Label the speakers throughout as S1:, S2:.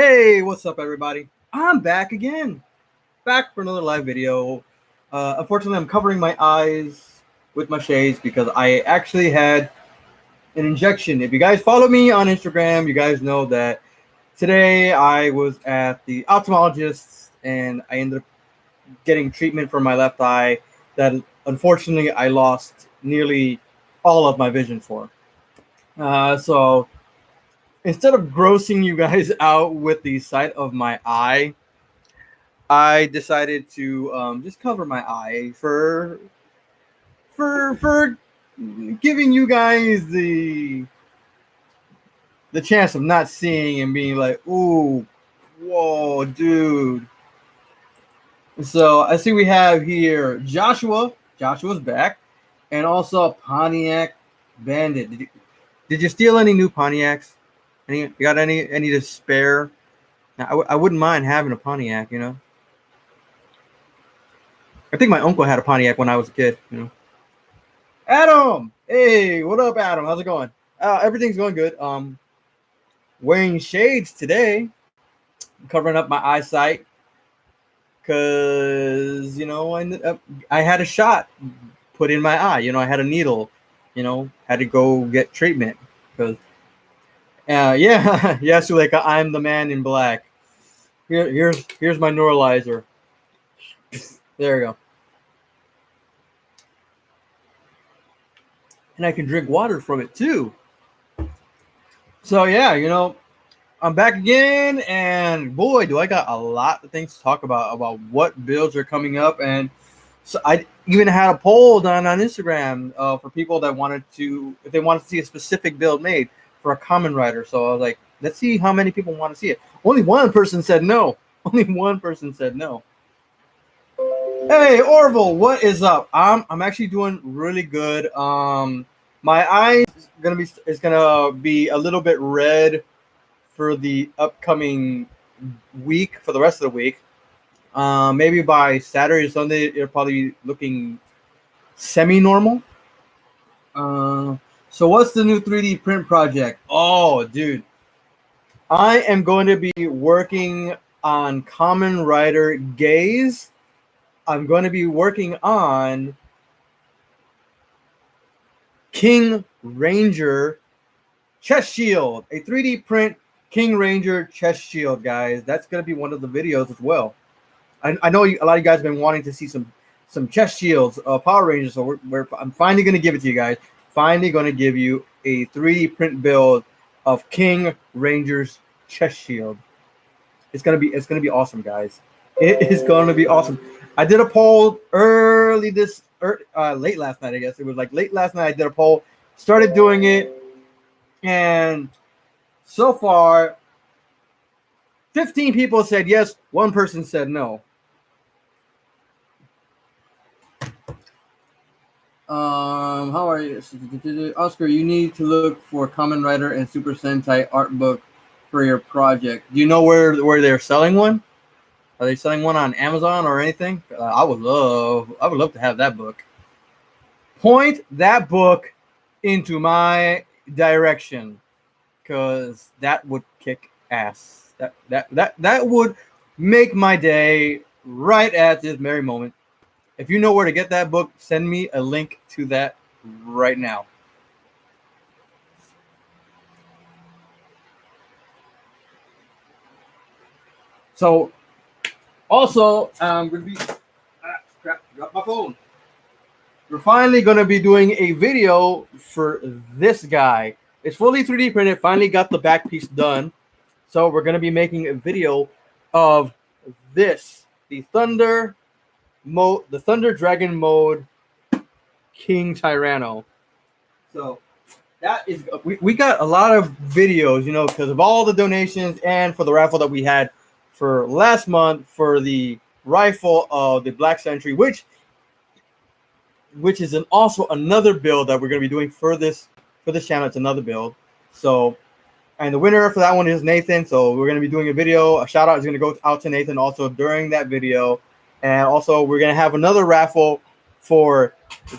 S1: Hey, what's up, everybody? I'm back again, back for another live video. Unfortunately, I'm covering my eyes with my shades because I actually had an injection. If you guys follow me on Instagram, you guys know that today I was at the ophthalmologist and I ended up getting treatment for my left eye that unfortunately I lost nearly all of my vision for. So instead of grossing you guys out with the sight of my eye, I decided to just cover my eye for giving you guys the chance of not seeing and being like, ooh, whoa, dude. So I see we have here Joshua. Joshua's back, and also Pontiac Bandit. Did you steal any new Pontiacs? You got any to spare? I wouldn't mind having a Pontiac, you know. I think my uncle had a Pontiac when I was a kid, you know. Adam! Hey, what up, Adam? How's it going? Everything's going good. Wearing shades today, covering up my eyesight, because, you know, I had a shot put in my eye. You know, I had a needle, you know, had to go get treatment. Because, yeah, yeah, Suleika, I'm the man in black. Here's my neuralizer. There we go. And I can drink water from it too. So yeah, you know, I'm back again, and boy, do I got a lot of things to talk about what builds are coming up. And so I even had a poll done on Instagram for people that if they wanted to see a specific build made for a common rider. So I was like, let's see how many people want to see it. Only one person said no. Only one person said no. Hey, Orville, what is up? I'm actually doing really good. My eye is gonna be a little bit red for the upcoming week, for the rest of the week. Maybe by Saturday or Sunday, it'll probably be looking semi-normal. So what's the new 3D print project? Oh, dude, I am going to be working on Kamen Rider Gaze. I'm going to be working on King Ranger chest shield, a 3D print King Ranger chest shield, guys. That's going to be one of the videos as well. I know a lot of you guys have been wanting to see some chest shields, Power Rangers, so I'm finally going to give it to you guys. Finally going to give you a 3D print build of King Ranger's chest shield. It's gonna be awesome, guys. It is going to be awesome. I did a poll late last night, I guess. It was like late last night I did a poll, started doing it, and so far 15 people said yes, one person said no. How are you? Oscar, you need to look for Kamen Rider and Super Sentai art book for your project. Do you know where they're selling one? Are they selling one on Amazon or anything? I would love to have that book. Point that book into my direction, because that would kick ass. That would make my day right at this very moment. If you know where to get that book, send me a link to that right now. So, also, I'm going to be... crap, dropped my phone. We're finally going to be doing a video for this guy. It's fully 3D printed. Finally got the back piece done. So we're going to be making a video of this. The Thunder Dragon mode King Tyranno. So that is... We got a lot of videos, you know, because of all the donations and for the raffle that we had for last month for the rifle of the Black Sentry, which is also another build that we're going to be doing for this channel. It's another build. So, and the winner for that one is Nathan. So we're going to be doing a video. A shout out is going to go out to Nathan also during that video. And also we're going to have another raffle for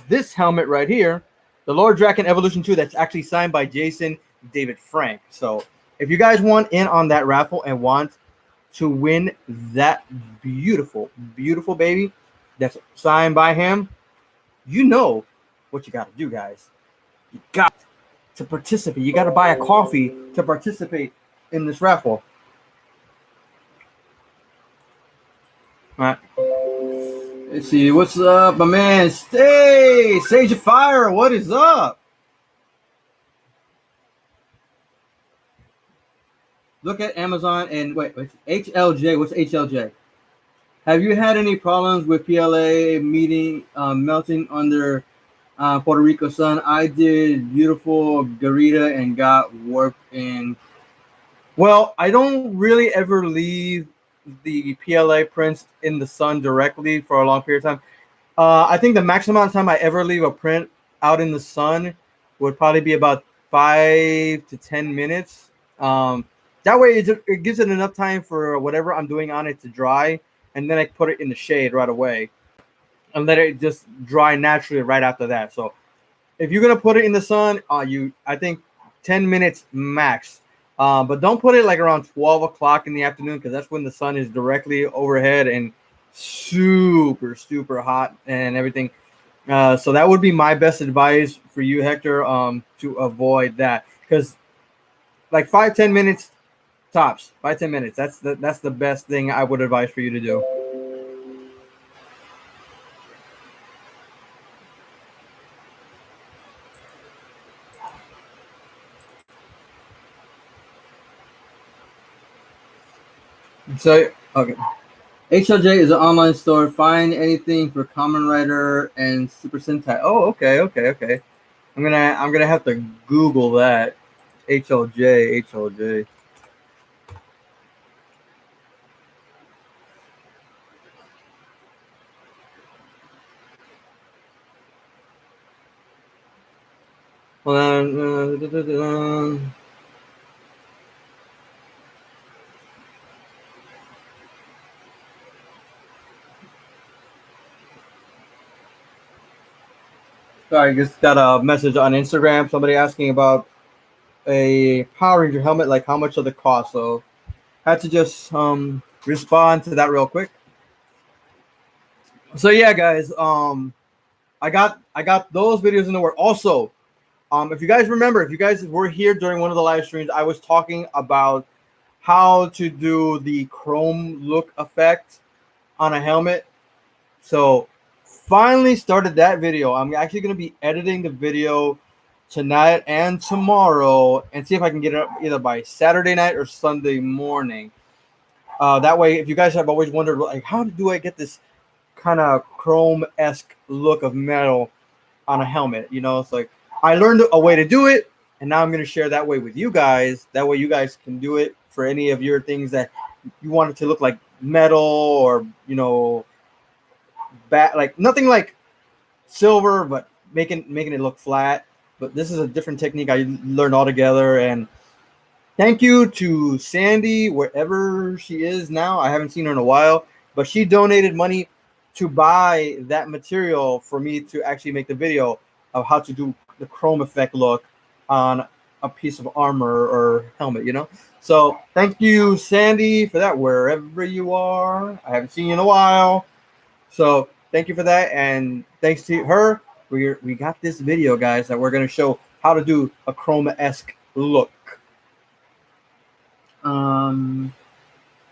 S1: this helmet right here, the Lord Drakkon Evolution 2, that's actually signed by Jason David Frank. So if you guys want in on that raffle and want to win that beautiful, beautiful baby that's signed by him, you know what you got to do, guys. You got to participate. You got to buy a coffee to participate in this raffle. All right. Let's see. What's up, my man? Stay. Sage of Fire. What is up? Look at Amazon and wait. HLJ. What's HLJ? Have you had any problems with PLA melting under Puerto Rico sun? I did beautiful Garita and got warped in. Well, I don't really ever leave the PLA prints in the sun directly for a long period of time. I think the maximum amount of time I ever leave a print out in the sun would probably be about 5 to 10 minutes. That way it gives it enough time for whatever I'm doing on it to dry, and then I put it in the shade right away and let it just dry naturally right after that. So if you're gonna put it in the sun, I think 10 minutes max. But don't put it like around 12 o'clock in the afternoon, because that's when the sun is directly overhead and super, super hot and everything. So that would be my best advice for you, Hector, to avoid that. Because like 5-10 minutes tops, 5-10 minutes. That's the best thing I would advise for you to do. So okay, HLJ is an online store. Find anything for Kamen Rider and Super Sentai. Oh, okay. I'm gonna have to Google that. HLJ. Well, sorry, just got a message on Instagram. Somebody asking about a Power Ranger helmet, like how much of the cost. So had to just respond to that real quick. So yeah, guys, I got those videos in the work. Also, if you guys remember, if you guys were here during one of the live streams, I was talking about how to do the chrome look effect on a helmet. So finally started that video. I'm actually going to be editing the video tonight and tomorrow and see if I can get it up either by Saturday night or Sunday morning. That way, if you guys have always wondered, like, how do I get this kind of chrome-esque look of metal on a helmet? You know, it's like I learned a way to do it, and now I'm going to share that way with you guys. That way you guys can do it for any of your things that you want it to look like metal, or, you know, like nothing like silver, but making it look flat. But this is a different technique I learned altogether. And thank you to Sandy, wherever she is now. I haven't seen her in a while, but she donated money to buy that material for me to actually make the video of how to do the chrome effect look on a piece of armor or helmet, you know? So thank you, Sandy, for that, wherever you are. I haven't seen you in a while. So thank you for that. And thanks to her, we got this video, guys, that we're going to show how to do a chroma-esque look.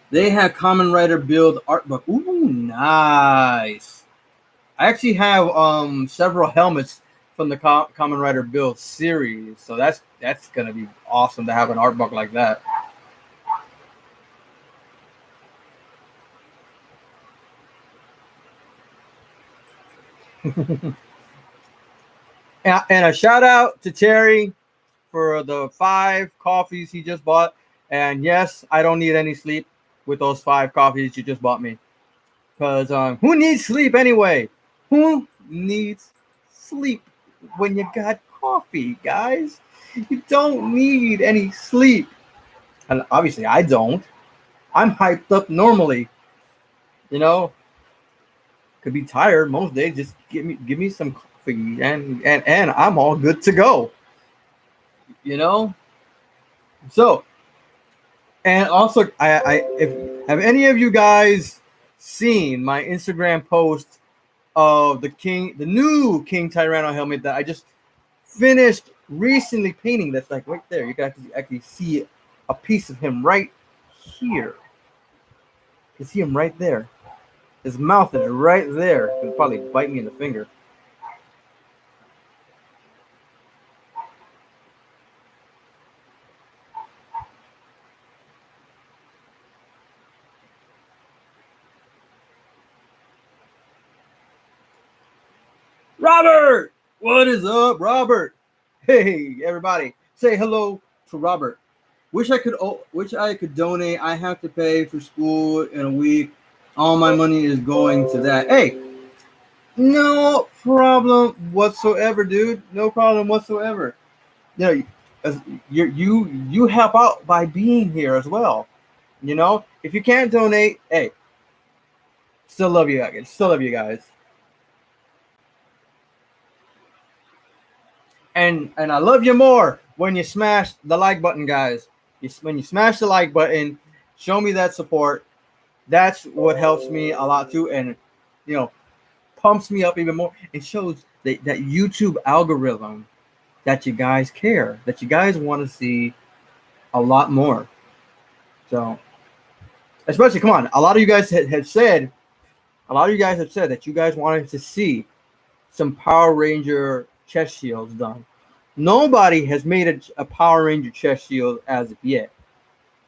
S1: They have Kamen Rider build art book. Ooh, nice. I actually have several helmets from the Kamen Rider build series, so that's gonna be awesome to have an art book like that. And a shout out to Terry for the 5 coffees he just bought. And yes, I don't need any sleep with those 5 coffees you just bought me. Because who needs sleep anyway? Who needs sleep when you got coffee, guys? You don't need any sleep. And obviously I don't. I'm hyped up normally. You know, could be tired most days. Just give me some coffee and I'm all good to go. You know? So And also, if have any of you guys seen my Instagram post of the new King Tyranno helmet that I just finished recently painting? That's like right there. You can actually see a piece of him right here. You see him right there. His mouth is right there. He'll probably bite me in the finger. Robert! What is up, Robert? Hey, everybody. Say hello to Robert. Wish I could donate. I have to pay for school in a week. All my money is going to that. Hey, no problem whatsoever, dude. No problem whatsoever. You know, you help out by being here as well. You know, if you can't donate, hey, still love you guys. Still love you guys. And I love you more when you smash the like button, guys. When you smash the like button, show me that support. That's what helps me a lot too, and pumps me up even more. It shows that YouTube algorithm that you guys care, that you guys want to see a lot more. So, especially, come on, a lot of you guys had said that you guys wanted to see some Power Ranger chest shields done. Nobody has made a Power Ranger chest shield as of yet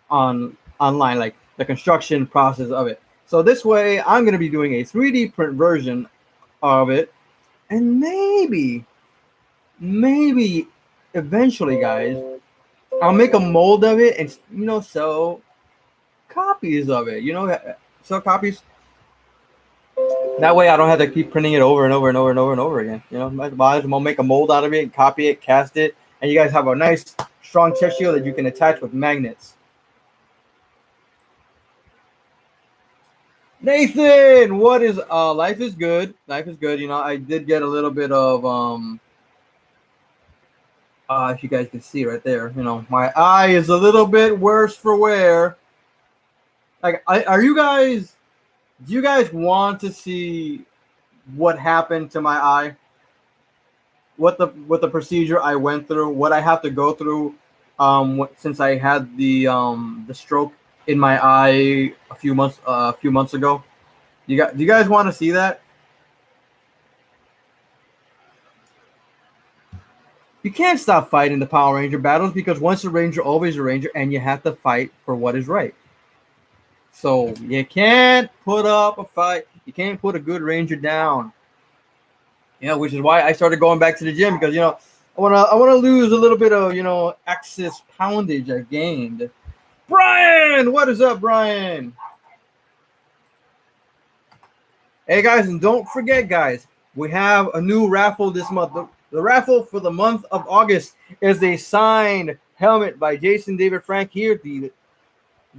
S1: online, like the construction process of it. So this way, I'm going to be doing a 3D print version of it, and maybe eventually, guys, I'll make a mold of it and sell copies of it. Sell copies. That way I don't have to keep printing it over and over and over and over and over again. Might as well make a mold out of it, copy it, cast it, and you guys have a nice, strong chest shield that you can attach with magnets. Nathan, what is life is good. Life is good. I did get a little bit of if you guys can see right there, my eye is a little bit worse for wear. Like, do you guys want to see what happened to my eye? What the procedure I went through, what I have to go through since I had the stroke in my eye a few months ago? Do you guys want to see that? You can't stop fighting the Power Ranger battles because once a Ranger, always a Ranger, and you have to fight for what is right. So you can't put up a fight. You can't put a good Ranger down. Which is why I started going back to the gym because I wanna lose a little bit of excess poundage I gained. Brian, what is up, Brian? Hey guys, and don't forget, guys, we have a new raffle this month. The raffle for the month of August is a signed helmet by Jason David Frank here, the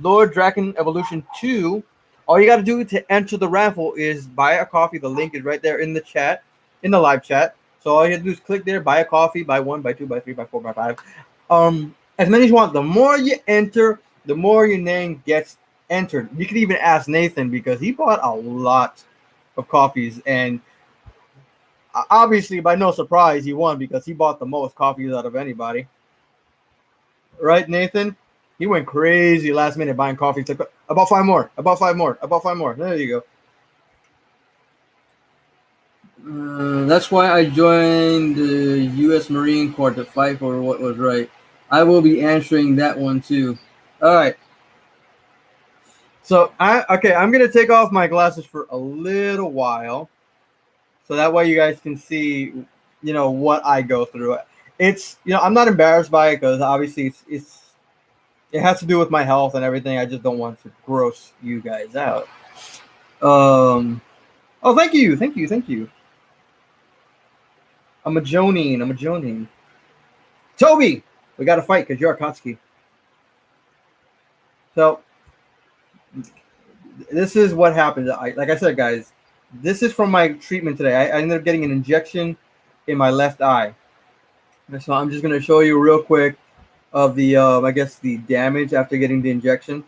S1: Lord Drakkon Evolution 2. All you got to do to enter the raffle is buy a coffee. The link is right there in the chat, in the live chat. So all you have to do is click there, buy a coffee, buy 1, buy 2, buy 3, buy 4, buy 5. As many as you want. The more you enter, the more your name gets entered. You could even ask Nathan because he bought a lot of coffees, and obviously by no surprise he won because he bought the most coffees out of anybody. Right, Nathan? He went crazy last minute buying coffee. It's like, about 5 more, about 5 more, about 5 more. There you go. That's why I joined the U.S. Marine Corps to fight for what was right. I will be answering that one too. All right. So I'm gonna take off my glasses for a little while, so that way you guys can see, what I go through. It's I'm not embarrassed by it because obviously it has to do with my health and everything. I just don't want to gross you guys out. Oh, thank you. I'm a Jonin. Toby, we got to fight because you're Akatsuki. So this is what happened. Like I said, guys, this is from my treatment today. I ended up getting an injection in my left eye. So I'm just going to show you real quick of the I guess the damage after getting the injection.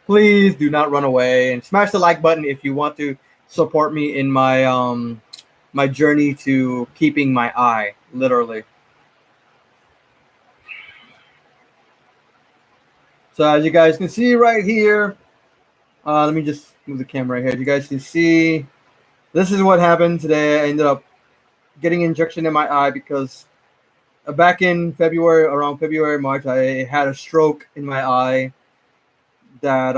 S1: Please do not run away and smash the like button if you want to support me in my journey to keeping my eye, literally. So as you guys can see right here, let me just move the camera right here. As you guys can see, this is what happened today. I ended up getting an injection in my eye because back in February, around February, March, I had a stroke in my eye that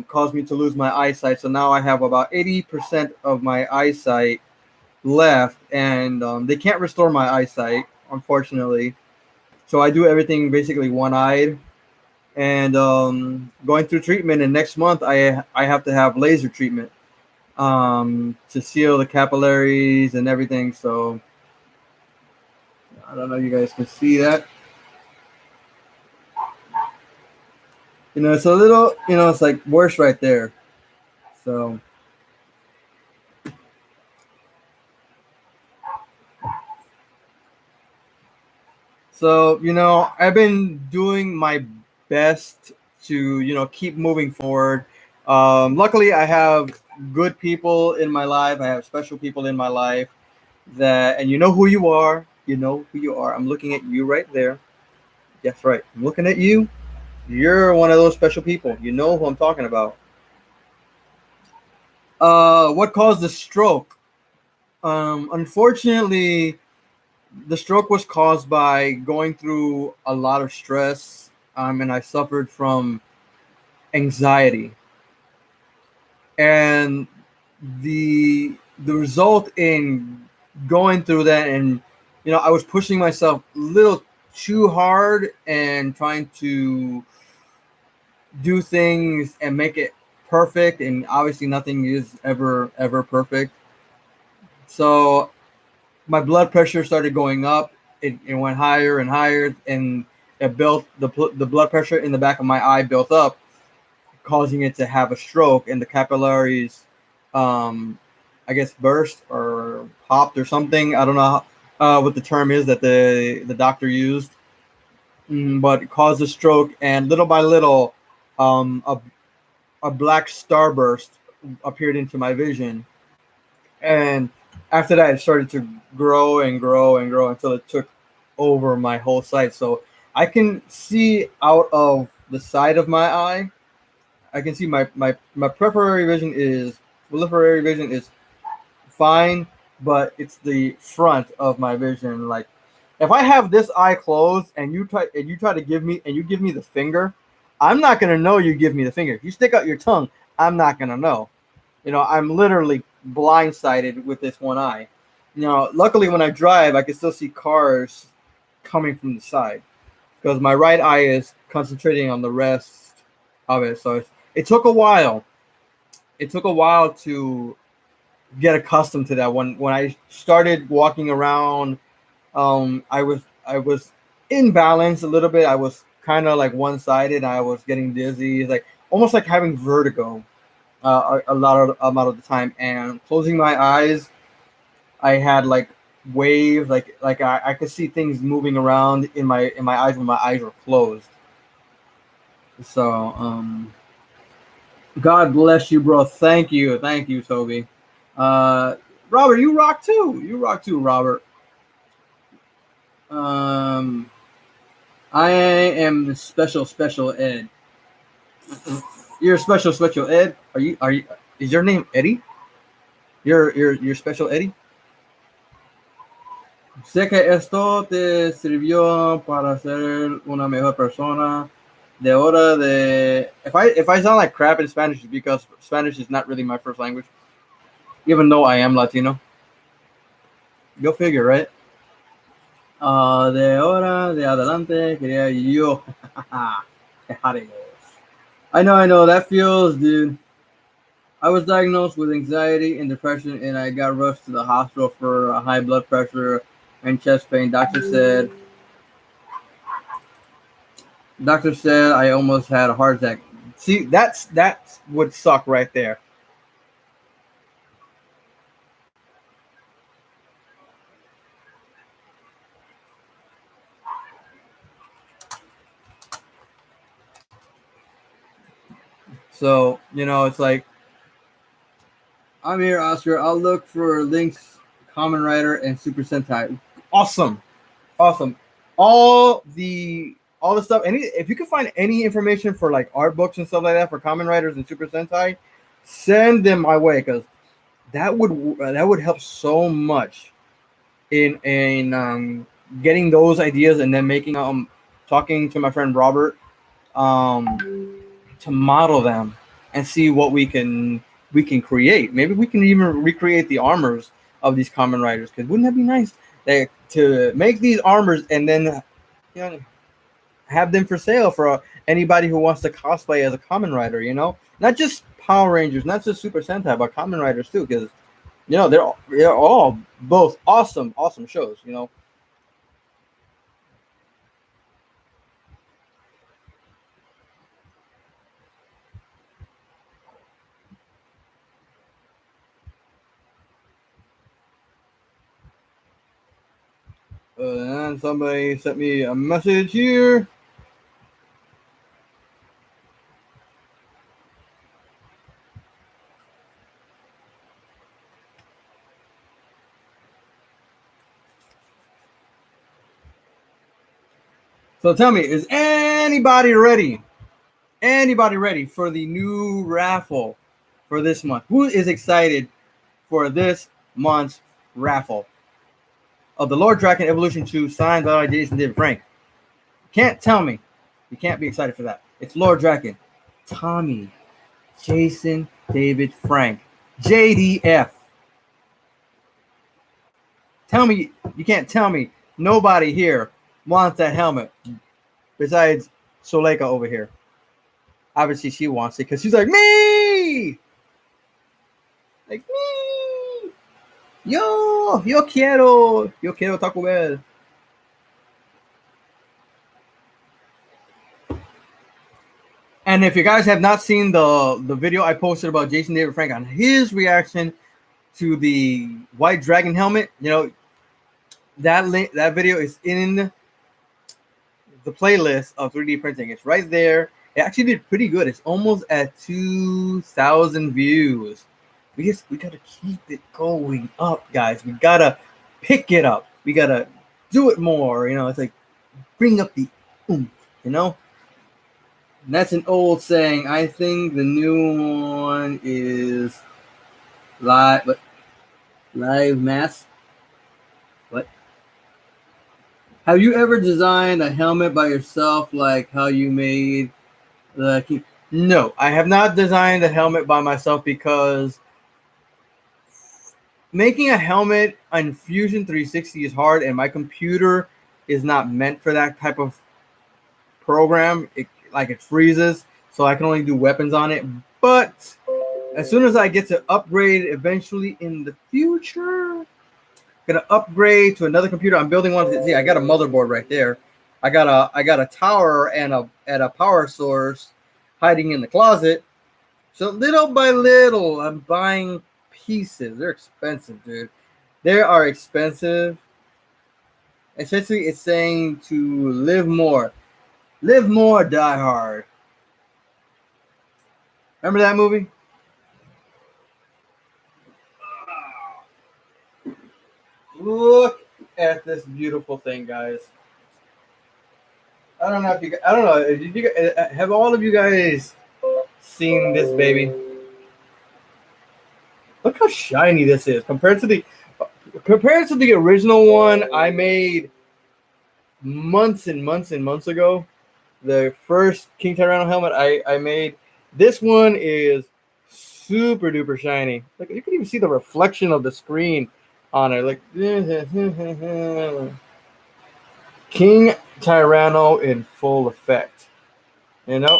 S1: caused me to lose my eyesight. So now I have about 80% of my eyesight left, and they can't restore my eyesight, unfortunately. So I do everything basically one-eyed, and going through treatment. And next month, I have to have laser treatment to seal the capillaries and everything. So I don't know if you guys can see that. It's a little, it's like worse right there. So I've been doing my best to, keep moving forward. Luckily, I have good people in my life. I have special people in my life and you know who you are. You know who you are. I'm looking at you right there. That's right. I'm looking at you. You're one of those special people. You know who I'm talking about. What caused the stroke? Unfortunately, the stroke was caused by going through a lot of stress, and I suffered from anxiety. And the result in going through that, and I was pushing myself a little too hard and trying to do things and make it perfect, and obviously nothing is ever perfect. So my blood pressure started going up. It went higher and higher, and it built the blood pressure in the back of my eye built up, causing it to have a stroke, and the capillaries, I guess, burst or popped or something. I don't know what the term is that the doctor used, but it caused a stroke, and little by little, um, a a black starburst appeared into my vision, and after that, it started to grow and grow and grow until it took over my whole sight. So I can see out of the side of my eye. I can see my peripheral vision is fine, but it's the front of my vision. Like if I have this eye closed and you try to give me the finger, I'm not gonna know you give me the finger. If you stick out your tongue, I'm not gonna know. I'm literally blindsided with this one eye. Luckily when I drive, I can still see cars coming from the side because my right eye is concentrating on the rest of it. So it took a while. It took a while to get accustomed to that. When I started walking around, I was in balance a little bit. I was kind of like one sided. I was getting dizzy, like almost like having vertigo. A lot of amount of the time, and closing my eyes, I had like waves, like I could see things moving around in my eyes when my eyes were closed. So God bless you, bro. Thank you, Toby. Uh, Robert, you rock too. You rock too, Robert. Um, I am special ed. You're special ed. Are you? Is your name Eddie? You're special Eddie. Sé que esto te sirvió para ser una mejor persona. De hora de if I sound like crap in Spanish, it's because Spanish is not really my first language, even though I am Latino. Go figure, right? De hora de adelante quería yo. I know that feels, dude. I was diagnosed with anxiety and depression, and I got rushed to the hospital for high blood pressure and chest pain. Doctor said I almost had a heart attack. See, that's would suck right there. So, you know, it's like, I'm here, Oscar. I'll look for links, Common Rider, and Super Sentai. Awesome. Awesome. All the stuff. If you can find any information for like art books and stuff like that for Common Riders and Super Sentai, send them my way, because that would help so much in getting those ideas, and then making talking to my friend Robert to model them and see what we can create. Maybe we can even recreate the armors of these Common Riders, because wouldn't that be nice, to make these armors and then, you know, have them for sale for anybody who wants to cosplay as a Common Rider, you know, not just Power Rangers, not just Super Sentai, but Common Riders too, because, you know, they're all both awesome shows, you know. And somebody sent me a message here. So tell me, is anybody ready? Anybody ready for the new raffle for this month? Who is excited for this month's raffle of the Lord Drakkon Evolution 2 signed by Jason David Frank? Can't tell me you can't be excited for that. It's Lord Drakkon, Tommy, Jason David Frank, JDF. Tell me you can't tell me nobody here wants that helmet besides Soleka over here. Obviously, she wants it because she's like, me! Like, me! Yo quiero Taco Bell. And if you guys have not seen the video I posted about Jason David Frank on his reaction to the white dragon helmet, you know, that video is in the playlist of 3D printing. It's right there. It actually did pretty good. It's almost at 2,000 views. We gotta keep it going up, guys. We gotta pick it up. We gotta do it more. You know, it's like bring up the oomph, you know? And that's an old saying. I think the new one is live mass. What? Have you ever designed a helmet by yourself, like how you made the key? No, I have not designed a helmet by myself, because making a helmet on Fusion 360 is hard, and my computer is not meant for that type of program. It freezes, so I can only do weapons on it. But as soon as I get to upgrade eventually in the future, gonna upgrade to another computer. I'm building one. See, I got a motherboard right there. I got a tower and a power source hiding in the closet. So little by little, I'm buying pieces. They're expensive, dude. They are expensive. Essentially, it's saying to live more, die hard. Remember that movie? Look at this beautiful thing, guys. I don't know if have all of you guys seen this baby? Look how shiny this is compared to the original one I made months and months and months ago. The first King Tyranno helmet I made. This one is super duper shiny. Like, you can even see the reflection of the screen on it. Like, King Tyranno in full effect, you know.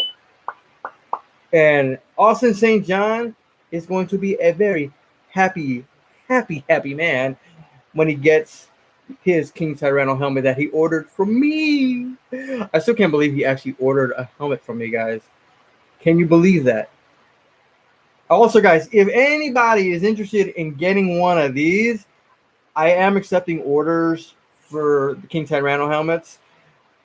S1: And Austin St. John is going to be a very happy man when he gets his King Tyranno helmet that he ordered from me. I still can't believe he actually ordered a helmet from me, guys. Can you believe that? Also, guys, if anybody is interested in getting one of these, I am accepting orders for the King Tyranno helmets.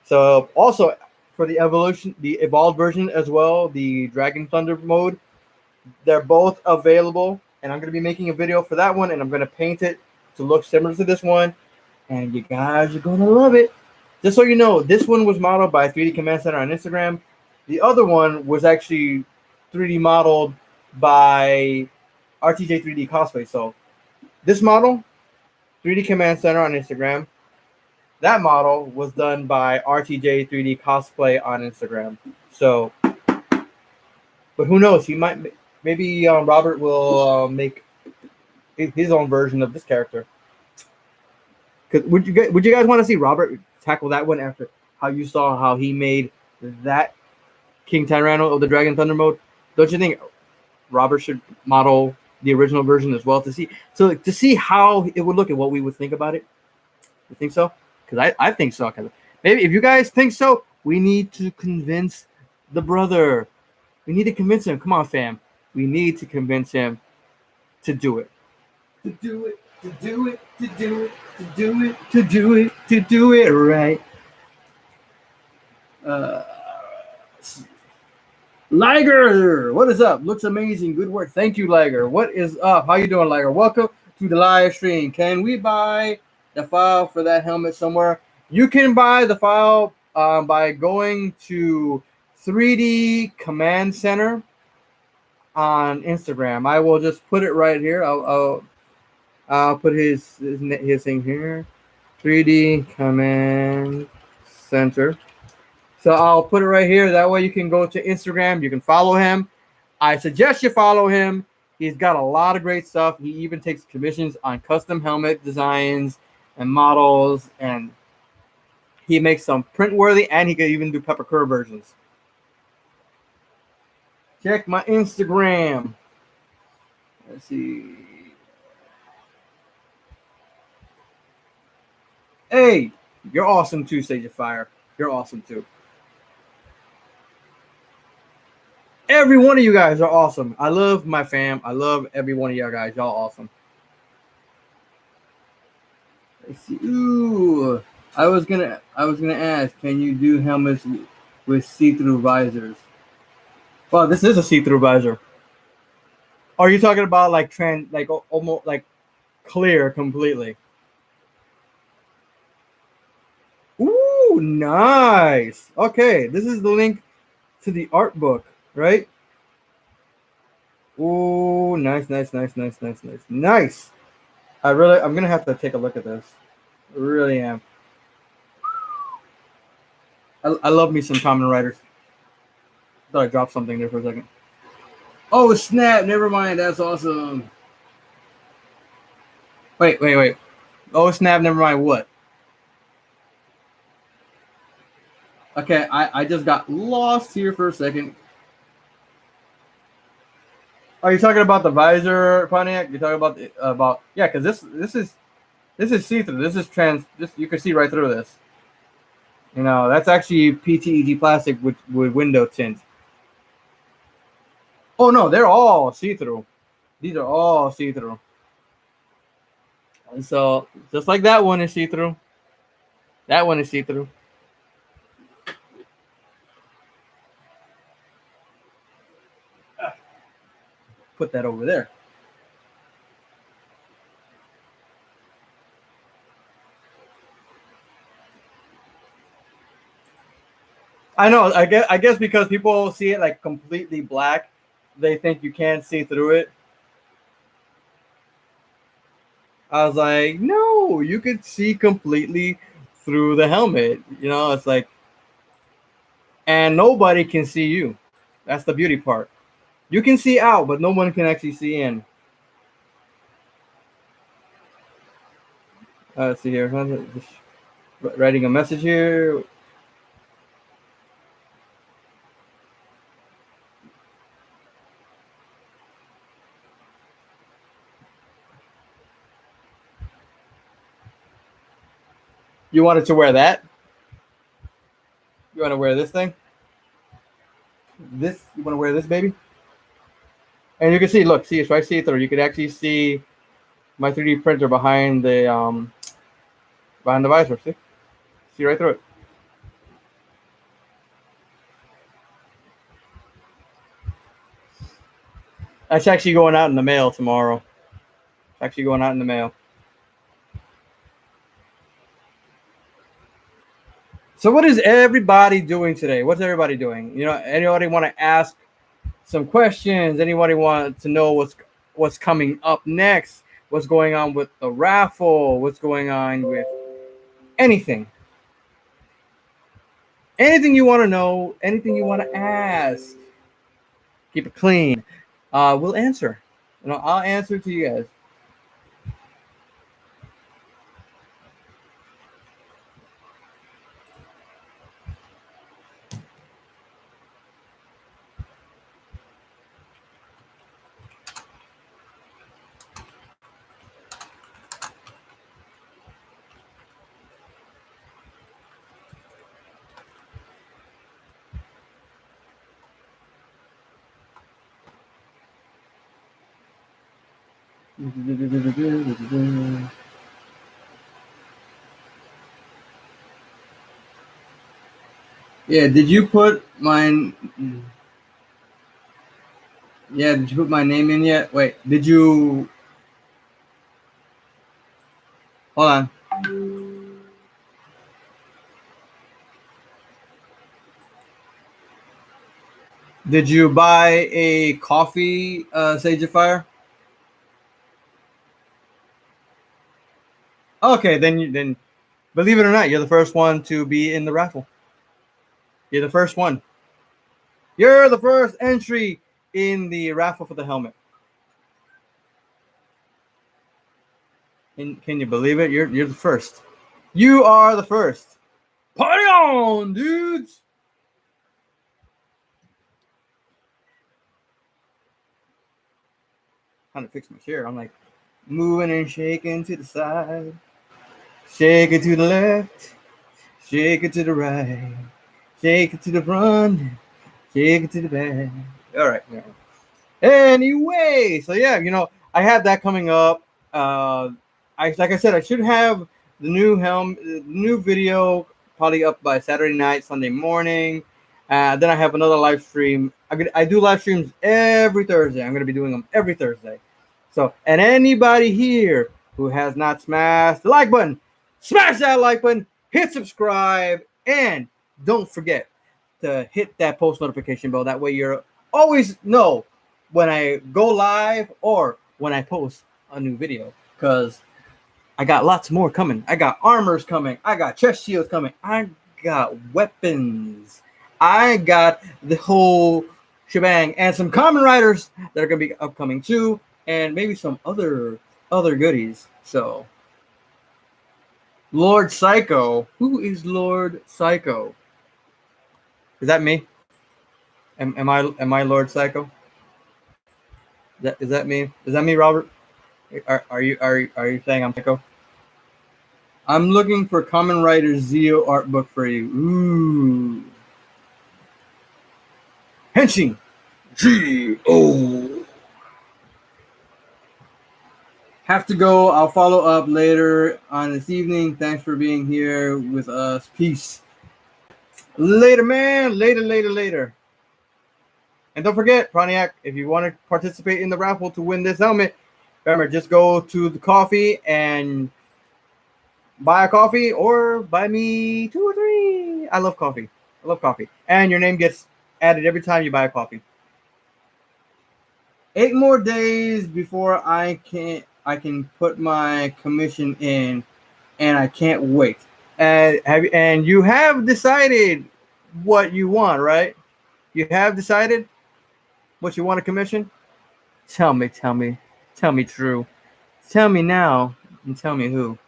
S1: So also, for the evolved version as well, the Dragon Thunder mode. They're both available, and I'm going to be making a video for that one, and I'm going to paint it to look similar to this one, and you guys are going to love it. Just so you know, this one was modeled by 3D Command Center on Instagram. The other one was actually 3D modeled by RTJ 3D Cosplay. So this model, 3D Command Center on Instagram. That model was done by RTJ 3D Cosplay on Instagram. So, but who knows? He might, maybe Robert will make his own version of this character. Would you guys want to see Robert tackle that one after how you saw how he made that King Tyranno of the Dragon Thunder mode? Don't you think Robert should model the original version as well to see how it would look and what we would think about it? You think so? Because I think so. Cause maybe if you guys think so, we need to convince the brother. We need to convince him. Come on, fam. We need to convince him to do it. To do it. To do it. To do it. To do it. To do it. To do it right. Liger, what is up? Looks amazing. Good work. Thank you, Liger. What is up? How you doing, Liger? Welcome to the live stream. Can we buy the file for that helmet somewhere? You can buy the file by going to 3D Command Center on Instagram. I will just put it right here. I'll put his thing here. 3D Command Center. So I'll put it right here. That way you can go to Instagram. You can follow him. I suggest you follow him. He's got a lot of great stuff. He even takes commissions on custom helmet designs and models. And he makes some print-worthy, and he could even do Pepper Curve versions. Check my Instagram. Let's see. Hey, you're awesome too, Sage of Fire. You're awesome too. Every one of you guys are awesome. I love my fam. I love every one of y'all guys. Y'all awesome. Let's see. Ooh, I was gonna ask, can you do helmets with see-through visors? Well, this is a see-through visor. Are you talking about like almost like clear completely? Ooh, nice. Okay, this is the link to the art book, right? Ooh, nice. I'm gonna have to take a look at this. I really am. I love me some Kamen Riders. Thought I dropped something there for a second. Oh snap! Never mind. That's awesome. Wait. Oh snap! Never mind. What? Okay, I just got lost here for a second. Are you talking about the visor, Pontiac? You're talking about yeah, because this is see-through. This is you can see right through this. You know, that's actually PTEG plastic with window tint. Oh no, they're all see-through. These are all see-through. And so just like that one is see-through. That one is see-through. Put that over there. I know. I guess because people see it like completely black, they think you can't see through it. I was like, no, you could see completely through the helmet. You know, it's like, and nobody can see you. That's the beauty part. You can see out, but no one can actually see in. Let's see here. Just writing a message here. You wanted to wear that? You want to wear this thing? You want to wear this, baby? And you can see, look, see, it's right see-through. You can actually see my 3D printer behind the visor. See right through it. That's actually going out in the mail tomorrow. It's actually going out in the mail. So what is everybody doing today? What's everybody doing? You know, anybody want to ask some questions? Anybody want to know what's coming up next? What's going on with the raffle? What's going on with anything? Anything you want to know? Anything you want to ask? Keep it clean. We'll answer. You know, I'll answer to you guys. Yeah, did you put mine? Yeah, did you put my name in yet? Wait, did you? Hold on. Did you buy a coffee, Sage of Fire? Okay, then believe it or not, you're the first one to be in the raffle. You're the first one. You're the first entry in the raffle for the helmet. Can you believe it? You're the first. You are the first. Party on, dudes! Trying to fix my chair. I'm like moving and shaking to the side, shake it to the left, shake it to the right, shake it to the front, shake it to the back. All right. Yeah. Anyway, so yeah, you know, I have that coming up. Like I said, I should have the new video probably up by Saturday night, Sunday morning. Then I have another live stream. I do live streams every Thursday. I'm gonna be doing them every Thursday. So, and anybody here who has not smashed the like button, smash that like button, hit subscribe, and don't forget to hit that post notification bell. That way you're always know when I go live or when I post a new video, because I got lots more coming. I got armors coming. I got chest shields coming. I got weapons. I got the whole shebang, and some common riders that are going to be upcoming too, and maybe some other goodies. So, Lord Psycho. Who is Lord Psycho? Is that me? Am I Lord Psycho? Is that me? Is that me, Robert? Are you saying I'm Psycho? I'm looking for Common Rider Zeo art book for you. Ooh. Henshin G-O. Have to go. I'll follow up later on this evening. Thanks for being here with us. Peace. Later, man. Later. And don't forget, Pontiac, if you want to participate in the raffle to win this helmet, remember, just go to the coffee and buy a coffee or buy me 2 or 3. I love coffee. And your name gets added every time you buy a coffee. 8 more days before I can put my commission in, and I can't wait. And you have decided what you want, right? You have decided what you want to commission? Tell me true. Tell me now and tell me who.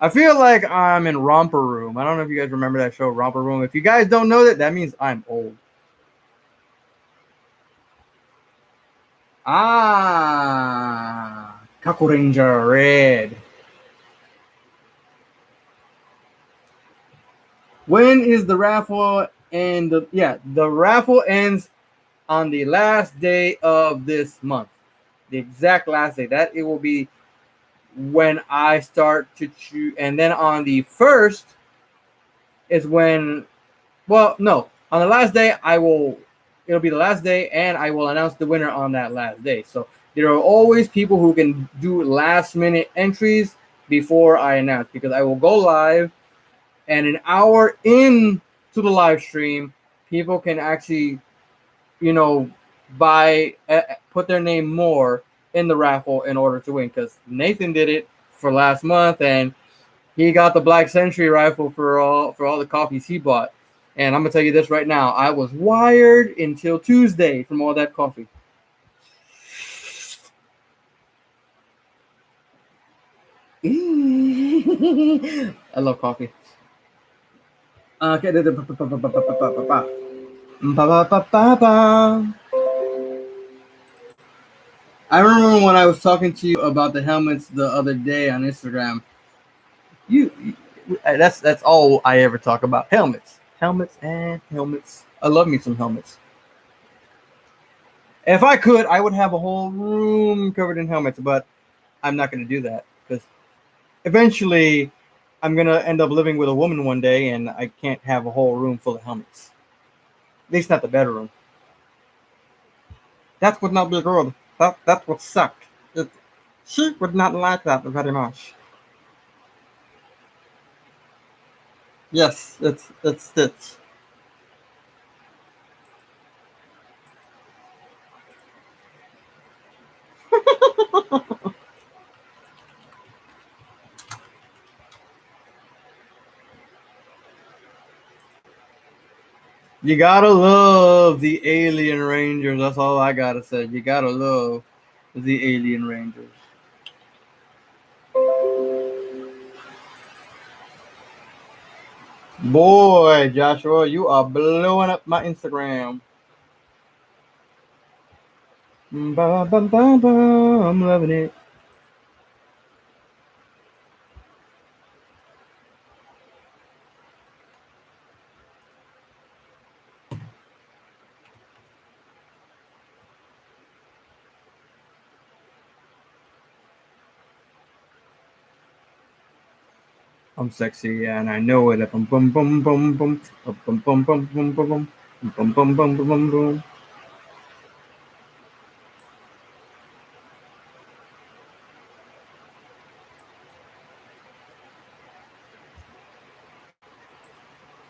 S1: I feel like I'm in Romper Room. I don't know if you guys remember that show, Romper Room. If you guys don't know that means I'm old. Kaku Ranger Red. When is the raffle? And the raffle ends on the last day of this month. The exact last day. That it will be when I start to choose. And then on the 1st is when, well, no. On the last day, it'll be the last day, and I will announce the winner on that last day. So there are always people who can do last minute entries before I announce, because I will go live, and an hour into the live stream, people can actually, buy, put their name more in the raffle in order to win. Because Nathan did it for last month, and he got the Black Century rifle for all the coffees he bought. And I'm gonna tell you this right now: I was wired until Tuesday from all that coffee. I love coffee. Okay. I remember when I was talking to you about the helmets the other day on Instagram. That's all I ever talk about. Helmets. I love me some helmets. If I could, I would have a whole room covered in helmets, but I'm not going to do that, because eventually I'm going to end up living with a woman one day, and I can't have a whole room full of helmets. At least not the bedroom. That would not be good. That would suck. She would not like that very much. Yes, it's Stitch. You gotta love the Alien Rangers. That's all I gotta say. You gotta love the Alien Rangers. Boy, Joshua, you are blowing up my Instagram. I'm loving it. I'm sexy and I know it. Bum bum bum bum bum bum bum bum bum bum bum bum bum bum bum bum.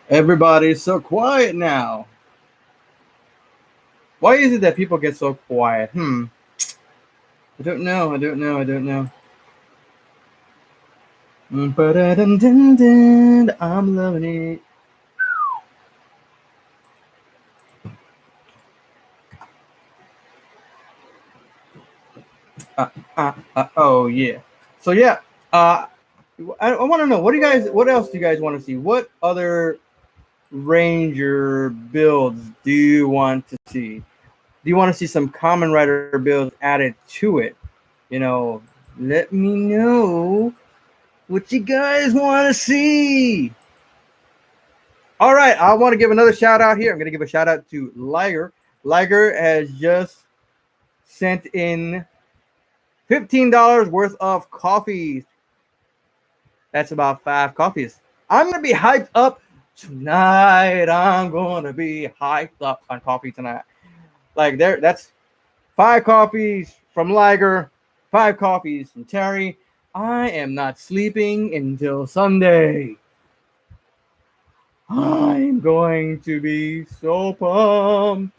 S1: Everybody's so quiet now. Why is it that people get so quiet? I don't know. I'm loving it. Oh yeah. So yeah. I want to know, what else do you guys want to see? What other Ranger builds do you want to see? Do you want to see some Common Rider builds added to it? Let me know what you guys want to see. All right, I want to give another shout out here. I'm going to give a shout out to Laquer. Laquer has just sent in $15 worth of coffees. That's about 5 coffees. I'm going to be hyped up tonight. I'm going to be hyped up on coffee tonight. That's 5 coffees from Laquer, 5 coffees from Terry. I am not sleeping until Sunday. I'm going to be so pumped.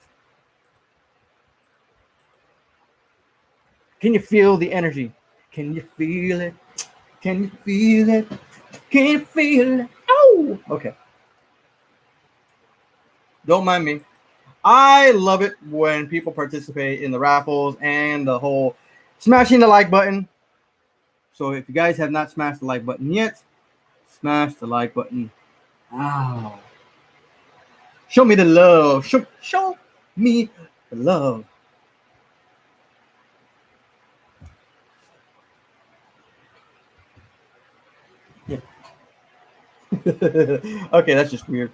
S1: Can you feel the energy? Can you feel it? Can you feel it? Can you feel it? Oh, okay. Don't mind me. I love it when people participate in the raffles and the whole smashing the like button. So if you guys have not smashed the like button yet, smash the like button. Wow. Show me the love. Show me the love. Yeah. Okay, that's just weird.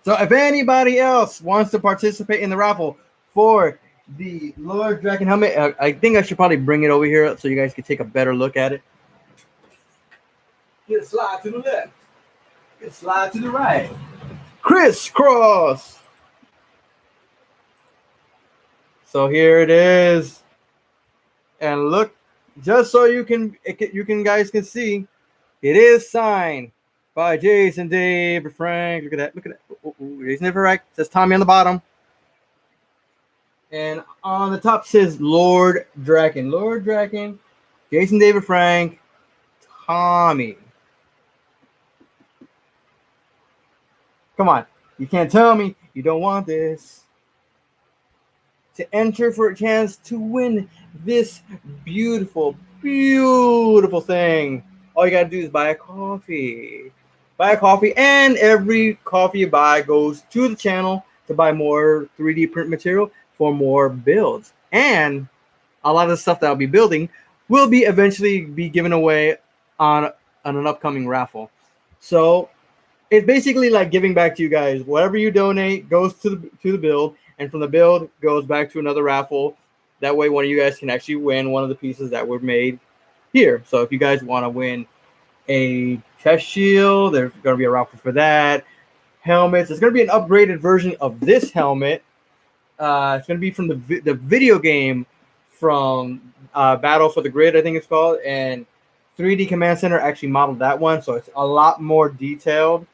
S1: So if anybody else wants to participate in the raffle for the Lord Drakkon Helmet, I think I should probably bring it over here so you guys can take a better look at it. Get a slide to the left. Get a slide to the right. crisscross. So here it is, and look, just so you guys can see, it is signed by Jason David Frank. Look at that. Look at that. Jason David Frank. Says Tommy on the bottom. And on the top says Lord Drakkon. Lord Drakkon, Jason David Frank, Tommy. Come on. You can't tell me you don't want this. To enter for a chance to win this beautiful, beautiful thing, all you gotta do is buy a coffee. Buy a coffee, and every coffee you buy goes to the channel to buy more 3D print material for more builds. And a lot of the stuff that I'll be building will be eventually be given away on an upcoming raffle. So it's basically like giving back to you guys. Whatever you donate goes to the build, and from the build goes back to another raffle. That way one of you guys can actually win one of the pieces that were made here. So if you guys want to win a chest shield, there's going to be a raffle for that. Helmets. There's going to be an upgraded version of this helmet. It's going to be from the video game from Battle for the Grid, I think it's called. And 3D Command Center actually modeled that one. So it's a lot more detailed.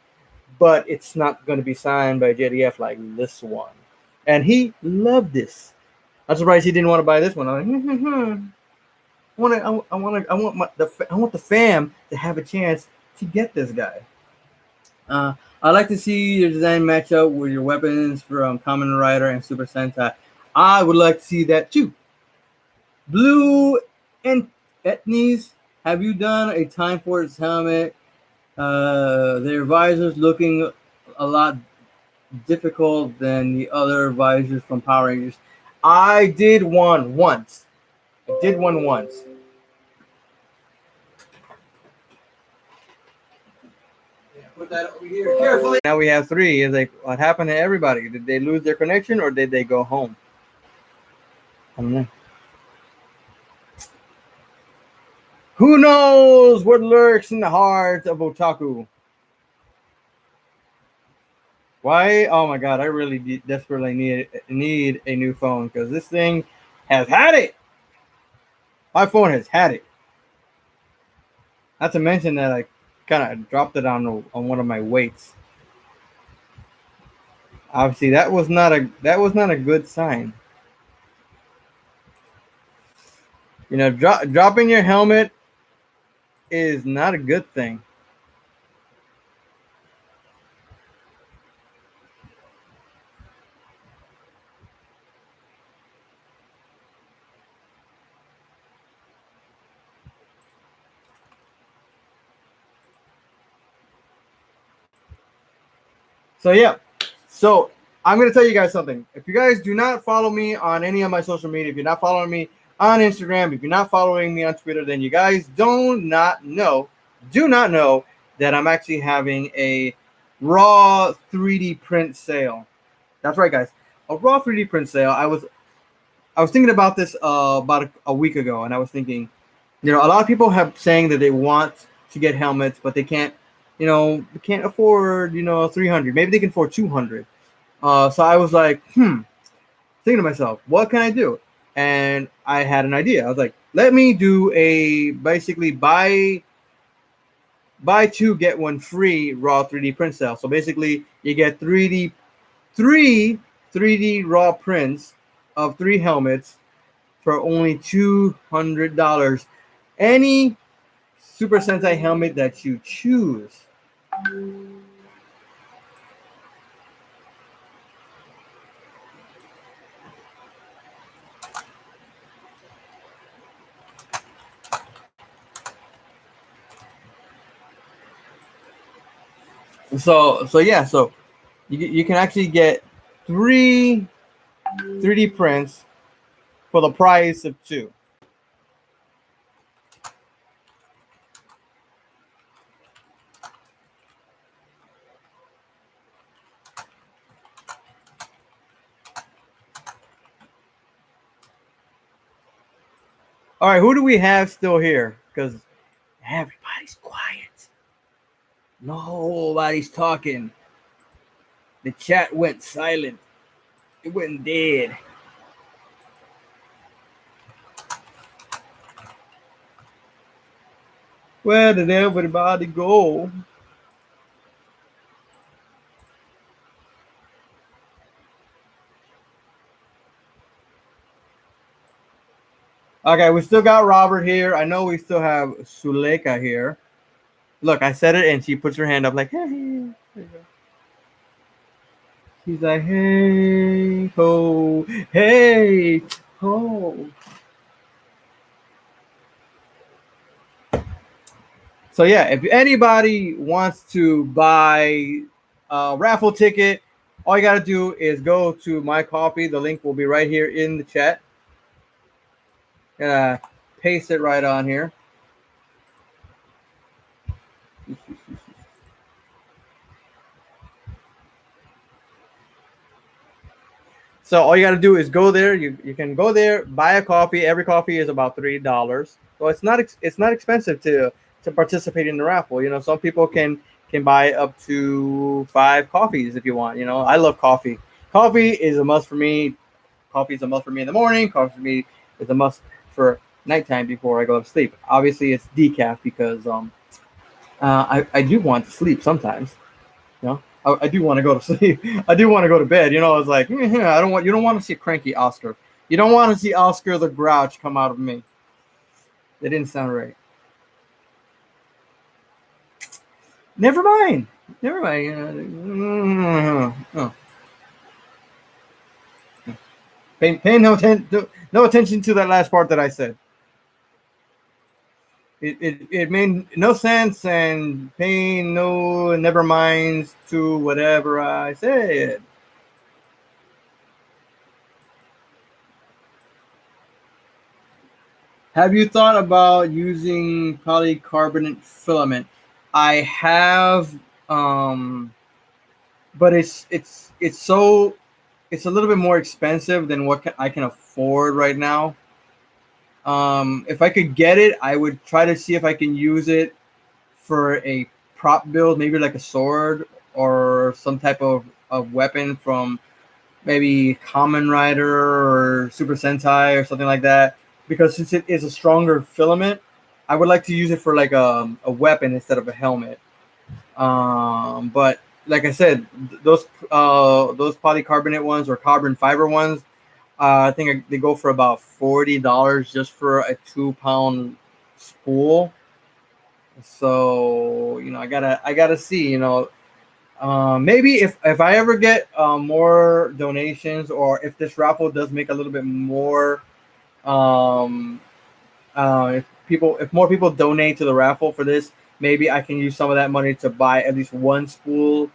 S1: But it's not going to be signed by JDF like this one. And he loved this. I'm surprised he didn't want to buy this one. I'm like, I want the fam to have a chance to get this guy. I like to see your design match up with your weapons from Kamen Rider and Super Sentai. I would like to see that too. Blue and Etnies, have you done a Time Force helmet? Their visors looking a lot difficult than the other visors from Power Rangers. I did one once. Yeah, put that over here carefully. Now we have 3. It's like, what happened to everybody? Did they lose their connection or did they go home? I don't know. Who knows what lurks in the heart of otaku? Why? Oh my God! I really desperately need a new phone because this thing has had it. My phone has had it. Not to mention that I kind of dropped it on one of my weights. Obviously, that was not a good sign. You know, dropping your helmet is not a good thing. So yeah, so I'm going to tell you guys something. If you guys do not follow me on any of my social media, if you're not following me on Instagram, if you're not following me on Twitter, then you guys do not know that I'm actually having a raw 3D print sale. That's right, guys, a raw 3D print sale. I was thinking about this about a week ago, and I was thinking, you know, a lot of people have saying that they want to get helmets, but they can't. You know, can't afford, 300. Maybe they can afford 200. So I was like, thinking to myself, what can I do? And I had an idea. I was like, let me do a basically buy 2 get 1 free raw 3D print sale. So basically, you get 3D raw prints of 3 helmets for only $200. Any Super Sentai helmet that you choose. So yeah, so you can actually get 3 3D prints for the price of 2. All right, who do we have still here? Because everybody's quiet. Nobody's talking. The chat went silent. It went dead. Where did everybody go? Okay, we still got Robert here. I know we still have Suleka here. Look, I said it, and she puts her hand up like, hey. She's like, hey, ho, hey, ho. So yeah, if anybody wants to buy a raffle ticket, all you gotta do is go to my coffee. The link will be right here in the chat. Gonna paste it right on here. So all you got to do is go there. You can go there, buy a coffee. Every coffee is about $3. So it's not expensive to participate in the raffle. You know, some people can buy up to 5 coffees if you want. You know, I love coffee. Coffee is a must for me. Coffee is a must for me in the morning. Coffee for me is a must for nighttime before I go to sleep. Obviously, it's decaf because I do want to sleep sometimes. You know, I do want to go to sleep. I do want to go to bed. You know, I was like, you don't want to see a cranky Oscar. You don't want to see Oscar the Grouch come out of me. That didn't sound right. Never mind. Never mind. Oh. Pay no attention to that last part that I said. It made no sense, and pay no never minds to whatever I said. Have you thought about using polycarbonate filament? I have, but it's a little bit more expensive than what I can afford right now. If I could get it, I would try to see if I can use it for a prop build, maybe like a sword or some type of weapon from maybe Kamen Rider or Super Sentai or something like that. Because since it is a stronger filament, I would like to use it for like a weapon instead of a helmet. But like I said, those polycarbonate ones or carbon fiber ones, I think they go for about $40 just for a 2-pound spool. So you know, I gotta see. You know, maybe if I ever get more donations, or if this raffle does make a little bit more, if more people donate to the raffle for this, maybe I can use some of that money to buy at least one spool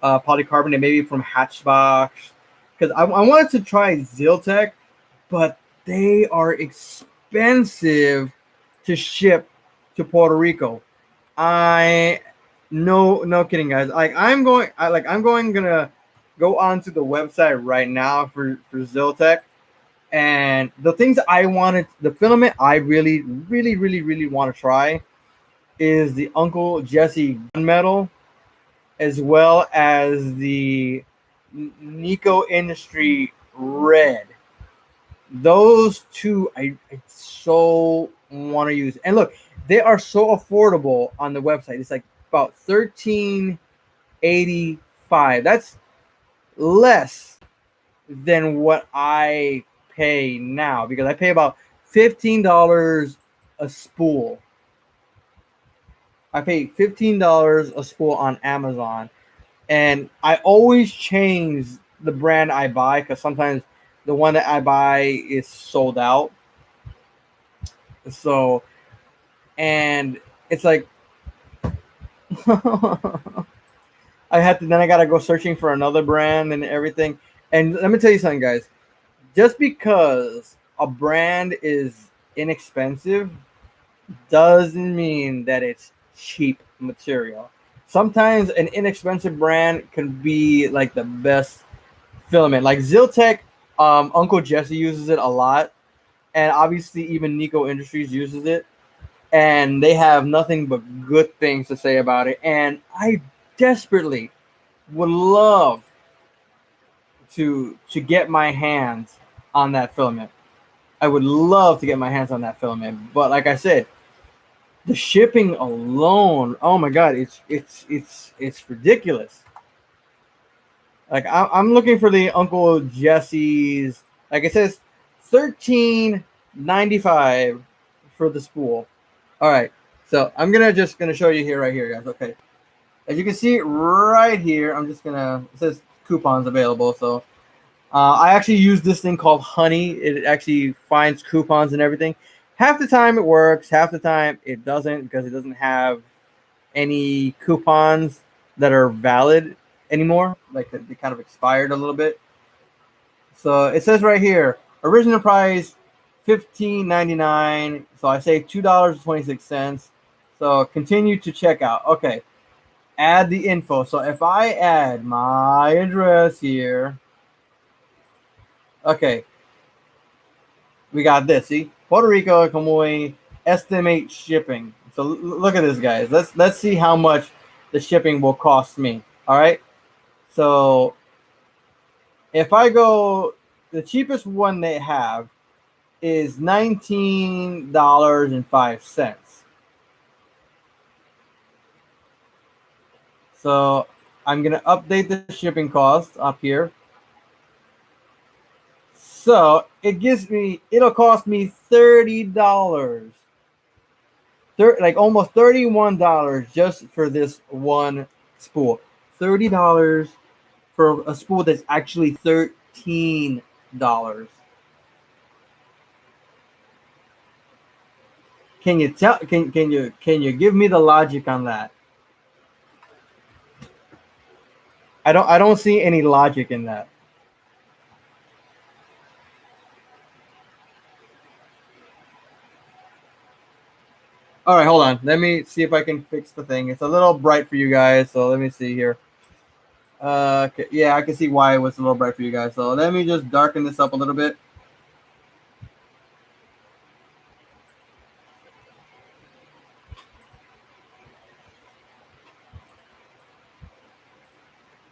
S1: polycarbonate, maybe from Hatchbox, because I wanted to try Ziltech, but they are expensive to ship to Puerto Rico. No kidding, guys. I'm gonna go onto the website right now for Ziltech, and the things I wanted, the filament I really want to try is the Uncle Jesse gunmetal, as well as the Nico Industry red. Those two I so want to use. And look, they are so affordable on the website. It's like about $13.85. That's less than what I pay now, because I pay about $15 a spool. I pay $15 a spool on Amazon, and I always change the brand I buy because sometimes the one that I buy is sold out. So, and it's like I gotta go searching for another brand and everything. And let me tell you something, guys. Just because a brand is inexpensive doesn't mean that it's cheap material. Sometimes an inexpensive brand can be like the best filament. Like Ziltech, Uncle Jesse uses it a lot, and obviously even Nico Industries uses it, and they have nothing but good things to say about it. And I desperately would love to get my hands on that filament. I would love to get my hands on that filament, but like I said, the shipping alone, oh my god, it's ridiculous. Like I'm looking for the Uncle Jesse's. Like it says, $13.95 for the spool. All right, so I'm gonna show you here right here, guys. Okay, as you can see right here, I'm just gonna. It says coupons available. So I actually use this thing called Honey. It actually finds coupons and everything. Half the time it works, half the time it doesn't because it doesn't have any coupons that are valid anymore. Like they kind of expired a little bit. So it says right here, original price $15.99. So I say $2.26. So continue to checkout. Okay, add the info. So if I add my address here, okay, we got this. See, Puerto Rico, Camuy, estimate shipping. So look at this, guys. Let's see how much the shipping will cost me. All right. So if I go, the cheapest one they have is $19.05. So I'm gonna update the shipping cost up here. So it'll cost me $30. Like almost $31 just for this one spool. $30 for a spool that's actually $13. Can you tell? Can you give me the logic on that? I don't see any logic in that. All right, hold on. Let me see if I can fix the thing. It's a little bright for you guys, so let me see here. Okay, yeah, I can see why it was a little bright for you guys. So let me just darken this up a little bit.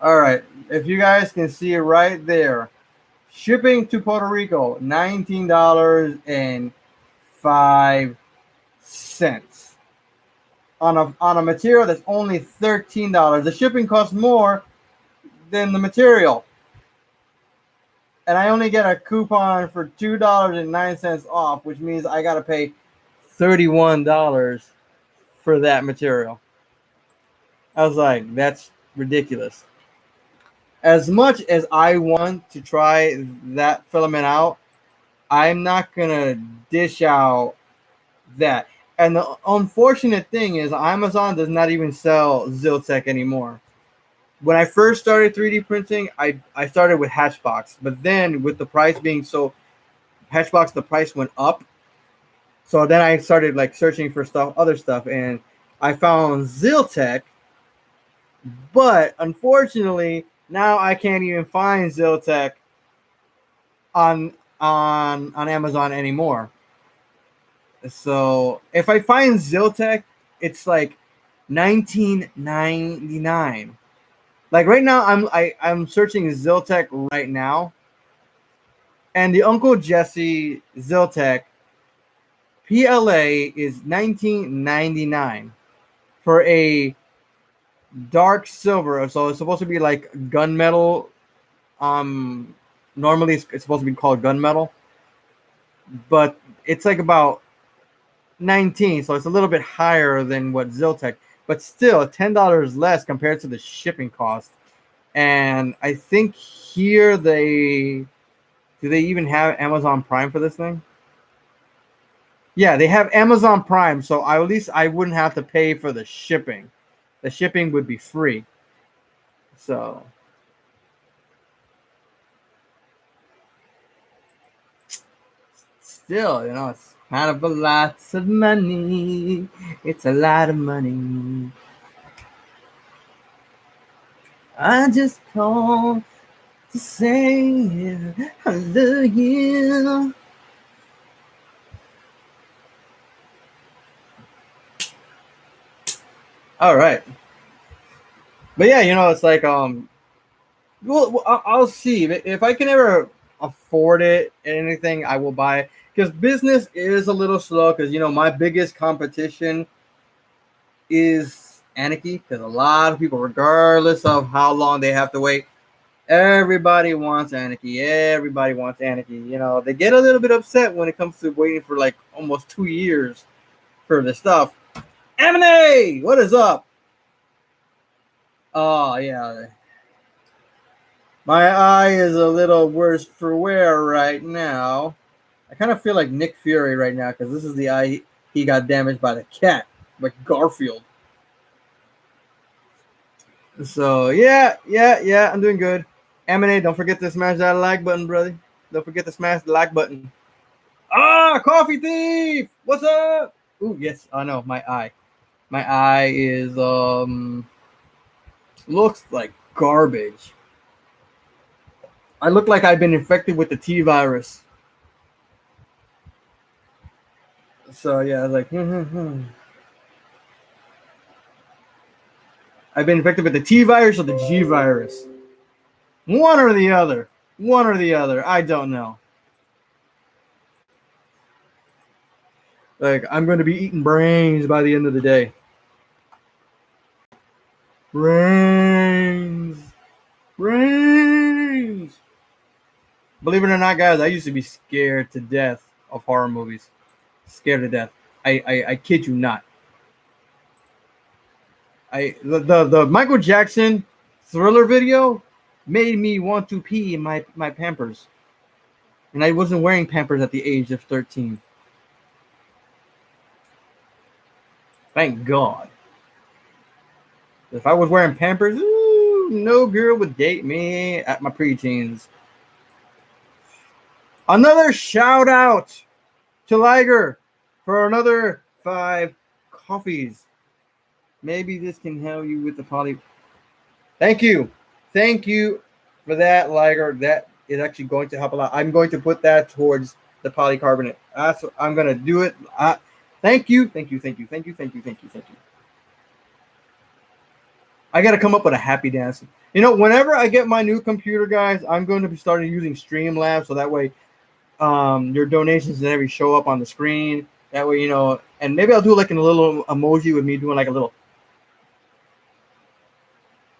S1: All right, if you guys can see it right there, shipping to Puerto Rico, $19.05 on a material that's only $13. The shipping costs more than the material, and I only get a coupon for $2.09 off, which means I gotta pay $31 for that material. I was like, that's ridiculous. As much as I want to try that filament out, I'm not gonna dish out that. And the unfortunate thing is, Amazon does not even sell Ziltech anymore. When I first started 3D printing, I started with Hatchbox, but then with the price being so Hatchbox, the price went up. So then I started like searching for other stuff, and I found Ziltech. But unfortunately, now I can't even find Ziltech on Amazon anymore. So if I find Ziltech, it's like $19.99. Like right now, I'm searching Ziltech right now, and the Uncle Jesse Ziltech PLA is $19.99 for a dark silver. So it's supposed to be like gunmetal. Normally it's supposed to be called gunmetal, but it's like about 19, so it's a little bit higher than what Ziltech, but still $10 less compared to the shipping cost. And I think here do they even have Amazon Prime for this thing? Yeah, they have Amazon Prime, so at least I wouldn't have to pay for the shipping. The shipping would be free. So still, it's kind of a lot of money. It's a lot of money. I just called to say I love you. All right. But yeah, it's like Well, I'll see if I can ever afford it. Anything I will buy because business is a little slow. Because my biggest competition is Anarchy. Because a lot of people, regardless of how long they have to wait, everybody wants Anarchy. Everybody wants Anarchy. They get a little bit upset when it comes to waiting for like almost 2 years for the stuff. M&A, what is up? Oh yeah. My eye is a little worse for wear right now. I kind of feel like Nick Fury right now because this is the eye he got damaged by the cat, like Garfield. So yeah, I'm doing good. M&A, don't forget to smash that like button, brother. Don't forget to smash the like button. Coffee thief! What's up? Ooh, yes, I know, my eye. My eye is looks like garbage. I look like I've been infected with the T virus. So yeah, I was like, I've been infected with the T virus or the G virus. One or the other. One or the other. I don't know. Like, I'm going to be eating brains by the end of the day. Brains. Brains. Believe it or not, guys, I used to be scared to death of horror movies. Scared to death. I kid you not. The Michael Jackson Thriller video made me want to pee in my Pampers. And I wasn't wearing Pampers at the age of 13. Thank God. If I was wearing Pampers, no girl would date me at my preteens. Another shout out to Liger for another 5 coffees. Maybe this can help you with the poly. Thank you for that, Liger. That is actually going to help a lot. I'm going to put that towards the polycarbonate. I'm going to do it. Thank you. I got to come up with a happy dance. Whenever I get my new computer, guys, I'm going to be starting using Streamlabs so that way your donations and everything show up on the screen. That way, and maybe I'll do like a little emoji with me doing like a little,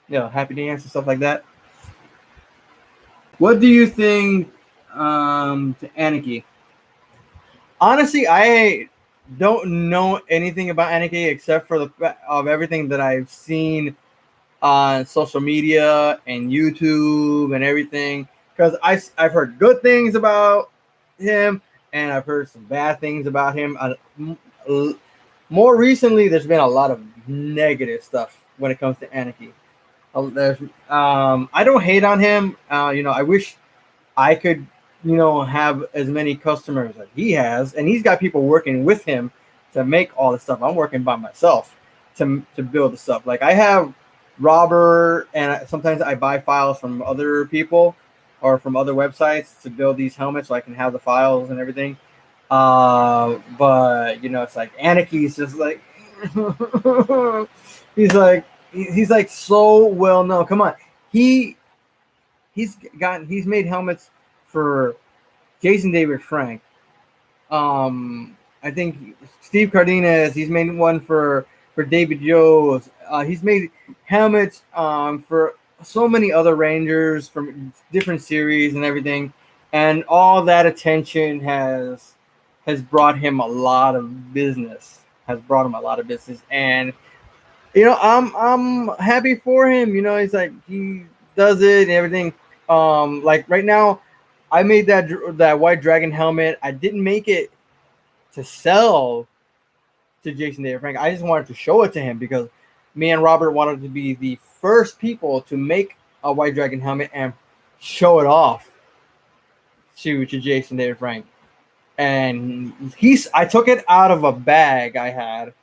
S1: happy dance and stuff like that. What do you think to Anarchy? Honestly, I don't know anything about Anarchy except for the fact of everything that I've seen on social media and YouTube and everything, because I've heard good things about him and I've heard some bad things about him. More recently, there's been a lot of negative stuff when it comes to Anarchy. I don't hate on him. I wish I could, have as many customers as he has, and he's got people working with him to make all the stuff. I'm working by myself to build the stuff. Like I have Robert, and sometimes I buy files from other people or from other websites to build these helmets so I can have the files and everything. But it's like Anarchy's just like he's like so well known. Come on, he's made helmets for Jason David Frank. I think Steve Cardenas. He's made one for David Jones. He's made helmets for so many other Rangers from different series and everything, and all that attention has brought him a lot of business. And I'm happy for him. He's like he does it and everything. Like right now, I made that White Dragon helmet. I didn't make it to sell to Jason David Frank. I just wanted to show it to him because me and Robert wanted to be the first people to make a White Dragon helmet and show it off to Jason David Frank. And I took it out of a bag I had,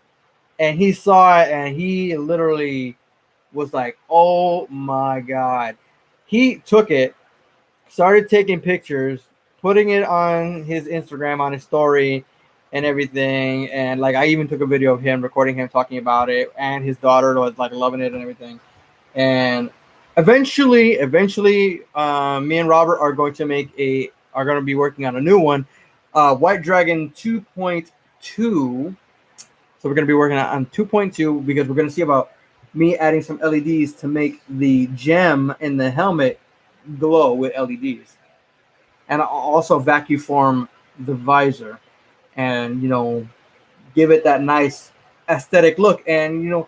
S1: and he saw it, and he literally was like, "Oh my God!" He took it, started taking pictures, putting it on his Instagram, on his story, and everything. And like I even took a video of him recording him talking about it, and his daughter was like loving it and everything. And Eventually, me and Robert are going to be working on a new one, White Dragon 2.2. So we're going to be working on 2.2 because we're going to see about me adding some LEDs to make the gem in the helmet glow with LEDs, and I'll also vacuum form the visor, and give it that nice aesthetic look, and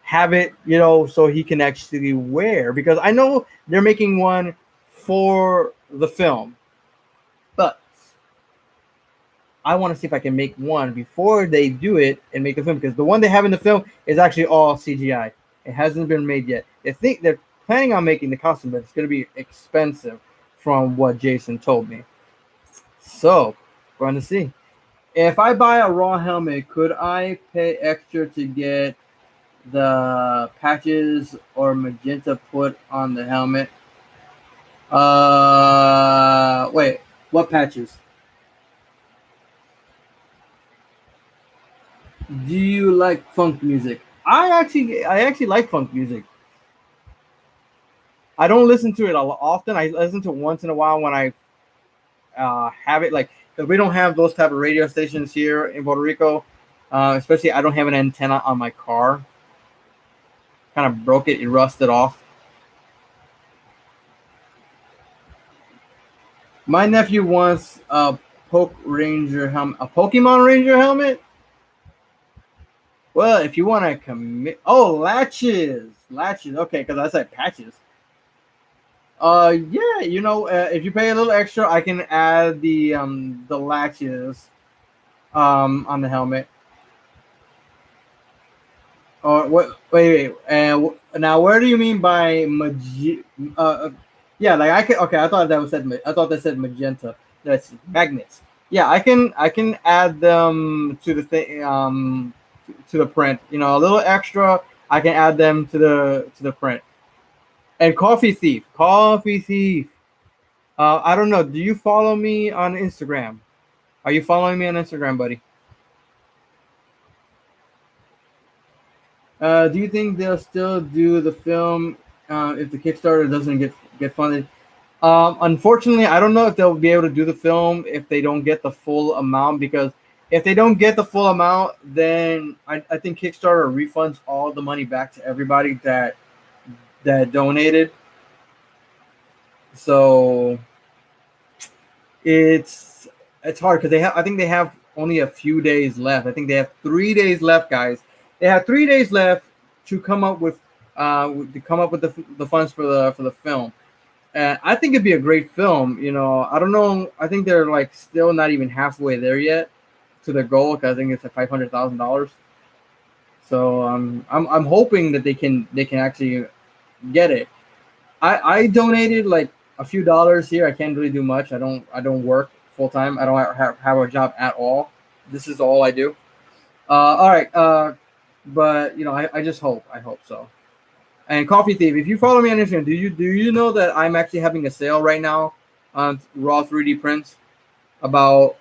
S1: have it, so he can actually wear, because I know they're making one for the film, but I want to see if I can make one before they do it and make the film, because the one they have in the film is actually all CGI. It hasn't been made yet. They're planning on making the costume, but it's going to be expensive from what Jason told me. So, we're going to see. If I buy a raw helmet, could I pay extra to get the patches or magenta put on the helmet? Wait, what patches? Do you like funk music? I actually like funk music. I don't listen to it often. I listen to it once in a while when I have it, like, because we don't have those type of radio stations here in Puerto Rico. Especially, I don't have an antenna on my car. Kind of broke it; it rusted off. My nephew wants a Pokemon Ranger helmet. Well, if you want to commit, latches. Okay, because I said patches. Yeah, if you pay a little extra, I can add the latches on the helmet. Or what? Wait. And now, where do you mean by yeah, like I can. Okay, I thought that said magenta. That's magnets. Yeah, I can add them to the thing, to the print. A little extra. I can add them to the print. And Coffee Thief. I don't know. Do you follow me on Instagram? Are you following me on Instagram, buddy? Do you think they'll still do the film if the Kickstarter doesn't get funded? Unfortunately, I don't know if they'll be able to do the film if they don't get the full amount, because if they don't get the full amount, then I think Kickstarter refunds all the money back to everybody that donated. So it's hard, because I think they have only a few days left. I think they have 3 days left, guys. They have 3 days left to come up with the funds for the film. And I think it'd be a great film. I don't know. I think they're like still not even halfway there yet to their goal, because I think it's at $500,000. So I'm hoping that they can actually get it. I donated like a few dollars here. I can't really do much. I don't work full time. I don't have a job at all. This is all I do. All right. But I just hope. I hope so. And Coffee Thief, if you follow me on Instagram, do you know that I'm actually having a sale right now on raw 3D prints? About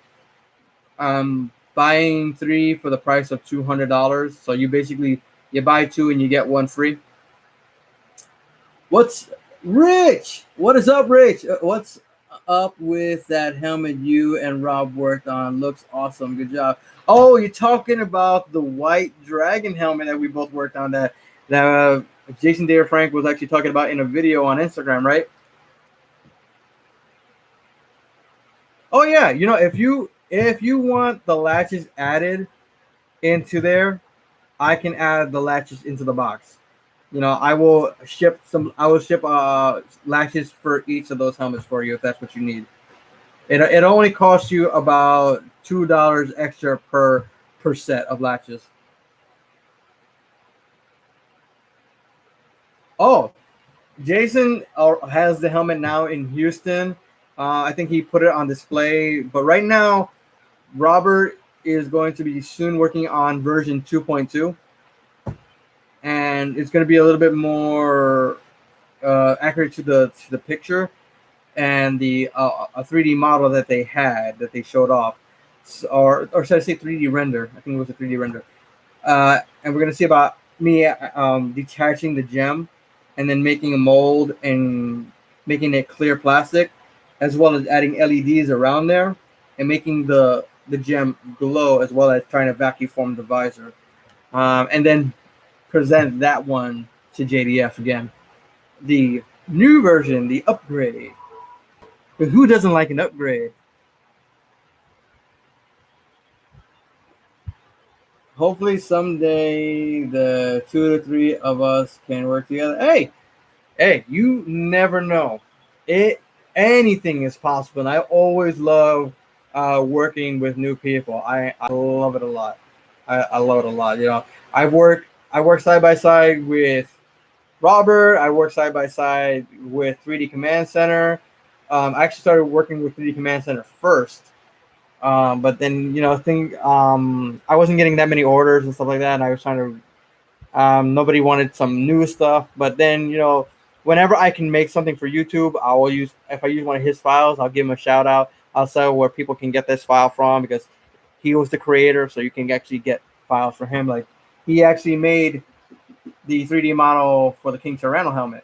S1: buying 3 for the price of $200. So you buy 2 and you get 1 free. What's Rich? What is up, Rich? What's up with that helmet you and Rob worked on? Looks awesome. Good job. Oh, you're talking about the White Dragon helmet that we both worked on, that Jason Dare Frank was actually talking about in a video on Instagram, right? Oh yeah, if you want the latches added into there, I can add the latches into the box. I will ship latches for each of those helmets for you if that's what you need. It only costs you about $2 extra per set of latches. Oh, Jason has the helmet now in Houston. I think he put it on display, but right now, Robert is going to be soon working on version 2.2, and it's going to be a little bit more accurate to the picture and the a 3D model that they showed off, or should I say 3D render? I think it was a 3D render, and we're going to see about me detaching the gem and then making a mold and making it clear plastic, as well as adding LEDs around there and making the gem glow, as well as trying to vacuum form the visor, and then present that one to JDF again. The new version, the upgrade. But who doesn't like an upgrade? Hopefully someday the 2 to 3 of us can work together. Hey, you never know. Anything is possible. And I always love working with new people. I love it a lot. I love it a lot. You know, I work side by side with Robert. I work side by side with 3D Command Center. I actually started working with 3D Command Center first. But then, you know, I wasn't getting that many orders and stuff like that, and I was trying to. Nobody wanted some new stuff, but then, you know, whenever I can make something for YouTube, I will use. If I use one of his files, I'll give him a shout out. I'll say where people can get this file from, because he was the creator, so you can actually get files for him. Like, he actually made the 3D model for the King Tyranno helmet.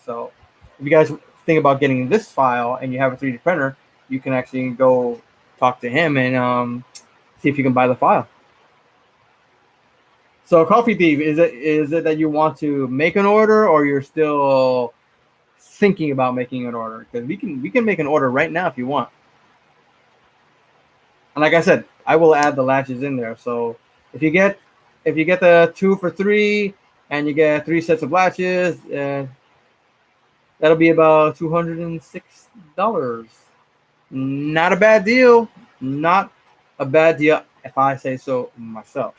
S1: So if you guys think about getting this file and you have a 3D printer, you can actually go talk to him and see if you can buy the file. So, Coffee Thief, is it that you want to make an order, or you're still thinking about making an order? Because we can make an order right now if you want. And like I said, I will add the latches in there. So if you get the 2 for $3 and you get 3 sets of latches, that'll be about $206. Not a bad deal. Not a bad deal, if I say so myself.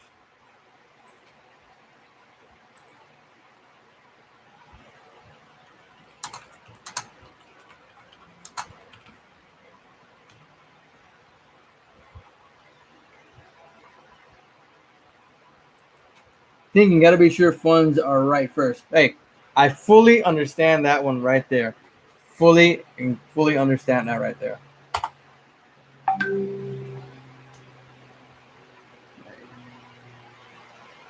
S1: Thinking, gotta be sure funds are right first. Hey, I fully understand that one right there. Fully understand that right there.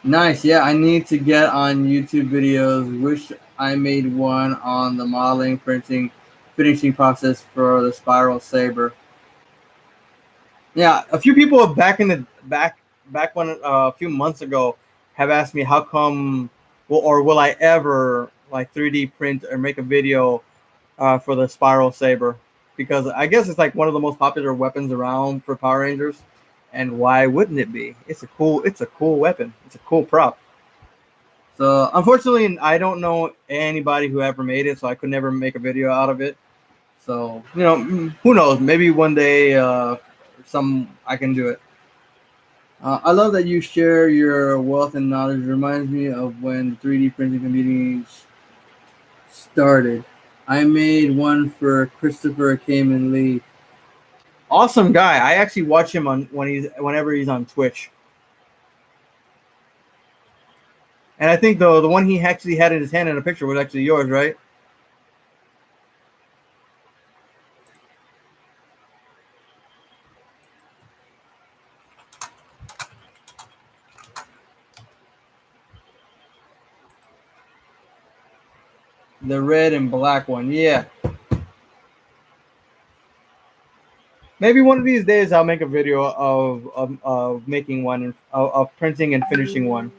S1: Nice. Yeah, I need to get on YouTube videos. Wish I made one on the modeling, printing, finishing process for the spiral saber. Yeah, a few people back when a few months ago have asked me how come, will I ever like 3D print or make a video for the spiral saber, because I guess it's like one of the most popular weapons around for Power Rangers, and why wouldn't it be? It's a cool weapon. It's a cool prop. So unfortunately, I don't know anybody who ever made it, so I could never make a video out of it. So, you know, who knows? Maybe one day I can do it. I love that you share your wealth and knowledge. It reminds me of when the 3D printing community started. I made one for Christopher Kamen Lee. Awesome guy. I actually watch him whenever he's on Twitch. And I think the one he actually had in his hand in a picture was actually yours, right? The red and black one, yeah. Maybe one of these days I'll make a video of making one, of printing and finishing one.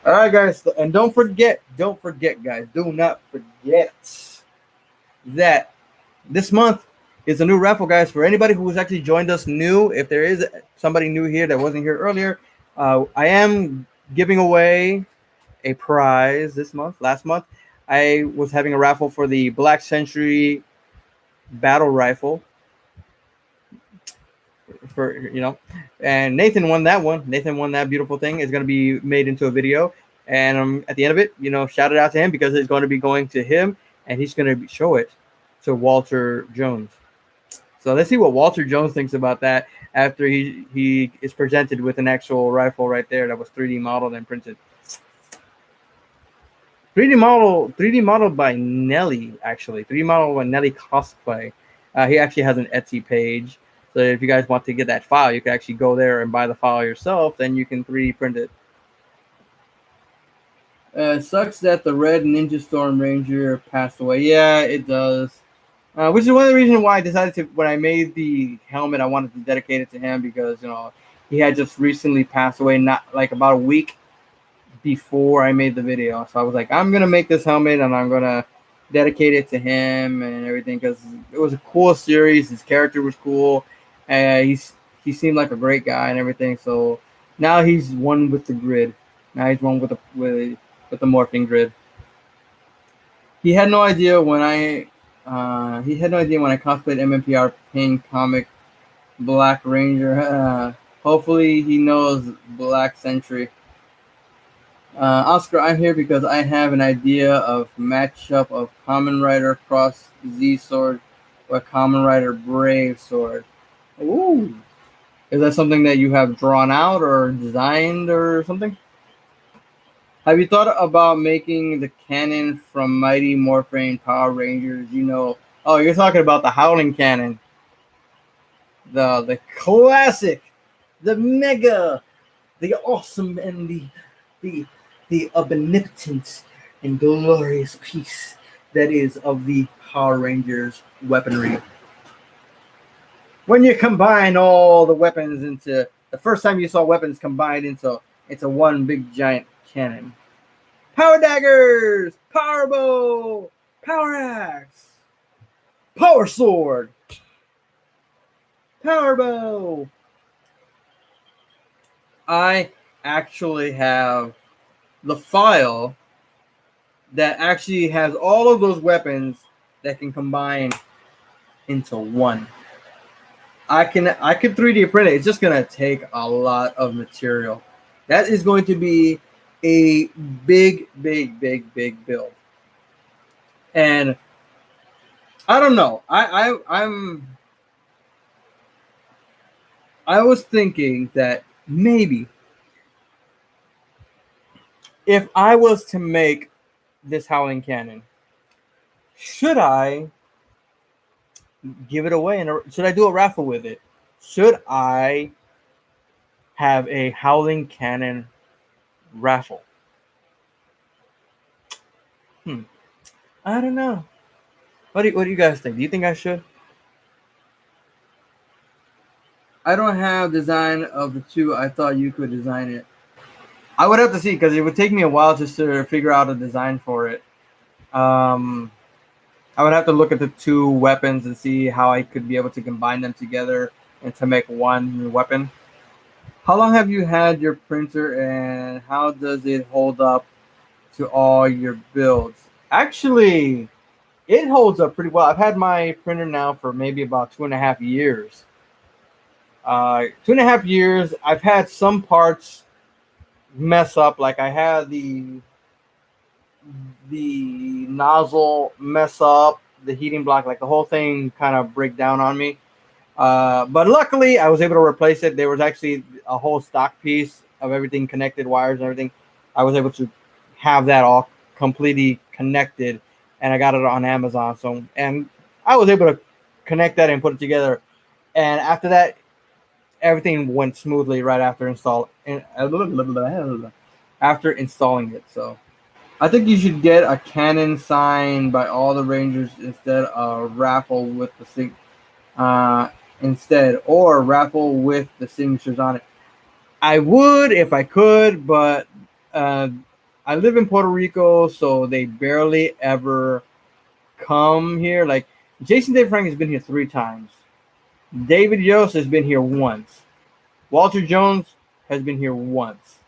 S1: All right, guys, and don't forget, guys, do not forget that this month is a new raffle, guys. For anybody who has actually joined us new, if there is somebody new here that wasn't here earlier, I am giving away a prize this month. Last month, I was having a raffle for the Black Century battle rifle. And Nathan won that one. Nathan won that beautiful thing. It's going to be made into a video, and at the end of it, shout it out to him, because it's going to be going to him, and he's going to show it to Walter Jones. So let's see what Walter Jones thinks about that. after he is presented with an actual rifle right there that was 3D modeled and printed. 3D modeled by Nelly, actually. 3D modeled by Nelly Cosplay. He actually has an Etsy page. So if you guys want to get that file, you can actually go there and buy the file yourself. Then you can 3D print it. It sucks that the red Ninja Storm Ranger passed away. Yeah, it does. Which is one of the reasons why I decided to, when I made the helmet, I wanted to dedicate it to him because, you know, he had just recently passed away, not like about a week before I made the video. So I was like, I'm going to make this helmet and I'm going to dedicate it to him and everything because it was a cool series. His character was cool. He seemed like a great guy and everything. So now he's one with the grid. Now he's one with the morphing grid. He had no idea when I cosplayed MMPR Pain Comic Black Ranger. Hopefully he knows Black Sentry. Oscar, I'm here because I have an idea of matchup of Common Rider Cross Z Sword or Common Rider Brave Sword. Ooh. Is that something that you have drawn out or designed or something? Have you thought about making the cannon from Mighty Morphin Power Rangers? You know, oh, you're talking about the Howling Cannon. The classic, the mega, the awesome, and the omnipotent and glorious piece that is of the Power Rangers weaponry. When you combine all the weapons into the first time you saw weapons combined into one big giant cannon. Power daggers, power bow, power axe, power sword, power bow. I actually have the file that actually has all of those weapons that can combine into one. I could 3D print it. It's just gonna take a lot of material. That is going to be a big build. And I don't know. I was thinking that maybe if I was to make this Howling Cannon, should I give it away and should I do a raffle with it? Should I have a Howling Cannon raffle? I don't know. What do you guys think? Do you think I should? I don't have design of the two. I thought you could design it. I would have to see because it would take me a while just to figure out a design for it. I would have to look at the two weapons and see how I could be able to combine them together and to make one weapon. How long have you had your printer and how does it hold up to all your builds? Actually, it holds up pretty well. I've had my printer now for maybe about 2.5 years. 2.5 years. I've had some parts mess up, like I had the nozzle mess up, the heating block, like the whole thing kind of break down on me. But luckily, I was able to replace it. There was actually a whole stock piece of everything connected, wires and everything. I was able to have that all completely connected, and I got it on Amazon. So, and I was able to connect that and put it together. And after that, everything went smoothly right after after installing it. So, I think you should get a cannon signed by all the Rangers instead of raffle with the or raffle with the signatures on it. I would if I could, but I live in Puerto Rico, so they barely ever come here. Like Jason Dave Frank has been here 3 times. David Yost has been here once. Walter Jones has been here once.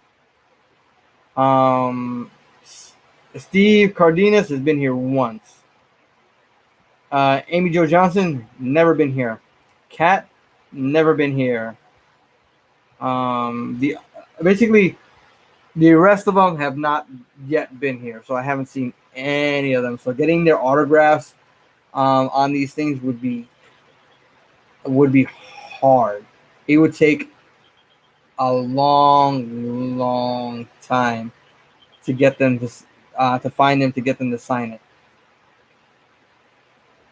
S1: Steve Cardenas has been here once. Amy Jo Johnson, never been here. Kat, never been here. Basically, the rest of them have not yet been here, so I haven't seen any of them. So getting their autographs on these things would be hard. it would take a long time to get them to find them, to get them to sign it.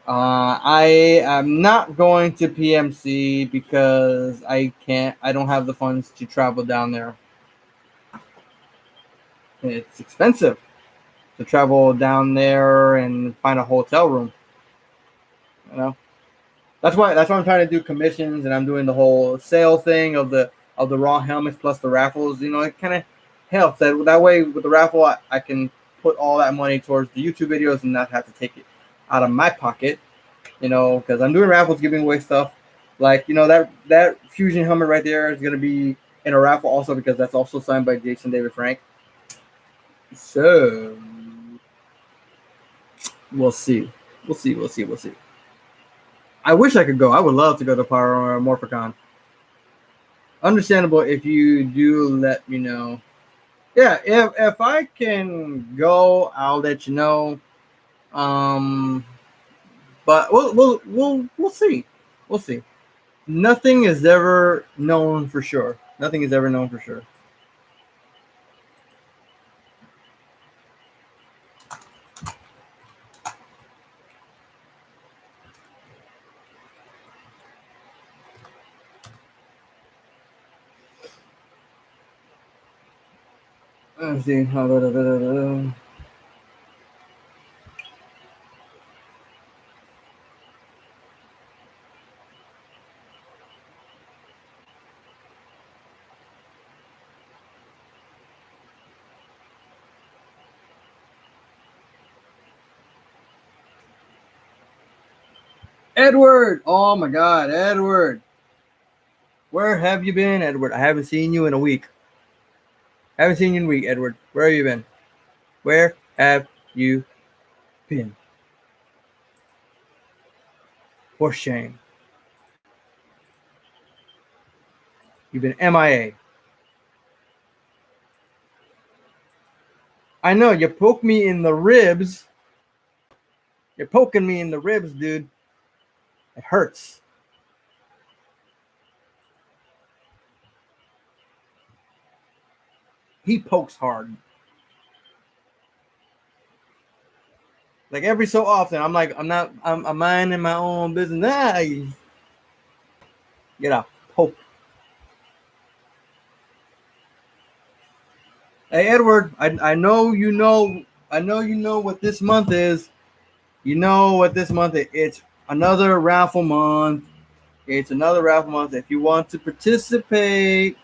S1: I am not going to PMC because I don't have the funds to travel down there. It's expensive to travel down there and find a hotel room. You know, that's why I'm trying to do commissions, and I'm doing the whole sale thing of the raw helmets plus the raffles. You know, it kind of helps that way with the raffle. I can put all that money towards the YouTube videos and not have to take it out of my pocket. You know, because I'm doing raffles, giving away stuff. Like, you know, that Fusion helmet right there is going to be in a raffle also, because that's also signed by Jason David Frank. So we'll see. We'll see. I wish I could go. I would love to go to Morphicon. Understandable if you do let me know. Yeah, if I can go, I'll let you know. But we'll see. We'll see. Nothing is ever known for sure. Nothing is ever known for sure. Let's see. Edward! Oh my God, Edward! Where have you been, Edward? I haven't seen you in a week. Edward. Where have you been? Where have you been? For shame. You've been MIA. I know, you poke me in the ribs. You're poking me in the ribs, dude. It hurts. He pokes hard. Like every so often, I'm like, I'm minding my own business. Get a poke. Hey, Edward, I know you know what this month is. You know what this month is. It's another raffle month. It's another raffle month. If you want to participate,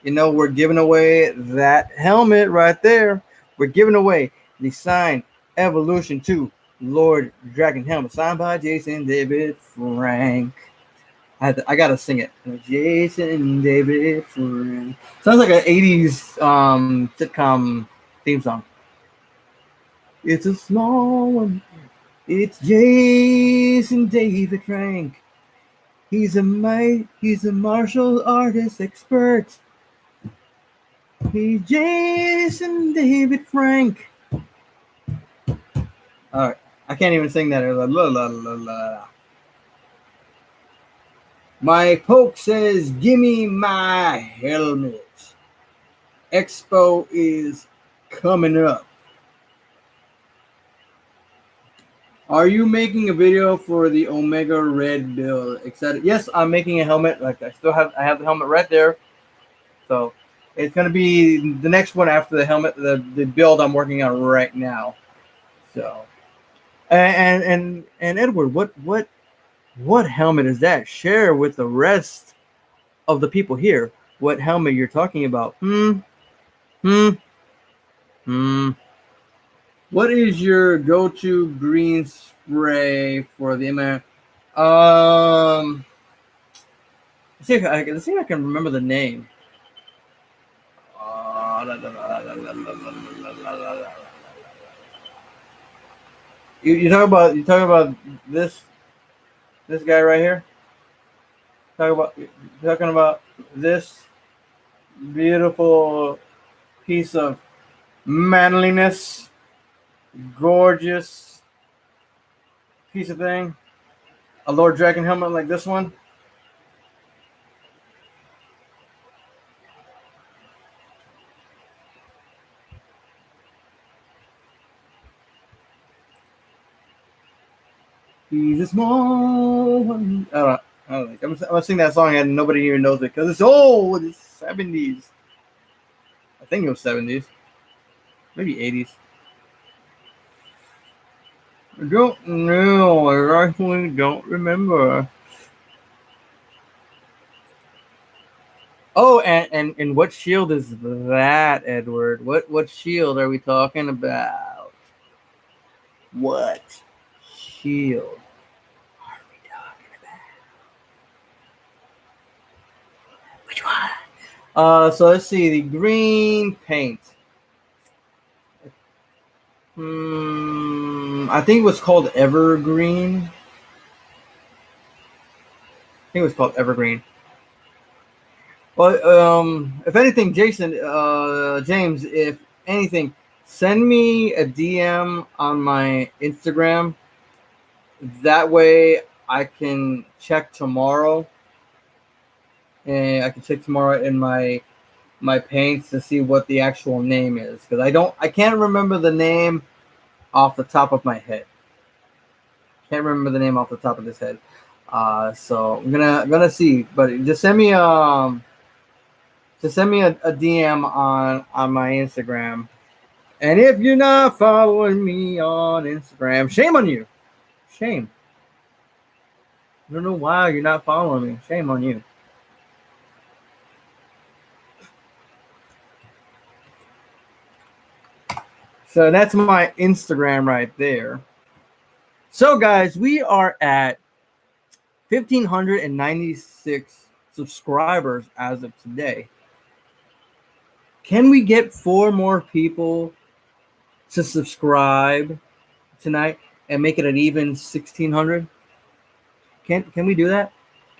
S1: you know, we're giving away that helmet right there. We're giving away the signed Evolution 2 Lord Drakkon Helmet, signed by Jason David Frank. I gotta sing it. Jason David Frank. Sounds like an 80s sitcom theme song. It's a small one. It's Jason David Frank. He's a martial artist expert. He's Jason David Frank. All right, I can't even sing that. La, la, la, la, la. My poke says, "Gimme my helmet." Expo is coming up. Are you making a video for the Omega Red build? Excited? Yes, I'm making a helmet. Like I have the helmet right there. So it's gonna be the next one after the helmet, the build I'm working on right now. So and Edward, what helmet is that? Share with the rest of the people here what helmet you're talking about. What is your go-to green spray for the MF? Let's see if I can remember the name. You talk about this guy right here. Talking about this beautiful piece of manliness, gorgeous piece of thing. A Lord Drakkon helmet like this one. He's a small one. I don't know. I don't know. I'm gonna sing that song and nobody even knows it because it's old. It's 70s. I think it was 70s. Maybe 80s. I don't know. I actually don't remember. Oh, and what shield is that, Edward? What shield are we talking about? What shield are we talking about? Which one? So let's see. The green paint. I think it was called Evergreen. I think it was called Evergreen. Well, if anything, James, if anything, send me a DM on my Instagram. That way, I can check tomorrow, and I can check tomorrow in my paints to see what the actual name is because I can't remember the name off the top of my head. Can't remember the name off the top of this head. So I'm gonna see, but just send me a DM on my Instagram. And if you're not following me on Instagram, shame on you. Shame. I don't know why you're not following me. Shame on you. So that's my Instagram right there. So guys, we are at 1,596 subscribers as of today. Can we get 4 more people to subscribe tonight and make it an even 1,600? Can we do that?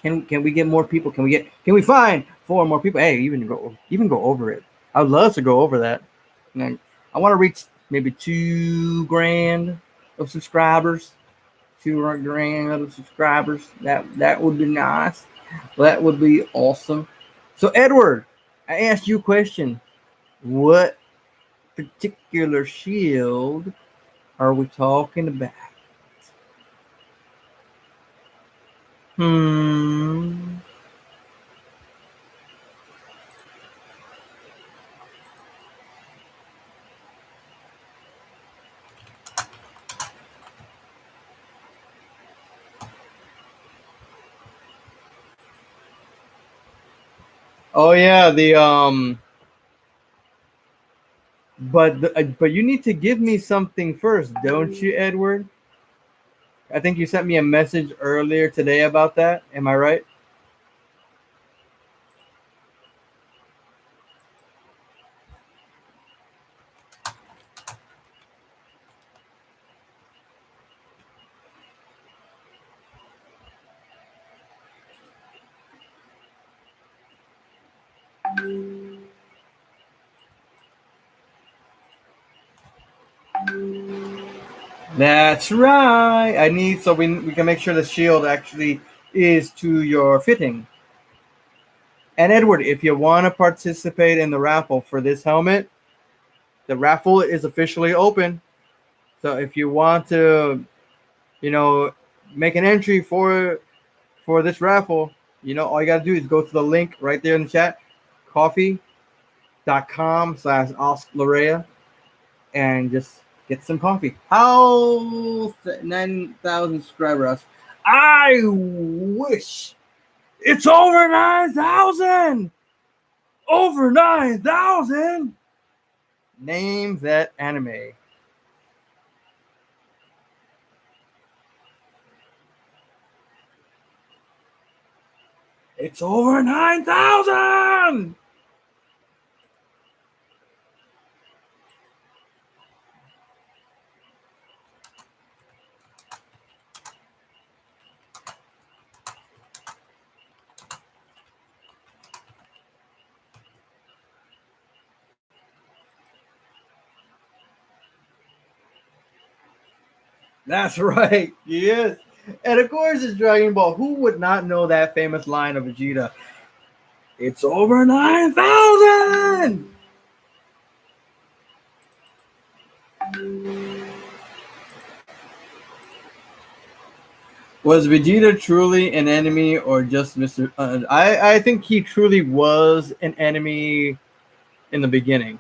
S1: Can we get more people? Can we find 4 more people? Hey, even go over it. I would love to go over that. And I want to reach maybe 2 grand of subscribers. 2 grand of subscribers. That would be nice. That would be awesome. So Edward, I asked you a question. What particular shield are we talking about? Oh yeah, but you need to give me something first, don't you, Edward? I think you sent me a message earlier today about that. Am I right? That's right. I need so we can make sure the shield actually is to your fitting. And Edward, if you want to participate in the raffle for this helmet, the raffle is officially open. So if you want to, make an entry for this raffle, all you gotta do is go to the link right there in the chat, coffee.com/Larrea, and just get some coffee. How 9,000 subscribers? I wish it's over 9,000. Over 9,000. Name that anime. It's over 9,000. That's right. Yes. And of course, it's Dragon Ball. Who would not know that famous line of Vegeta? It's over 9,000. Was Vegeta truly an enemy or just Mr. I think he truly was an enemy in the beginning.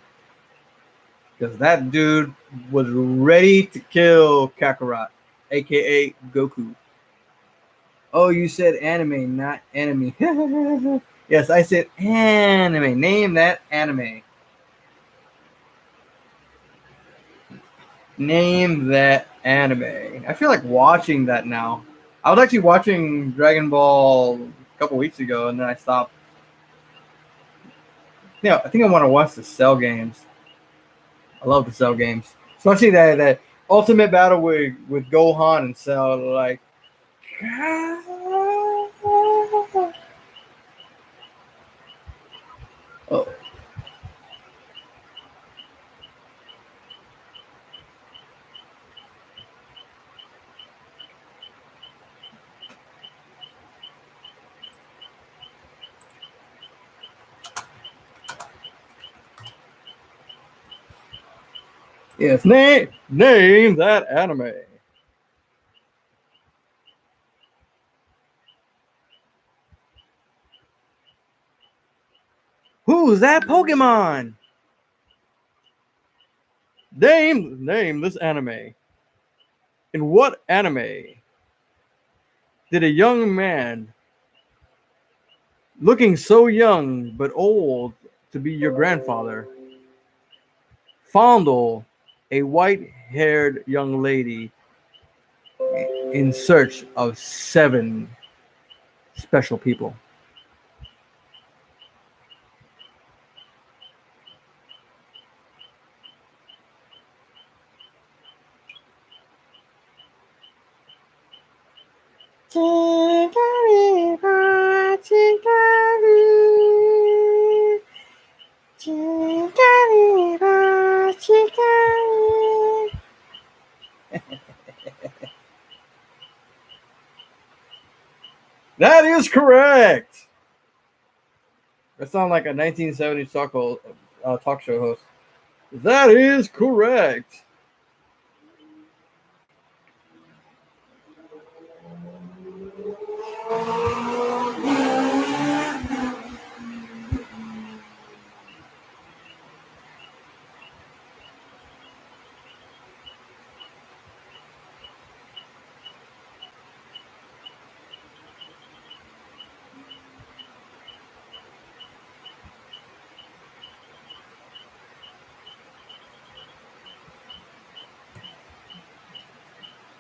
S1: Because that dude was ready to kill Kakarot, aka Goku. Oh, you said anime, not enemy. Yes, I said anime. Name that anime. Name that anime. I feel like watching that now. I was actually watching Dragon Ball a couple weeks ago, and then I stopped. Yeah, I think I want to watch the Cell games. I love the Cell games, especially that ultimate battle with Gohan and Cell. Like, oh, yes, name that anime. Who's that Pokemon? Name this anime. In what anime did a young man looking so young but old to be your grandfather fondle a white-haired young lady in search of 7 special people? That is correct. That sounds like a 1970s talk show host. That is correct.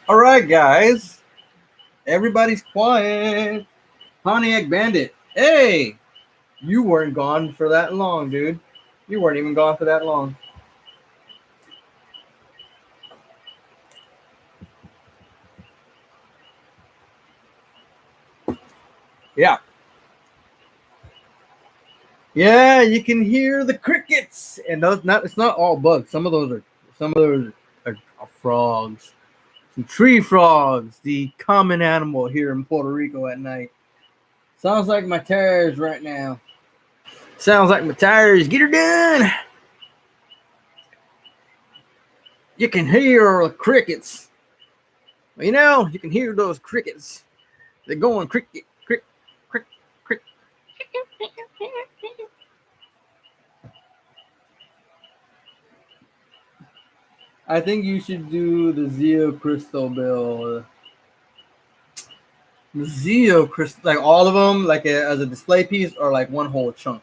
S1: All right, guys. Everybody's quiet. Pontiac Bandit. Hey, you weren't gone for that long, dude. You weren't even gone for that long. Yeah. Yeah, you can hear the crickets. And those not it's not all bugs. Some of those are frogs. Some tree frogs, the common animal here in Puerto Rico at night. Sounds like my tires right now. Sounds like my tires. Get her done. You can hear the crickets. You know, you can hear those crickets. They're going cricket, crick, crick, crick. I think you should do the Zeo Crystal build. The Zeo Crystal, like all of them, like as a display piece, or like one whole chunk.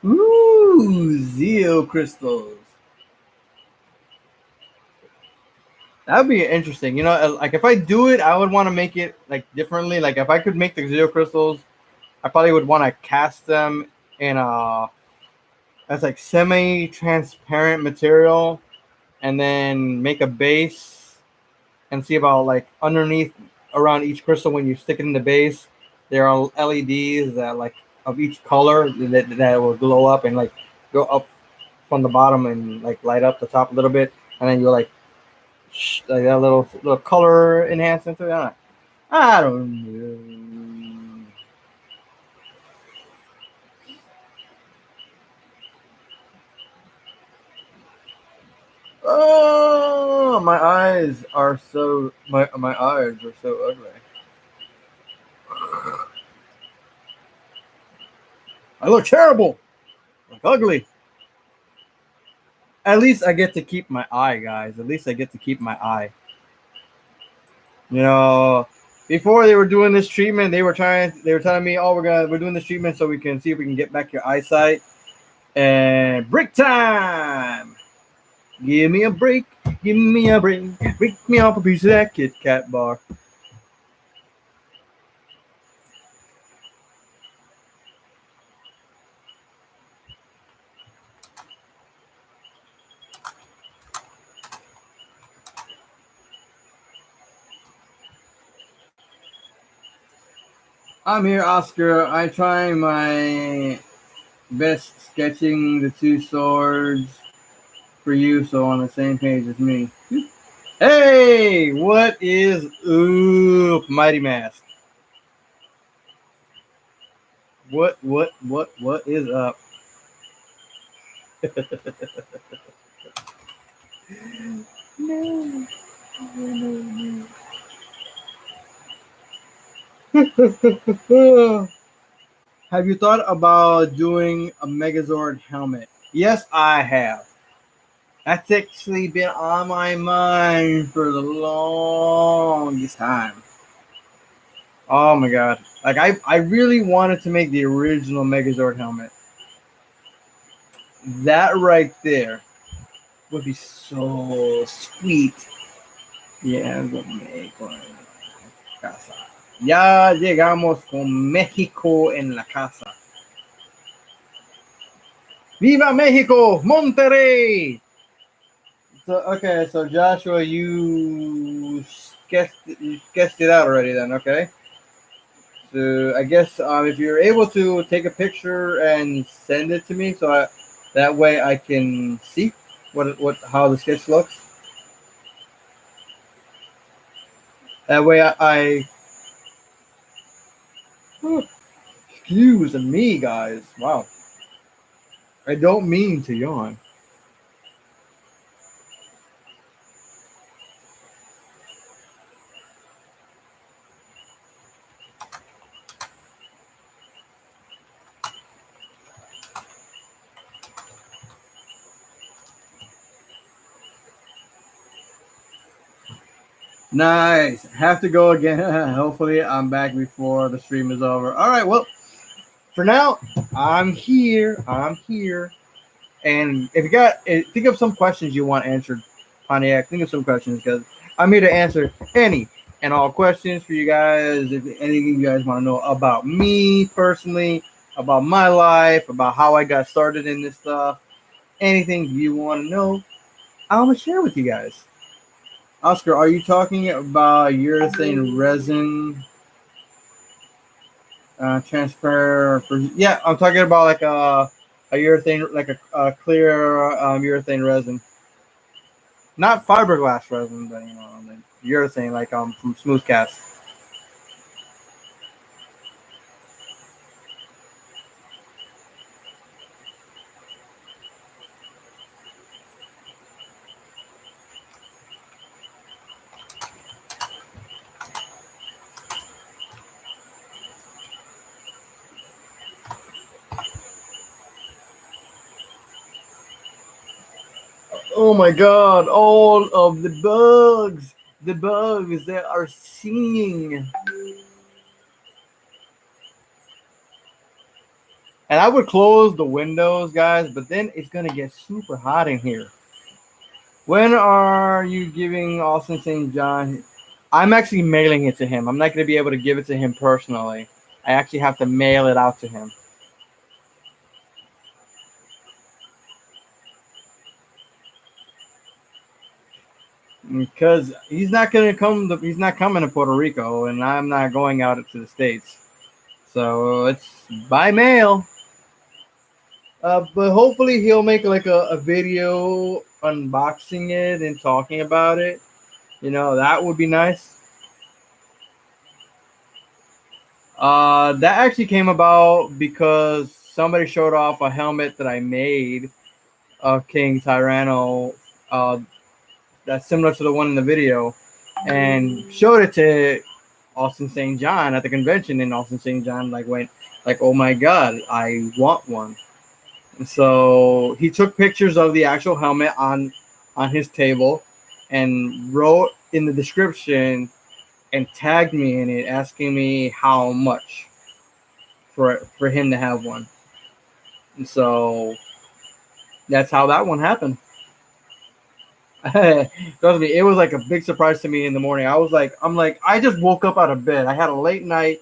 S1: Ooh, Zeo crystals. That would be interesting. You know, like if I do it, I would want to make it like differently. Like if I could make the Zeo crystals, I probably would want to cast them in a as like semi-transparent material, and then make a base and see about like underneath around each crystal when you stick it in the base, there are LEDs that like of each color that will glow up and like go up from the bottom and like light up the top a little bit, and then you like that little color enhancement to it. I don't know. Oh, my eyes are so ugly. I look terrible. I look ugly. At least I get to keep my eye, guys. At least I get to keep my eye. You know, before they were doing this treatment, they were telling me, "Oh, we're doing this treatment so we can see if we can get back your eyesight." And break time. Give me a break. Give me a break. Break me off a piece of that Kit Kat bar. I'm here, Oscar. I try my best sketching the two swords for you, so on the same page as me. Hey, what is up, Mighty Mask? What is up? No. Have you thought about doing a Megazord helmet? Yes, I have. That's actually been on my mind for the longest time. Oh my god. Like I really wanted to make the original Megazord helmet. That right there would be so sweet. Yeah, lo México en la casa. Ya llegamos con México en la casa. ¡Viva México! ¡Monterrey! So Joshua, you sketched it out already then, okay? So I guess if you're able to take a picture and send it to me, that way I can see how the sketch looks. That way excuse me, guys. Wow, I don't mean to yawn. Nice. Have to go again. Hopefully, I'm back before the stream is over. All right. Well, for now, I'm here. And if you think of some questions you want answered, Pontiac, think of some questions because I'm here to answer any and all questions for you guys. If anything you guys want to know about me personally, about my life, about how I got started in this stuff, anything you want to know, I'm going to share with you guys. Oscar, are you talking about urethane resin transfer? Yeah, I'm talking about like a urethane, like a clear urethane resin, not fiberglass resin, but like urethane, like from Smoothcast. Oh my god, all of the bugs that are singing. And I would close the windows, guys, but then it's going to get super hot in here. When are you giving Austin St. John? I'm actually mailing it to him. I'm not going to be able to give it to him personally. I actually have to mail it out to him. Because he's not going to come. He's not coming to Puerto Rico, and I'm not going out to the States. So it's by mail. But hopefully he'll make like a video unboxing it and talking about it. That would be nice. That actually came about because somebody showed off a helmet that I made of King Tyranno that's similar to the one in the video, and showed it to Austin St. John at the convention, and Austin St. John went oh my god, I want one. And so he took pictures of the actual helmet on his table, and wrote in the description and tagged me in it, asking me how much for him to have one. And so that's how that one happened. Trust me, it was like a big surprise to me in the morning. I just woke up out of bed. I had a late night.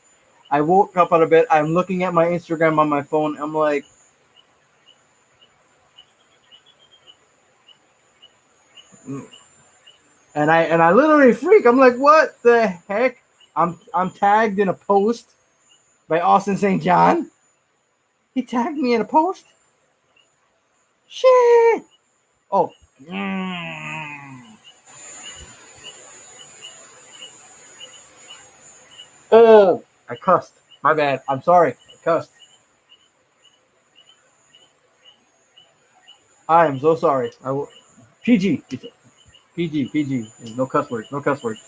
S1: I woke up out of bed. I'm looking at my Instagram on my phone. I'm like, and I literally freak. I'm like, what the heck? I'm tagged in a post by Austin St. John. He tagged me in a post. Shit. Oh. Oh, I cussed. My bad. I'm sorry. I cussed. I am so sorry. I will. PG. PG. PG. No cuss words. No cuss words.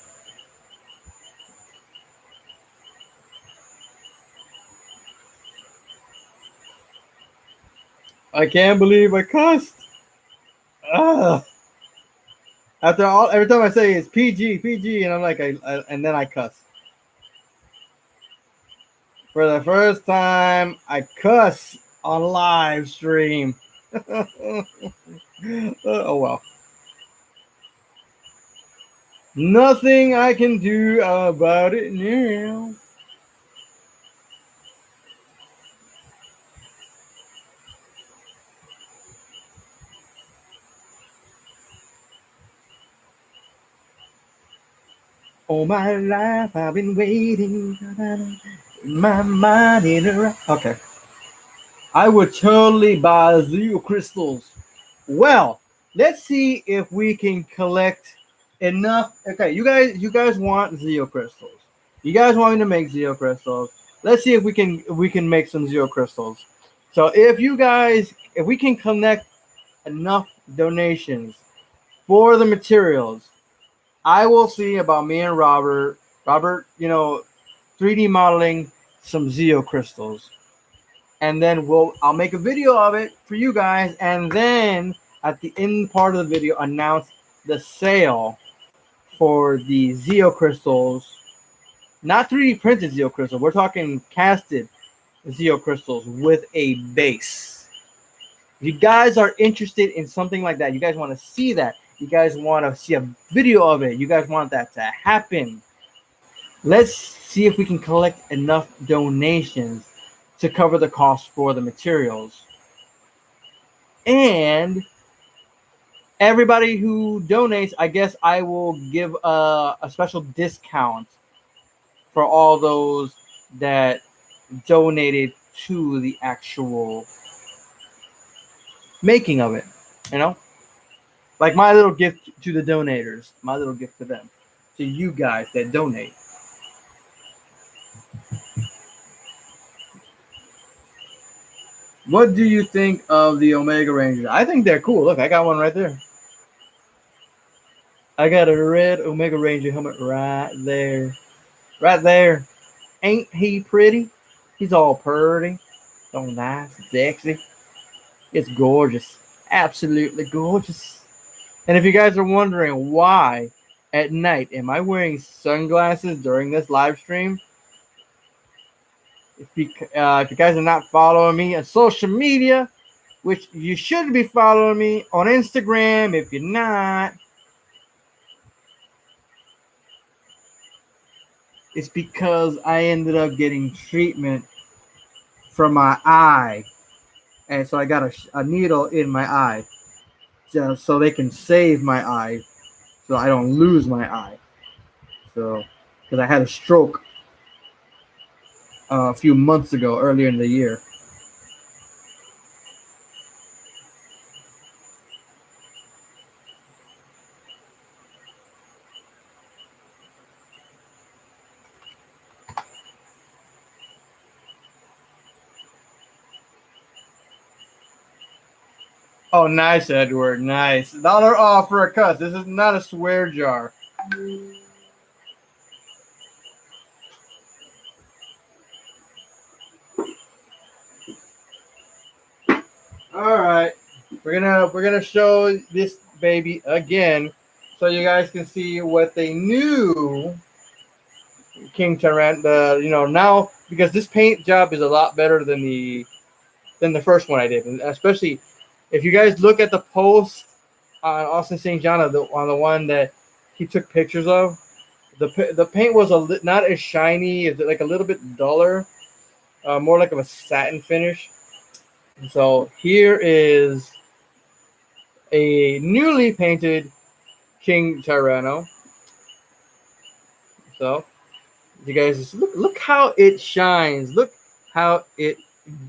S1: I can't believe I cussed. Ugh. Every time I say it's PG, PG, and I'm like, and then I cuss. For the first time, I cuss on live stream. Oh well. Nothing I can do about it now. All my life I've been waiting. My mind in a... Okay. I would totally buy zero crystals. Well, let's see if we can collect enough. Okay, you guys want zero crystals. You guys want me to make zero crystals. Let's see if we can make some zero crystals. So if we can connect enough donations for the materials, I will see about me and Robert. Robert, 3D modeling some Zeo crystals, and then I'll make a video of it for you guys, and then at the end part of the video announce the sale for the Zeo crystals, not 3D printed Zeo crystals. We're talking casted Zeo crystals with a base. If you guys are interested in something like that, you guys want to see that, you guys want to see a video of it, you guys want that to happen, let's see if we can collect enough donations to cover the cost for the materials. And everybody who donates, I guess I will give a special discount for all those that donated to the actual making of it, like my little gift to the donators, my little gift to them, to you guys that donate. What do you think of the Omega Rangers? I think they're cool. Look, I got one right there. I got a red Omega Ranger helmet right there. Right there. Ain't he pretty? He's all pretty. So nice and sexy. It's gorgeous. Absolutely gorgeous. And if you guys are wondering why at night am I wearing sunglasses during this live stream, if you guys are not following me on social media, which you should be following me on Instagram, if you're not, it's because I ended up getting treatment for my eye. And so I got a needle in my eye just so they can save my eye so I don't lose my eye. So, because I had a stroke a few months ago, earlier in the year. Oh, nice, Edward. Nice. $1 off for a cuss. This is not a swear jar. All right. We're gonna show this baby again so you guys can see what they knew King Tyrant now because this paint job is a lot better than the first one I did, and especially if you guys look at the post on Austin St. John on the one that he took pictures of, the paint was not as shiny, it's like a little bit duller, more like of a satin finish. So here is a newly painted King Tyranno. So you guys just look how it shines. Look how it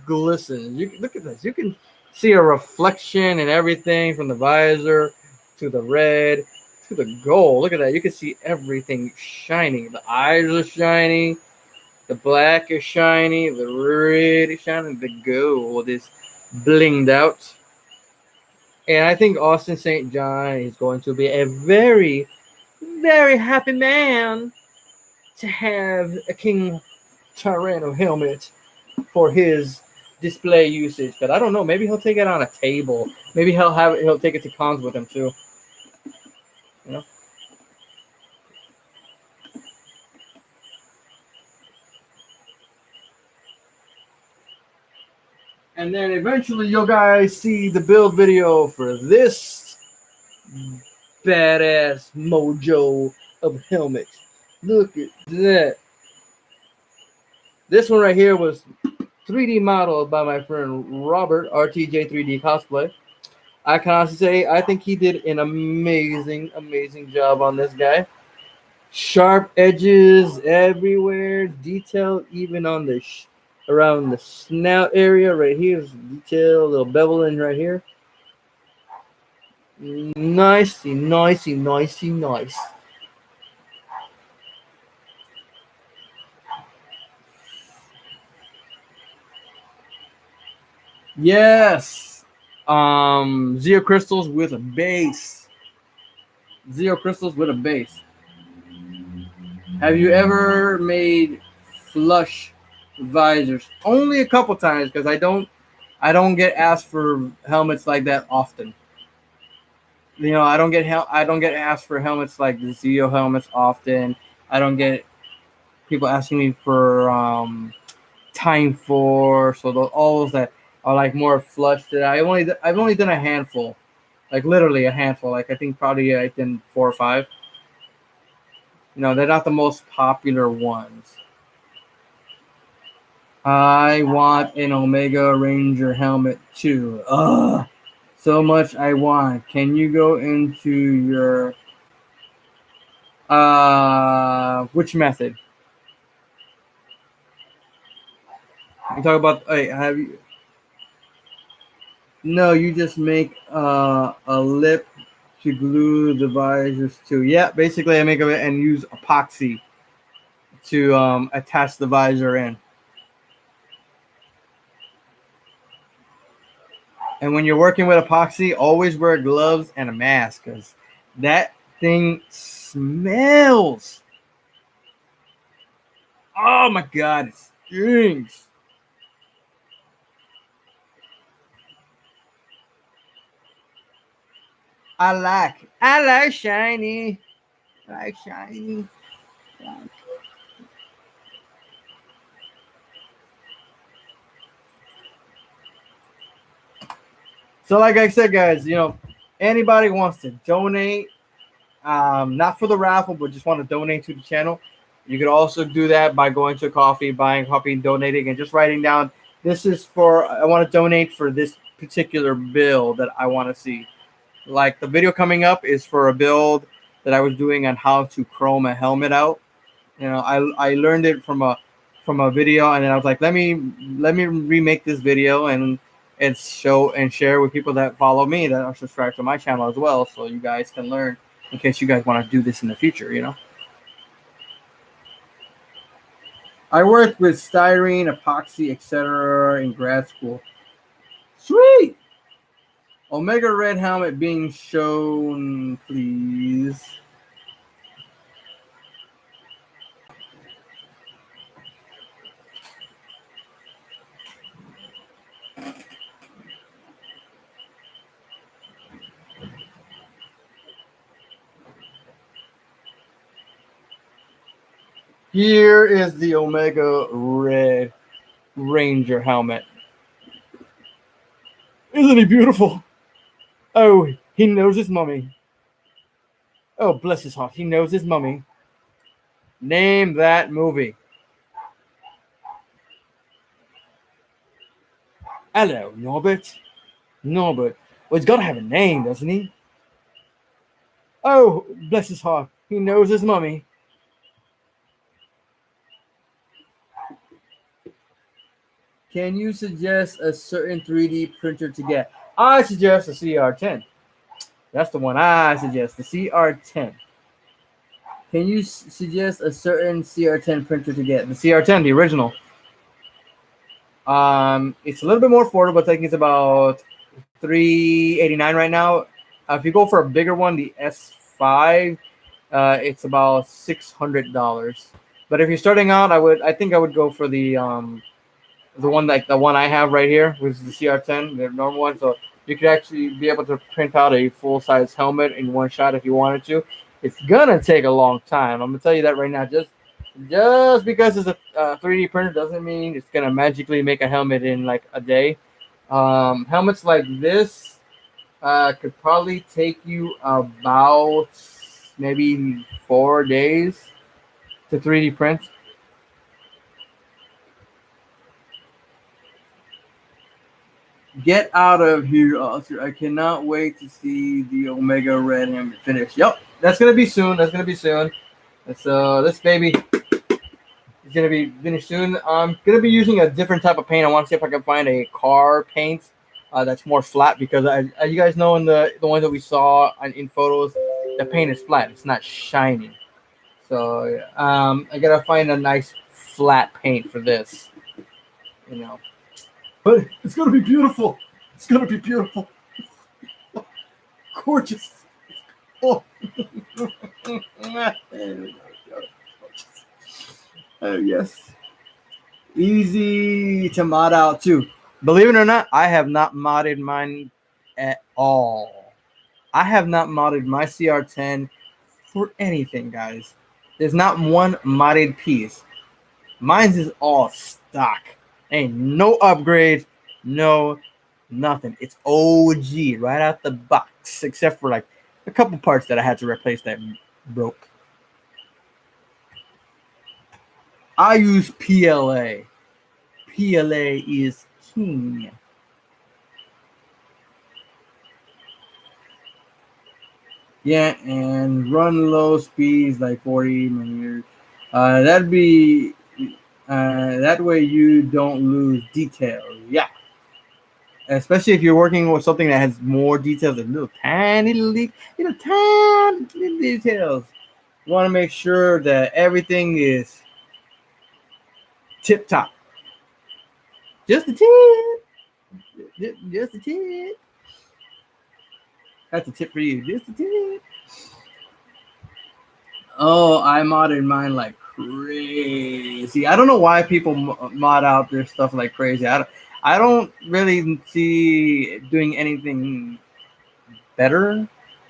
S1: glistens. You look at this. You can see a reflection and everything from the visor to the red to the gold. Look at that. You can see everything shining. The eyes are shining. The black is shiny. The red is shining. The gold is blinged out. And I think Austin St. John is going to be a very, very happy man to have a King Tyranno helmet for his display usage. But I don't know. Maybe he'll take it on a table. Maybe he'll take it to cons with him too. You know. And then eventually you'll guys see the build video for this badass mojo of helmet. Look at that. This one right here was 3D modeled by my friend Robert, RTJ3D Cosplay. I can honestly say I think he did an amazing, amazing job on this guy. Sharp edges everywhere, detail even on the around the snout area right here is detail, little beveling right here. Nicey, nicey, nicey, nice. Yes. Zero crystals with a base. Zero crystals with a base. Have you ever made flush visors? Only a couple times because I don't get asked for helmets like that often. I don't get asked for helmets like the Zeo helmets often. I don't get people asking me for Time Force or all those that are like more flush. That I've only done a handful, like literally a handful. Like I think probably I did 4 or 5. They're not the most popular ones. I want an Omega Ranger helmet too. Ugh, so much I want. Can you go into your which method? You talk about. Hey, have you? No, you just make a lip to glue the visors to. Yeah, basically I make it and use epoxy to attach the visor in. And when you're working with epoxy, always wear gloves and a mask because that thing smells. Oh my god, it stinks. I like shiny. I like shiny. So like I said, guys, anybody wants to donate, not for the raffle, but just want to donate to the channel, you could also do that by going to coffee, buying coffee, and donating, and just writing down, I want to donate for this particular build that I want to see. Like the video coming up is for a build that I was doing on how to chrome a helmet out. I learned it from a video, and then I was like, let me remake this video and show and share with people that follow me that are subscribed to my channel as well, so you guys can learn in case you guys want to do this in the future. I worked with styrene, epoxy, etc. in grad school. Sweet. Omega Red helmet being shown, please. Here is the Omega Red Ranger helmet. Isn't he beautiful? Oh, he knows his mummy. Oh, bless his heart. He knows his mummy. Name that movie. Hello, Norbert. Norbert. Well, he's got to have a name, doesn't he? Oh, bless his heart. He knows his mummy. Can you suggest a certain 3D printer to get? I suggest the CR10. That's the one I suggest, the CR10. Can you suggest a certain CR10 printer to get? The CR10, the original. It's a little bit more affordable. I think it's about $389 right now. If you go for a bigger one, the S5, it's about $600. But if you're starting out, I think I would go for the one I have right here, which is the CR10, the normal one. So you could actually be able to print out a full-size helmet in one shot if you wanted to. It's gonna take a long time. I'm gonna tell you that right now. Just because it's a 3D printer doesn't mean it's gonna magically make a helmet in like a day. Helmets like this could probably take you about maybe 4 days to 3D print. Get out of here, Oscar. I cannot wait to see the Omega Red helmet finish. Yep, that's gonna be soon. This baby is gonna be finished soon. I'm gonna be using a different type of paint. I want to see if I can find a car paint that's more flat, because you guys know in the ones that we saw in photos, the paint is flat. It's not shiny. So I gotta find a nice flat paint for this. You know. But it's gonna be beautiful. It's gonna be beautiful. Gorgeous. Oh. Oh yes. Easy to mod out too. Believe it or not, I have not modded mine at all. I have not modded my CR10 for anything, guys. There's not one modded piece. Mine's is all stock. Ain't no upgrades, no nothing. It's OG right out the box, except for like a couple parts that I had to replace that broke. I use PLA. PLA is king. Yeah, and run low speeds like 40 millimeters. That'd be that way you don't lose details. Yeah. Especially if you're working with something that has more details, like little tiny details. You want to make sure that everything is tip top. Just a tip. Just a tip. That's a tip for you. Just a tip. Oh, I modded mine like crazy. I don't know why people mod out their stuff like crazy. I don't really see doing anything better,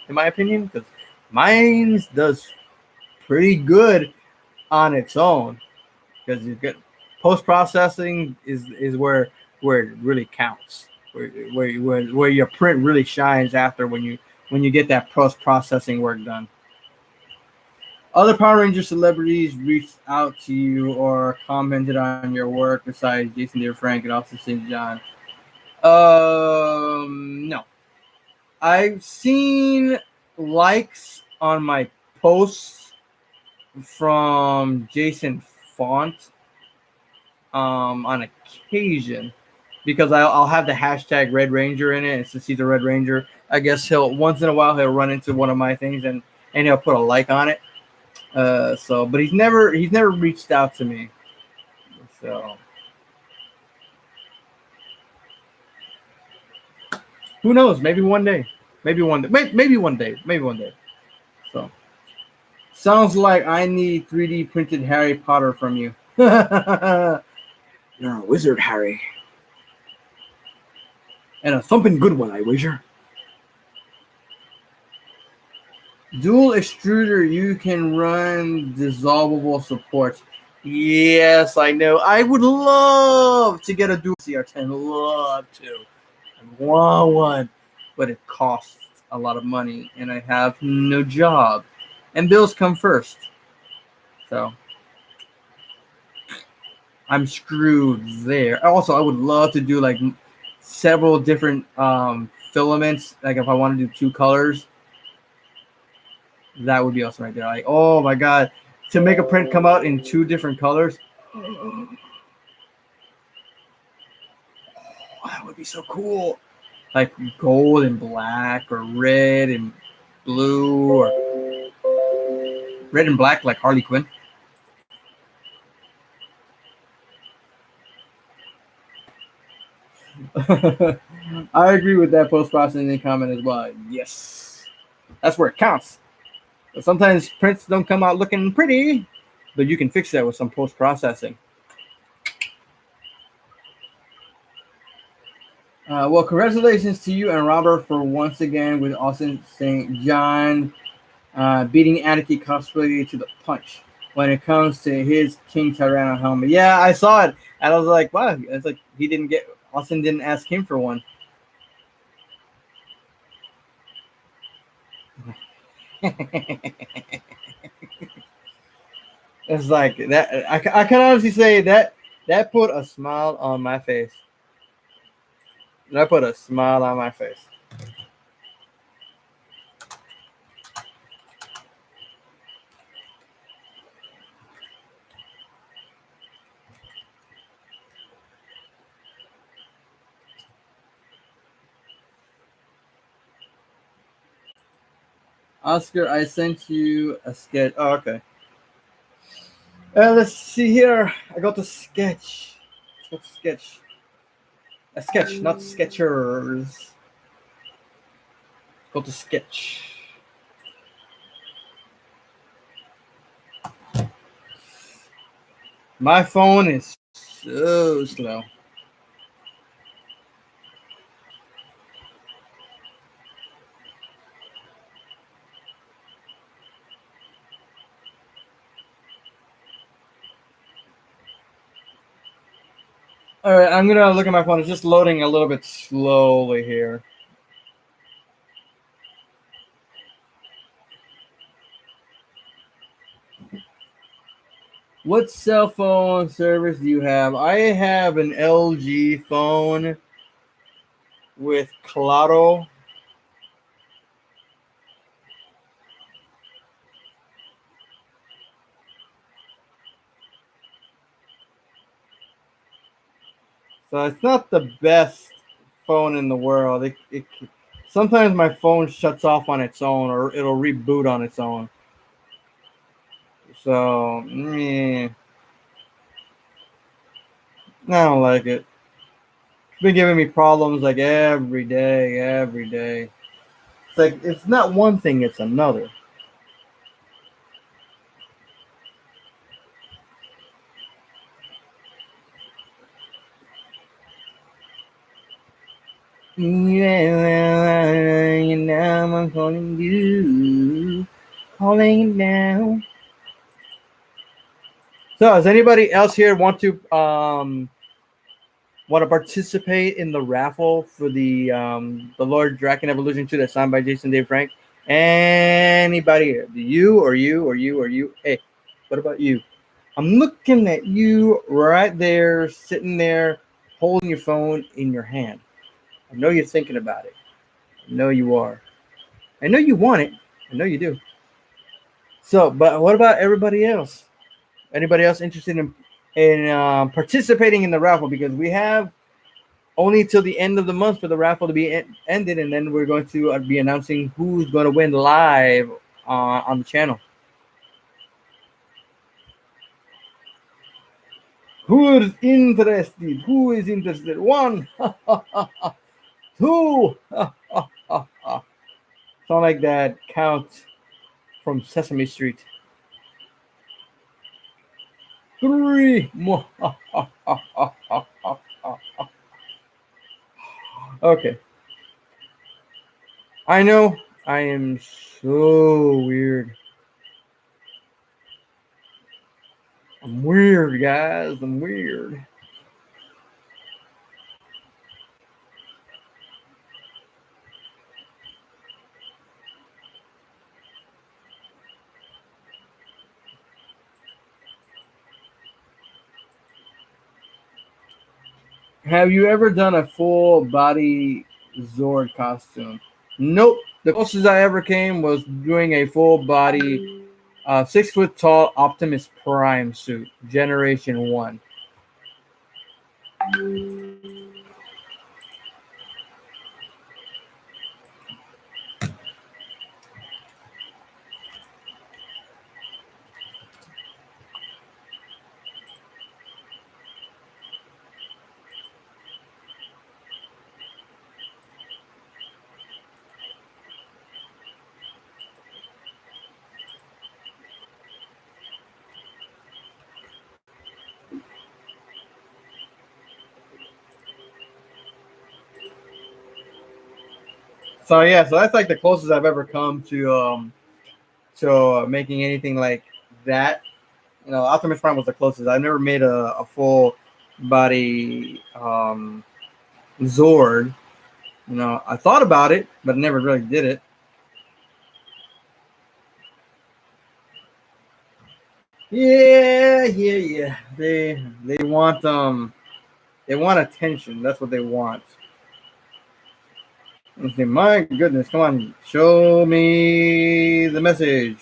S1: in my opinion, because mine does pretty good on its own. Because you get post processing is where it really counts, where your print really shines after when you get that post processing work done. Other Power Ranger celebrities reached out to you or commented on your work besides Jason Deere Frank and Austin St. John? No. I've seen likes on my posts from Jason Font on occasion, because I'll have the hashtag Red Ranger in it. And since he's a Red Ranger, I guess he'll once in a while he'll run into one of my things and he'll put a like on it. But he's never reached out to me. So Who knows? Maybe one day. Maybe one day. Maybe one day. Maybe one day. So, sounds like I need 3D printed Harry Potter from you. You're a wizard, Harry. And a thumping good one, I wager. Dual extruder, you can run dissolvable supports. Yes, I know. I would love to get a dual CR10. Love to. I want one. But it costs a lot of money, and I have no job. And bills come first. So I'm screwed there. Also, I would love to do like several different filaments. Like if I want to do 2 colors, that would be awesome right there. Like, oh my god, to make a print come out in 2 different colors. Oh, that would be so cool. Like gold and black, or red and blue, or red and black like Harley Quinn. I agree with that post-processing comment as well. Yes, that's where it counts. But sometimes prints don't come out looking pretty, but you can fix that with some post-processing. Well, congratulations to you and Robert for once again with Austin St. John beating Anarchy Cosplay to the punch when it comes to his King Tyranno helmet. Yeah, I saw it, and I was like, wow, it's like he didn't get, Austin didn't ask him for one. It's like that. I can honestly say that put a smile on my face. That put a smile on my face. Oscar, I sent you a sketch. Oh, okay. Let's see here. I got the sketch. What's sketch? A sketch, not sketchers. Got the sketch. My phone is so slow. All right, I'm gonna look at my phone. It's just loading a little bit slowly here. What cell phone service do you have? I have an LG phone with Claro. So it's not the best phone in the world. Sometimes my phone shuts off on its own, or it'll reboot on its own. So, I don't like it. It's been giving me problems like every day, every day. It's like it's not one thing, it's another. You know, I'm calling you, calling now. So, does anybody else here want to participate in the raffle for the Lord Drakkon Evolution 2 that's signed by Jason Dave Frank? Anybody here? You or you or you or you? Hey, what about you? I'm looking at you right there, sitting there, holding your phone in your hand. I know you're thinking about it. I know you are. I know you want it. I know you do. So, but what about everybody else? Anybody else interested in participating in the raffle? Because we have only till the end of the month for the raffle to be ended, and then we're going to be announcing who's going to win live on the channel. Who is interested? Who is interested? 1, 2. Sound like that count from Sesame Street. 3. Okay. I know I am so weird. I'm weird, guys. I'm weird. Have you ever done a full body Zord costume? Nope. The closest I ever came was doing a full body 6 foot tall Optimus Prime suit, Generation 1. So yeah, so that's like the closest I've ever come to making anything like that. You know, Optimus Prime was the closest. I never made a full body Zord. You know, I thought about it, but never really did it. Yeah. They want attention. That's what they want. Okay, my goodness, come on, show me the message.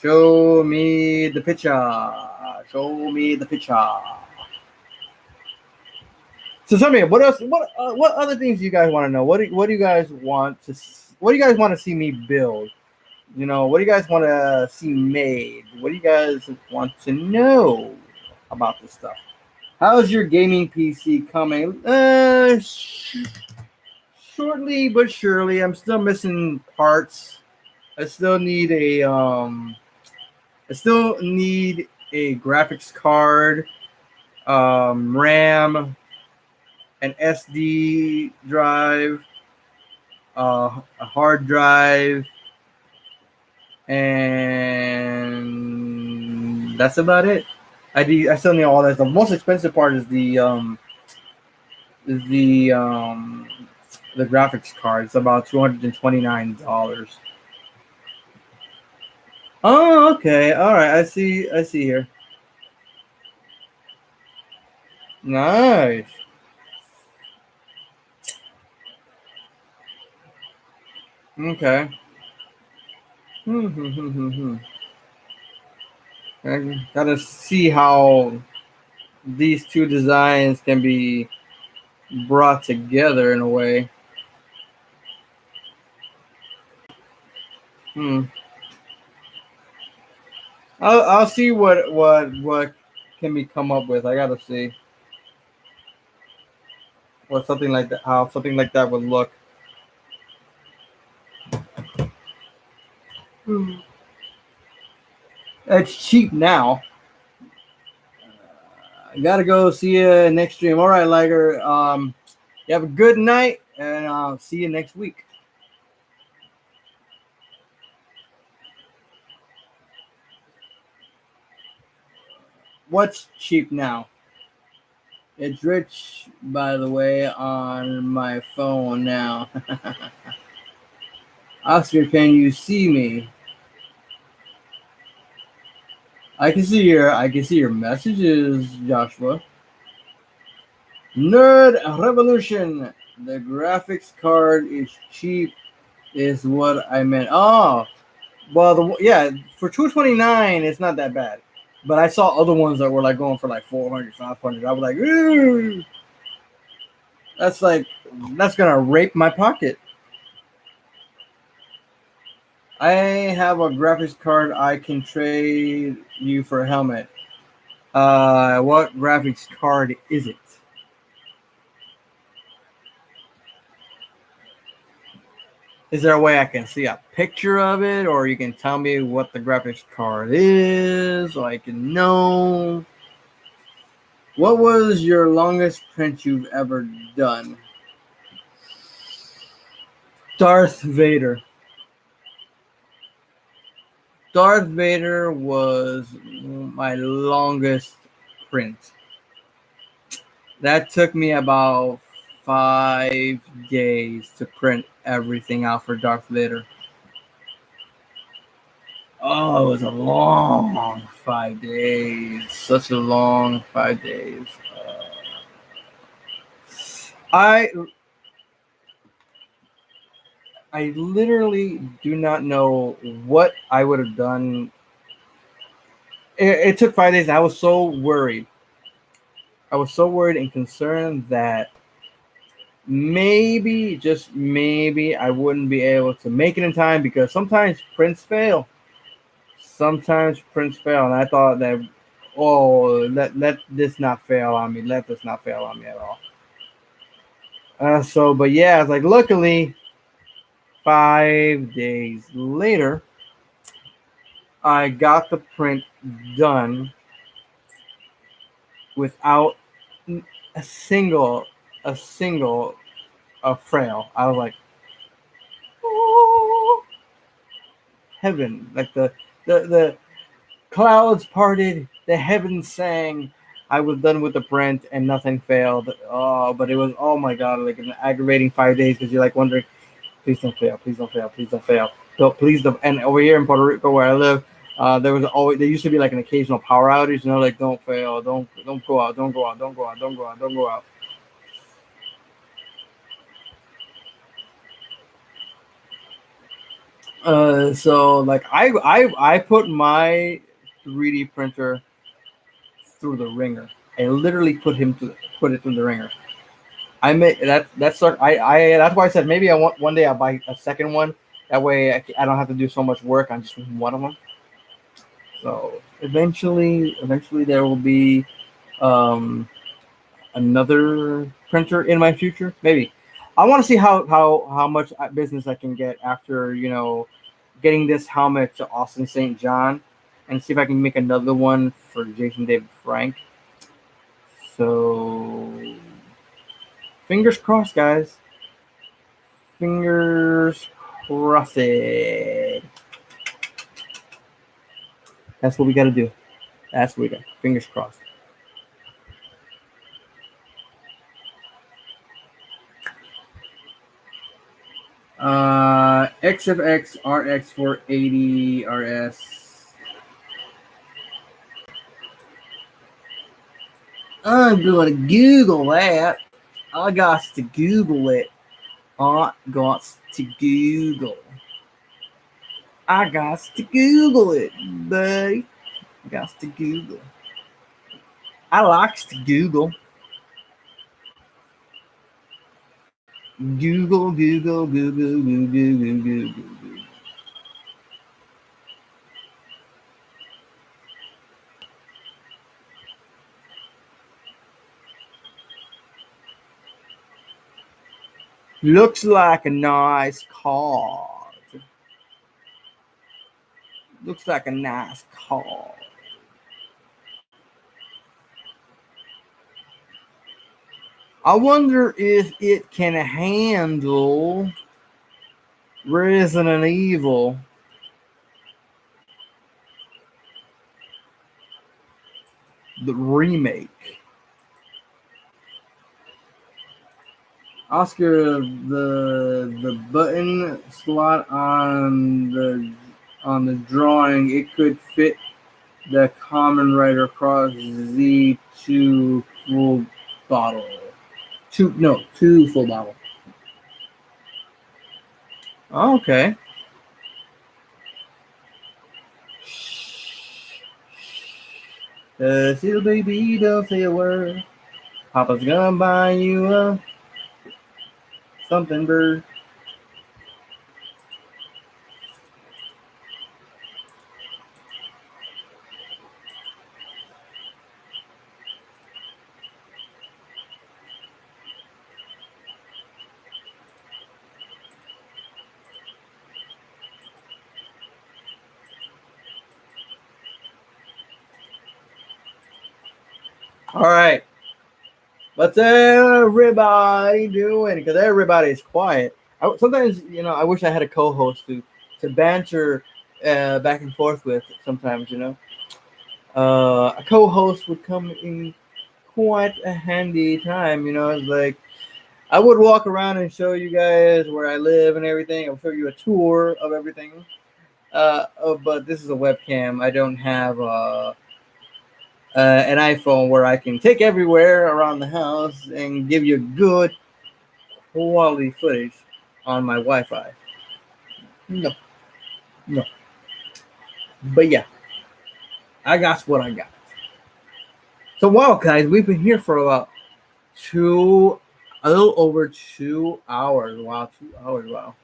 S1: Show me the picture. Show me the picture. So tell me, what else? What other things do you guys want to know? What do you guys want to? What do you guys want to see me build? You know, what do you guys want to see made? What do you guys want to know about this stuff? How's your gaming PC coming? Shortly but surely. I'm still missing parts. I still need a graphics card, RAM, an SD drive, a hard drive, and that's about it. I still need all that. The most expensive part is the graphics card. It's about $229. Oh, okay. All right. I see here. Nice. Okay. I gotta see how these two designs can be brought together in a way. I'll see what can be come up with. I gotta see what something like that, how something like that would look. It's cheap now. I gotta go see you next stream. All right, Laquer. You have a good night, and I'll see you next week. What's cheap now? It's rich, by the way, on my phone now. Oscar, can you see me? I can see your messages, Joshua. Nerd Revolution. The graphics card is cheap, is what I meant. Oh, well, for $229, it's not that bad. But I saw other ones that were like going for like 400, 500. I was like, ooh, that's gonna rape my pocket. I have a graphics card I can trade you for a helmet. What graphics card is it? Is there a way I can see a picture of it, or you can tell me what the graphics card is, so I can know? What was your longest print you've ever done? Darth Vader. Darth Vader was my longest print. That took me about 5 days to print everything out for Darth Vader. Oh, it was a long 5 days. Such a long 5 days. I I literally do not know what I would have done. It took 5 days. I was so worried. I was so worried and concerned that maybe, just maybe, I wouldn't be able to make it in time because sometimes prints fail. Sometimes prints fail, and I thought that, oh, let this not fail on me. Let this not fail on me at all. But yeah, it's like luckily, 5 days later, I got the print done without a single, a single, frail. I was like, oh, heaven! Like the clouds parted, the heavens sang. I was done with the print and nothing failed. Oh, but it was, oh my god, like an aggravating 5 days because you're like wondering, please don't fail, please don't fail, please don't fail. Don't, please don't. And over here in Puerto Rico where I live, there used to be like an occasional power outage, like don't fail, don't go out, don't go out, don't go out, don't go out, don't go out. So like I put my 3D printer through the ringer. I literally put it through the ringer. I made that. That's why I said maybe I want one day I'll buy a second one. That way I don't have to do so much work on just one of them. So eventually there will be um, another printer in my future. Maybe I want to see how much business I can get after getting this helmet to Austin St. John, and see if I can make another one for Jason David Frank. So fingers crossed, guys. Fingers crossed. That's what we got to do. That's what we got. Fingers crossed. XFX RX 480 RS. I'm going to Google that. I got to Google it. I got to Google. I got to Google it, buddy. I got to Google. I likes to Google. Google, Google, Google, Google, Google, Google. Looks like a nice card. Looks like a nice card. I wonder if it can handle Resident Evil. The remake. Oscar, the button slot on the drawing, it could fit the Common Rider Cross Z2 full bottle. Two full bottle. Okay. Little baby, don't say a word. Papa's gonna buy you a something bird. All right. What's everybody doing? Because everybody's quiet. Sometimes, I wish I had a co-host to banter back and forth with. Sometimes, a co-host would come in quite a handy time. It's like I would walk around and show you guys where I live and everything. I'll show you a tour of everything. But this is a webcam. I don't have an iPhone where I can take everywhere around the house and give you good quality footage on my Wi-Fi. No, no. But yeah, I got what I got. So wow, guys, we've been here for about a little over 2 hours. Wow, 2 hours. Wow.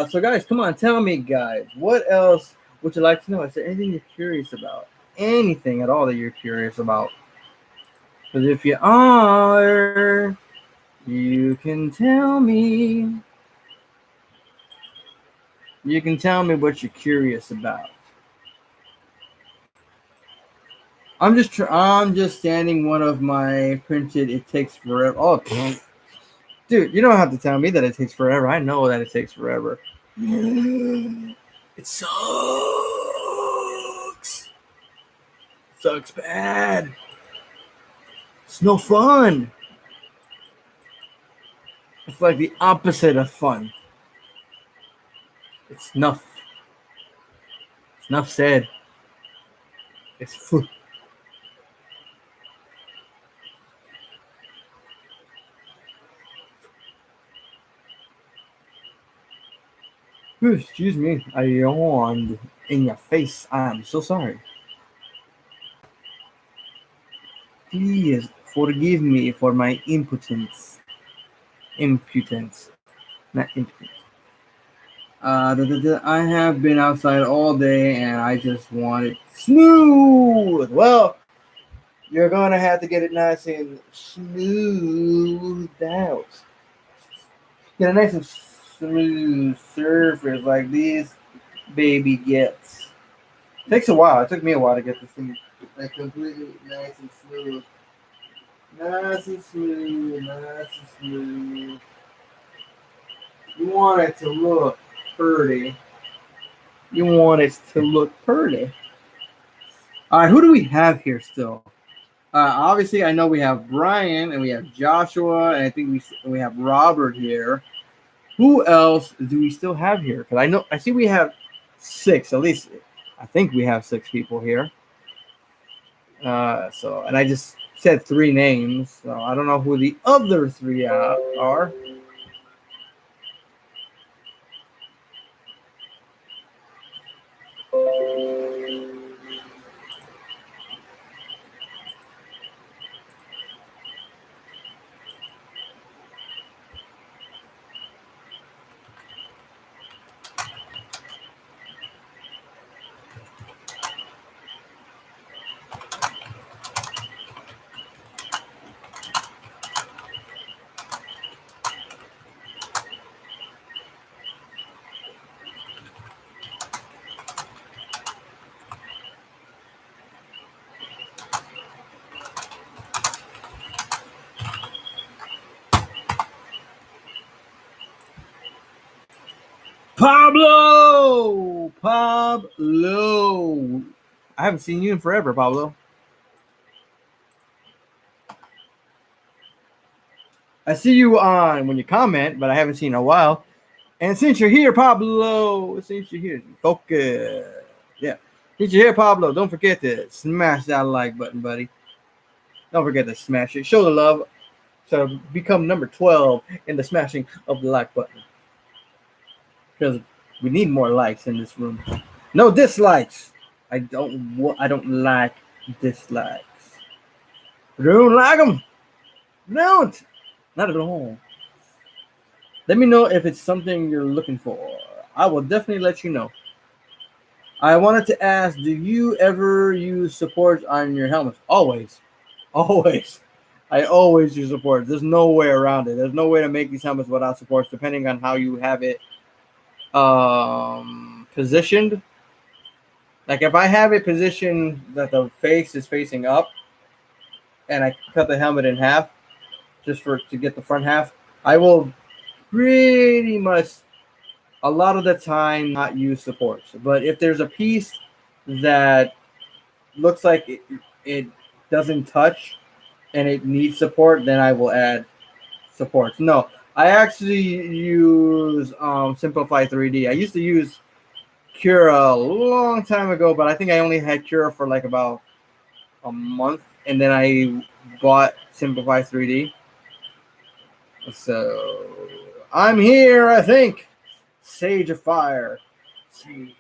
S1: So guys, come on, tell me, guys, what else would you like to know? Is there anything you're curious about? Anything at all that you're curious about? Because if you are, you can tell me. You can tell me what you're curious about. I'm just standing one of my printed. It takes forever. Oh, dude, you don't have to tell me that it takes forever. I know that it takes forever. It sucks. Sucks bad. It's no fun. It's like the opposite of fun. It's enough. It's enough said. It's food. Excuse me, I yawned in your face. I'm so sorry. Please forgive me for my impotence. Impotence. Not impotence. I have been outside all day and I just want it smooth. Well, you're gonna have to get it nice and smoothed out. Get a nice and smooth surface like this baby gets. Takes a while. It took me a while to get this thing like completely nice and smooth. Nice and smooth, nice and smooth. You want it to look pretty. You want it to look pretty. All right, who do we have here still? Obviously, I know we have Brian and we have Joshua, and I think we have Robert here. Who else do we still have here? Because I see we have 6 at least. I think we have 6 people here. And I just said 3 names, so I don't know who the other 3 are. Pablo! I haven't seen you in forever, Pablo. I see you on when you comment, but I haven't seen in a while. And since you're here, Pablo, focus. Yeah. Since you're here, Pablo, don't forget to smash that like button, buddy. Don't forget to smash it. Show the love. So become number 12 in the smashing of the like button. Because we need more likes in this room. No dislikes. I don't like dislikes. I don't like them. Don't. Not at all. Let me know if it's something you're looking for. I will definitely let you know. I wanted to ask, do you ever use supports on your helmets? Always. Always. I always use supports. There's no way around it. There's no way to make these helmets without supports, depending on how you have it positioned. Like if I have it positioned that the face is facing up, and I cut the helmet in half just to get the front half, I will pretty much a lot of the time not use supports. But if there's a piece that looks like it doesn't touch and it needs support, then I will add supports. No, I actually use Simplify 3D. I used to use Cura a long time ago, but I think I only had Cura for like about a month, and then I bought Simplify 3D. So I'm here, I think. Sage of Fire. Sage.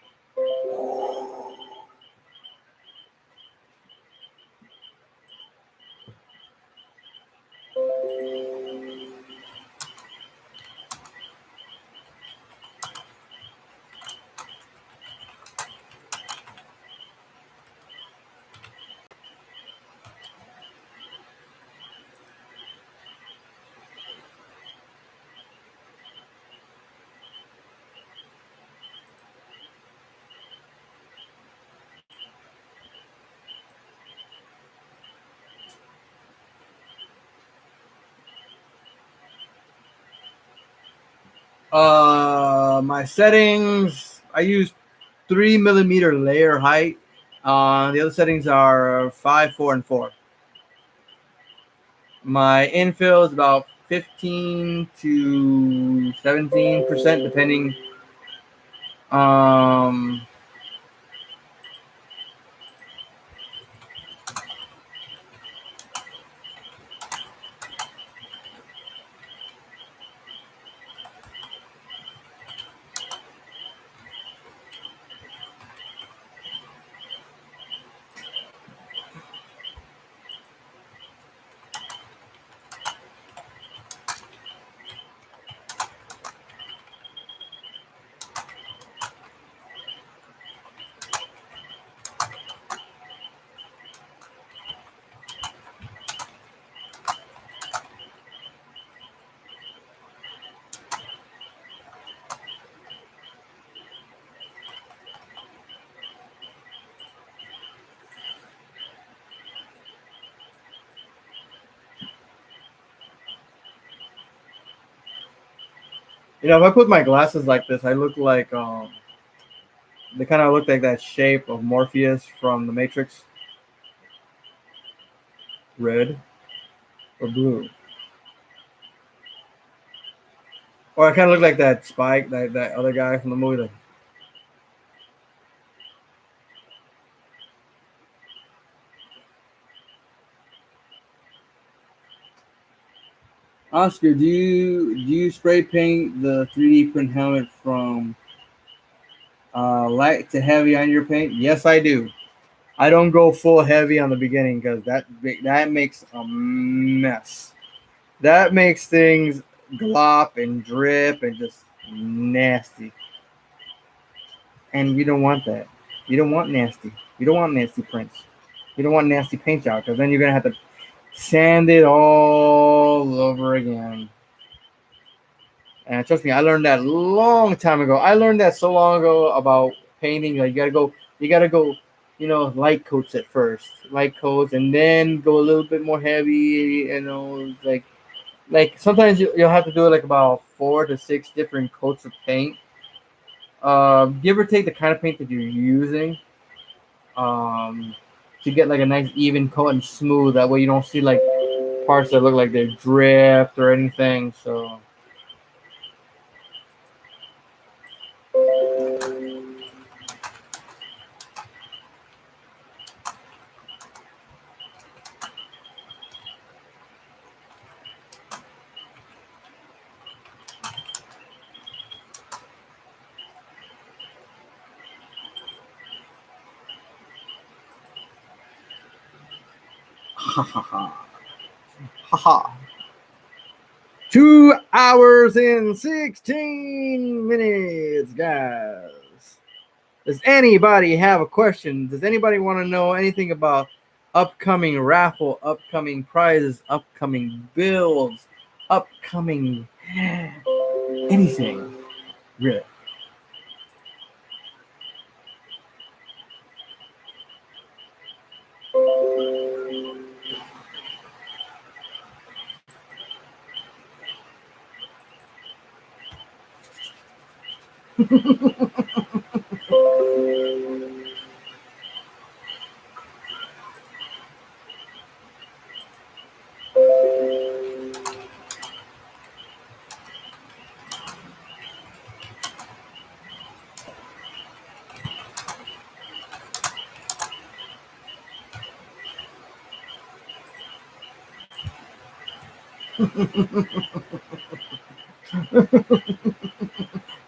S1: My settings. I use 3 millimeter layer height. The other settings are 5, 4, and 4. My infill is about 15 to 17%, depending. Um, if I put my glasses like this, I look like they kind of look like that shape of Morpheus from the Matrix. Red or blue. Or I kind of look like that Spike, that other guy from the movie. Oscar, do you spray paint the 3D print helmet from light to heavy on your paint? Yes, I do. I don't go full heavy on the beginning because that makes a mess. That makes things glop and drip and just nasty. And you don't want that. You don't want nasty. You don't want nasty prints. You don't want nasty paint job because then you're gonna have to sand it all over again. And trust me, I learned that a long time ago. I learned that so long ago about painting. Like you gotta go, light coats at first, light coats, and then go a little bit more heavy. Like sometimes you'll have to do it like about 4 to 6 different coats of paint. Give or take the kind of paint that you're using. Um, to get like a nice even coat and smooth. That way you don't see like parts that look like they're dripped or anything. So. Ha ha ha. Ha ha. 2 hours and 16 minutes, guys. Does anybody have a question? Does anybody want to know anything about upcoming raffle, upcoming prizes, upcoming builds, upcoming anything? Really?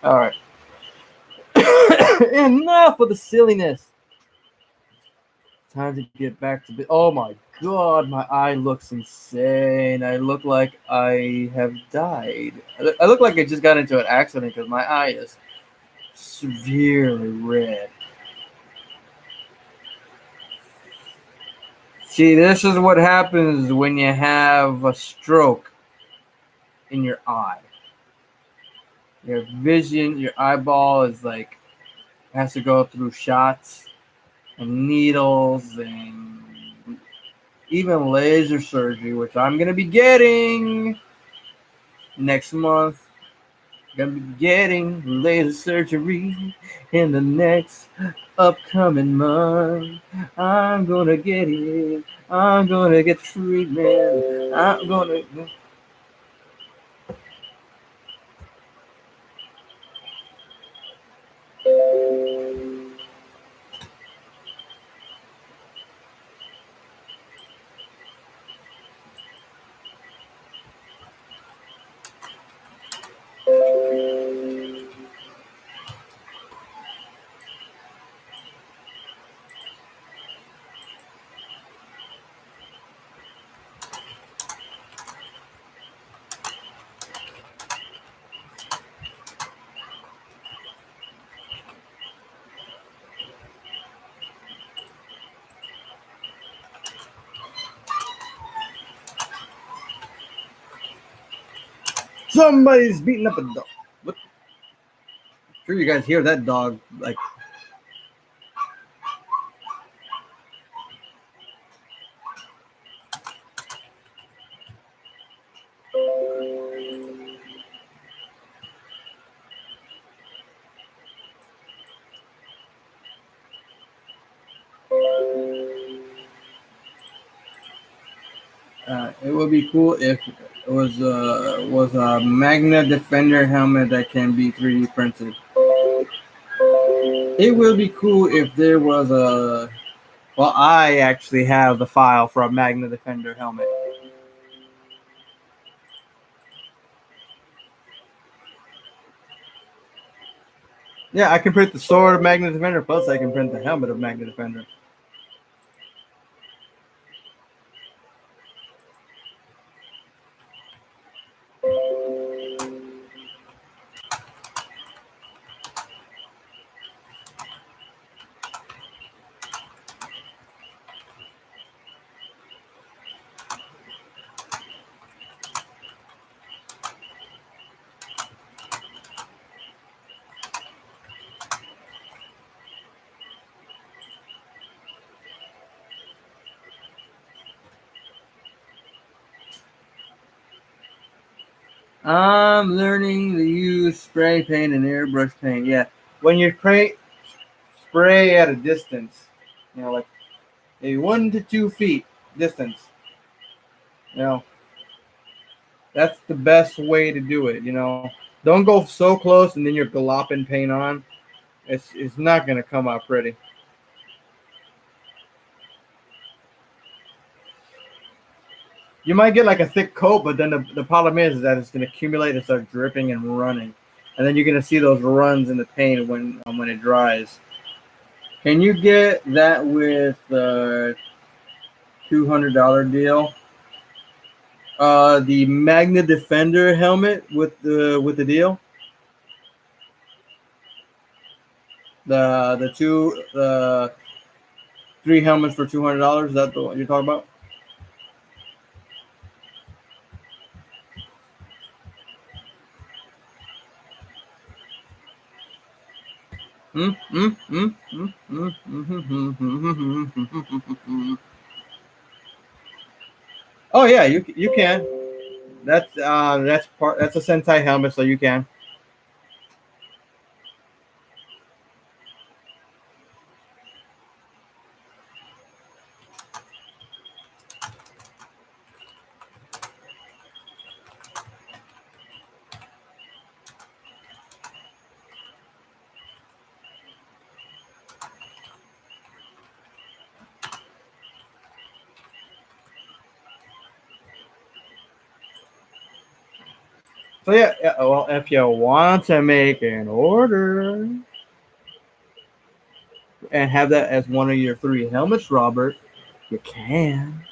S1: All right. Enough of the silliness. Time to get back to the. Oh my god, my eye looks insane. I look like I have died. I look like I just got into an accident because my eye is severely red. See, this is what happens when you have a stroke in your eye. Your vision, your eyeball is like has to go through shots and needles and even laser surgery, which I'm gonna be getting next month. Gonna be getting laser surgery in the next upcoming month. I'm gonna get it. I'm gonna get treatment. I'm gonna. Somebody's beating up a dog. What? I'm sure you guys hear that dog like. It would be cool if it was a Magna Defender helmet that can be 3D printed. It would be cool if there was a. Well, I actually have the file for a Magna Defender helmet. Yeah, I can print the sword of Magna Defender, plus I can print the helmet of Magna Defender. I'm learning to use spray paint and airbrush paint. Yeah, when you spray at a distance, like a 1 to 2 feet distance, you know, that's the best way to do it. Don't go so close and then you're glopping paint on. It's not gonna come out pretty. You might get like a thick coat, but then the problem is that it's gonna accumulate and start dripping and running, and then you're gonna see those runs in the paint when it dries. Can you get that with the $200 deal? The Magna Defender helmet with the deal. The 3 helmets for $200. Is that the one you're talking about? Oh yeah, you can. That's a Sentai helmet, so you can. So yeah, well, if you want to make an order and have that as one of your 3 helmets, Robert, you can.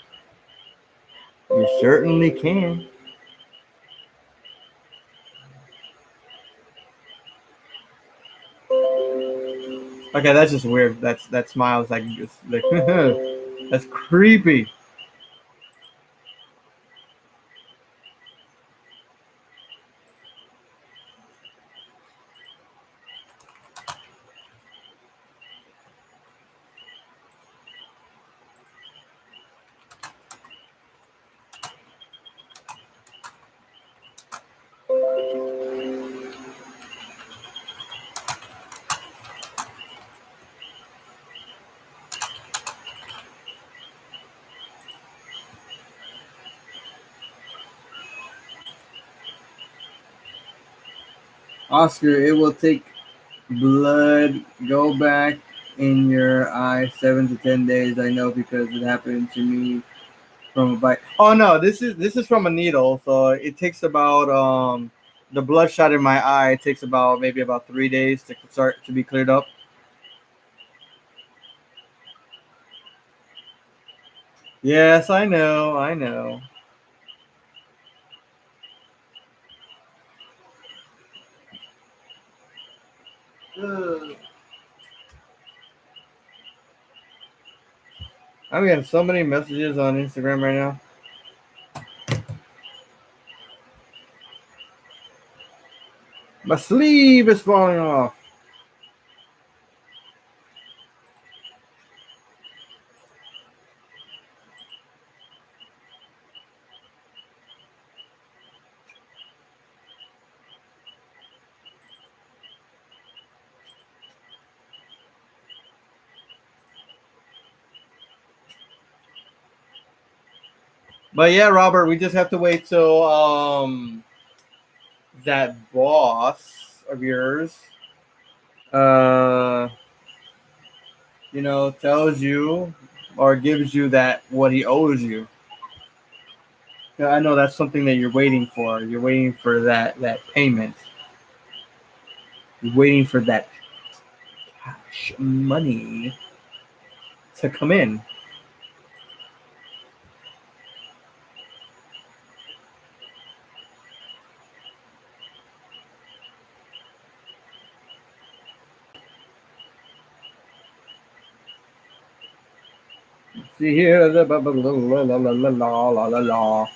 S1: You certainly can. Okay, that's just weird. That smile is like just like that's creepy. Oscar, it will take blood go back in your eye 7 to 10 days. I know because it happened to me from a bite. Oh no, this is from a needle, so it takes about the bloodshot in my eye. It takes about maybe about 3 days to start to be cleared up. Yes, I know, I know. Ugh. I'm getting so many messages on Instagram right now. My sleeve is falling off. But yeah, Robert, we just have to wait till that boss of yours uh tells you or gives you that what he owes you. Yeah, I know that's something that you're waiting for. You're waiting for that payment. You're waiting for that cash money to come in. See here, the la la la la la la la la.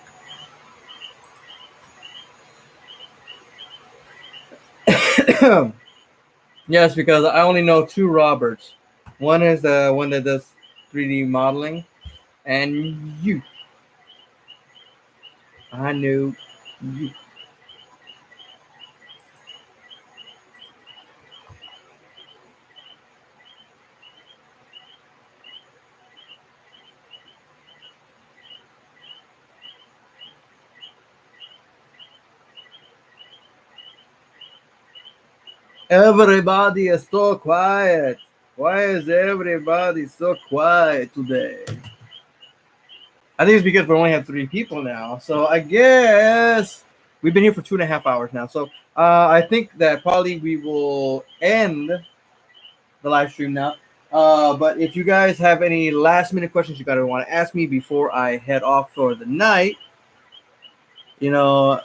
S1: Yes, because I only know 2 Roberts. One is the one that does 3D modeling, and you. I knew you. Everybody is so quiet. Why is everybody so quiet today? I think it's because we only have 3 people now. So I guess we've been here for 2.5 hours now. So I think that probably we will end the live stream now. But if you guys have any last minute questions you gotta want to ask me before I head off for the night, you know,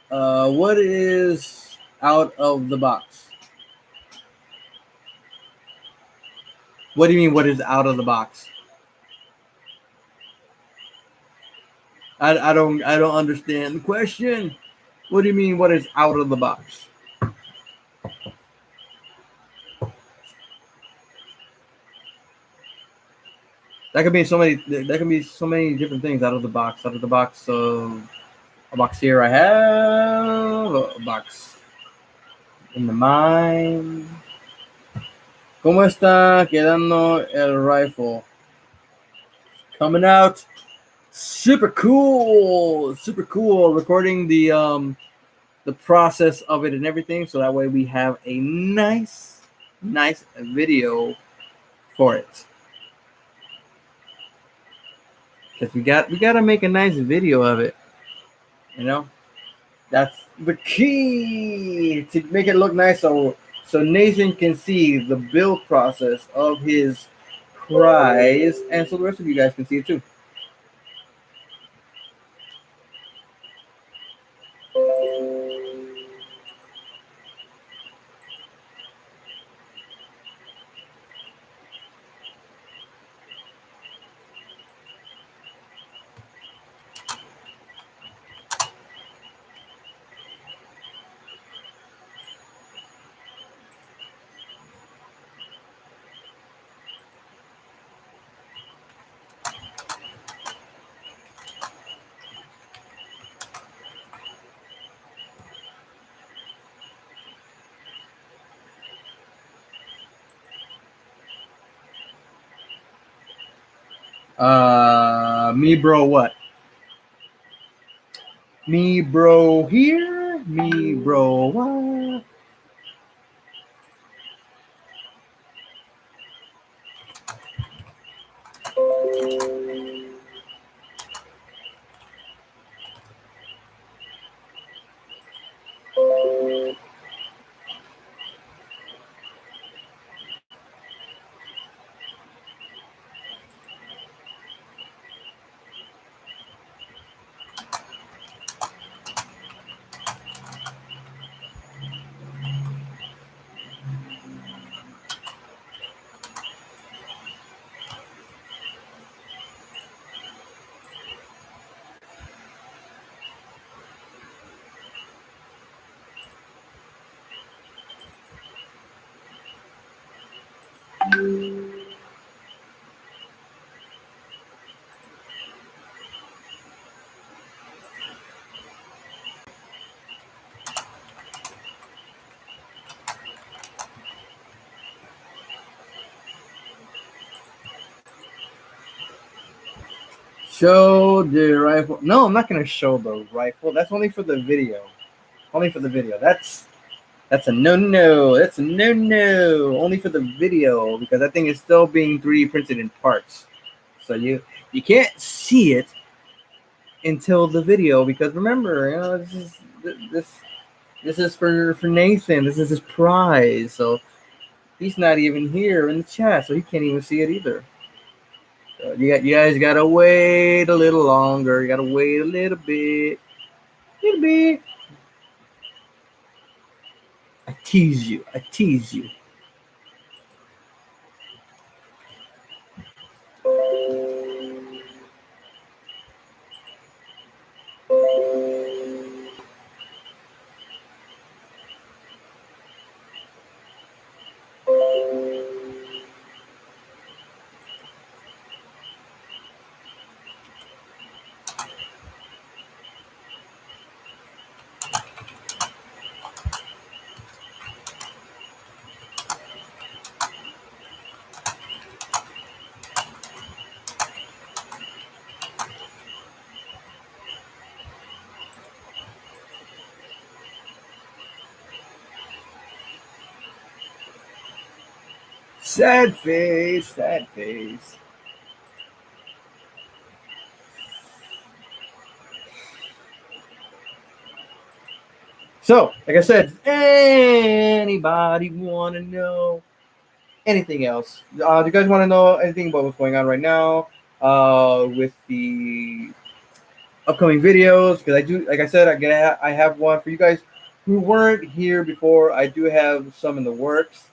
S1: what is out of the box? What do you mean? What is out of the box? I don't understand the question. What do you mean? What is out of the box? That could be so many. That can be so many different things out of the box. Out of the box. A box here. I have a box in the mine. ¿Cómo está quedando el rifle? Coming out. Super cool. Super cool. Recording the process of it and everything, so that way we have a nice video for it. Because we got to make a nice video of it, you know. That's the key to make it look nice, so Nathan can see the build process of his prize, and so the rest of you guys can see it too. Me bro what? Me bro here? Me bro what? Show the rifle. No, I'm not gonna show the rifle. That's only for the video. Only for the video. That's a no. That's a no. Only for the video because that thing is still being 3D printed in parts. So you can't see it until the video because remember, this is for Nathan. This is his prize. So he's not even here in the chat, so he can't even see it either. So you guys gotta wait a little longer. You gotta wait a little bit. I tease you. Sad face. So, like I said, anybody want to know anything else? Do you guys want to know anything about what's going on right now with the upcoming videos? Because I do, like I said, I have one for you guys who weren't here before. I do have some in the works.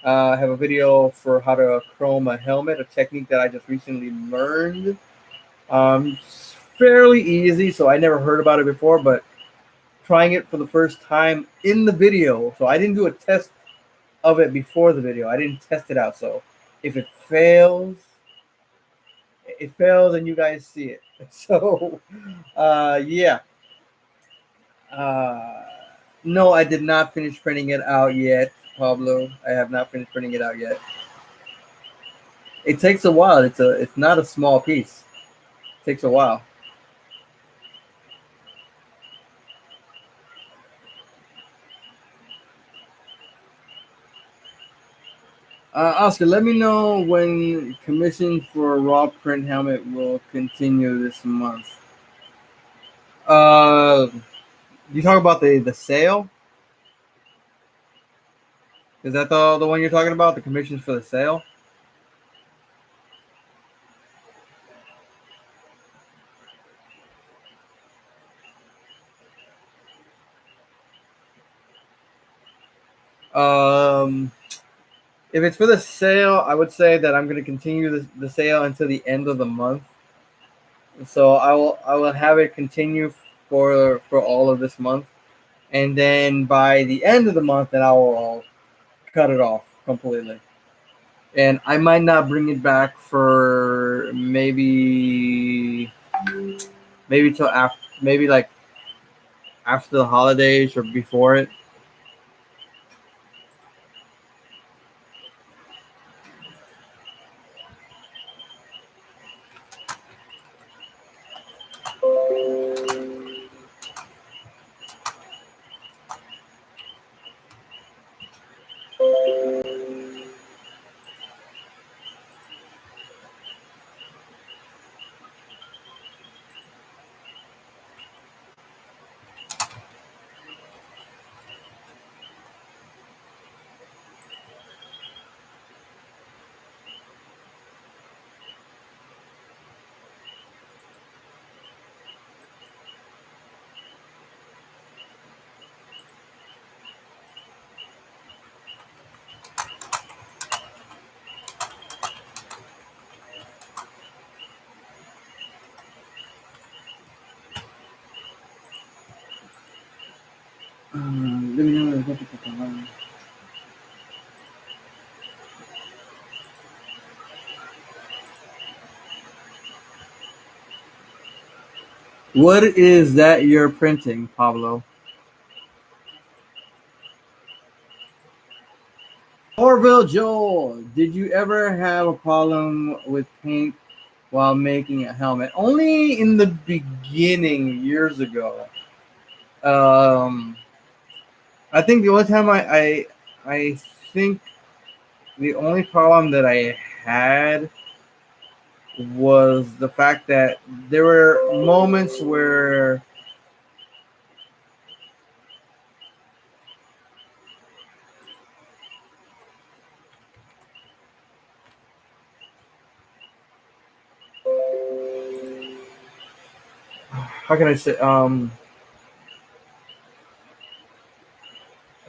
S1: I have a video for how to chrome a helmet, a technique that I just recently learned. It's fairly easy, so I never heard about it before, but trying it for the first time in the video. So I didn't do a test of it before the video. I didn't test it out. So if it fails, and you guys see it. So, yeah. No, I did not finish printing it out yet, Pablo. I have not finished printing it out yet. It takes a while. It's not a small piece. It takes a while. Oscar, let me know when commission for a raw print helmet will continue this month. You talk about the sale? Is that the one you're talking about? The commissions for the sale? Um, if it's for the sale, I would say that I'm going to continue the sale until the end of the month. So I will have it continue for all of this month, and then by the end of the month, then I will cut it off completely. And I might not bring it back for maybe till after, maybe like after the holidays or before it. Let me know. What is that you're printing, Pablo? Orville Joel, did you ever have a problem with paint while making a helmet? Only in the beginning, years ago. Um, I think the only time I think the only problem that I had was the fact that there were moments where how can I say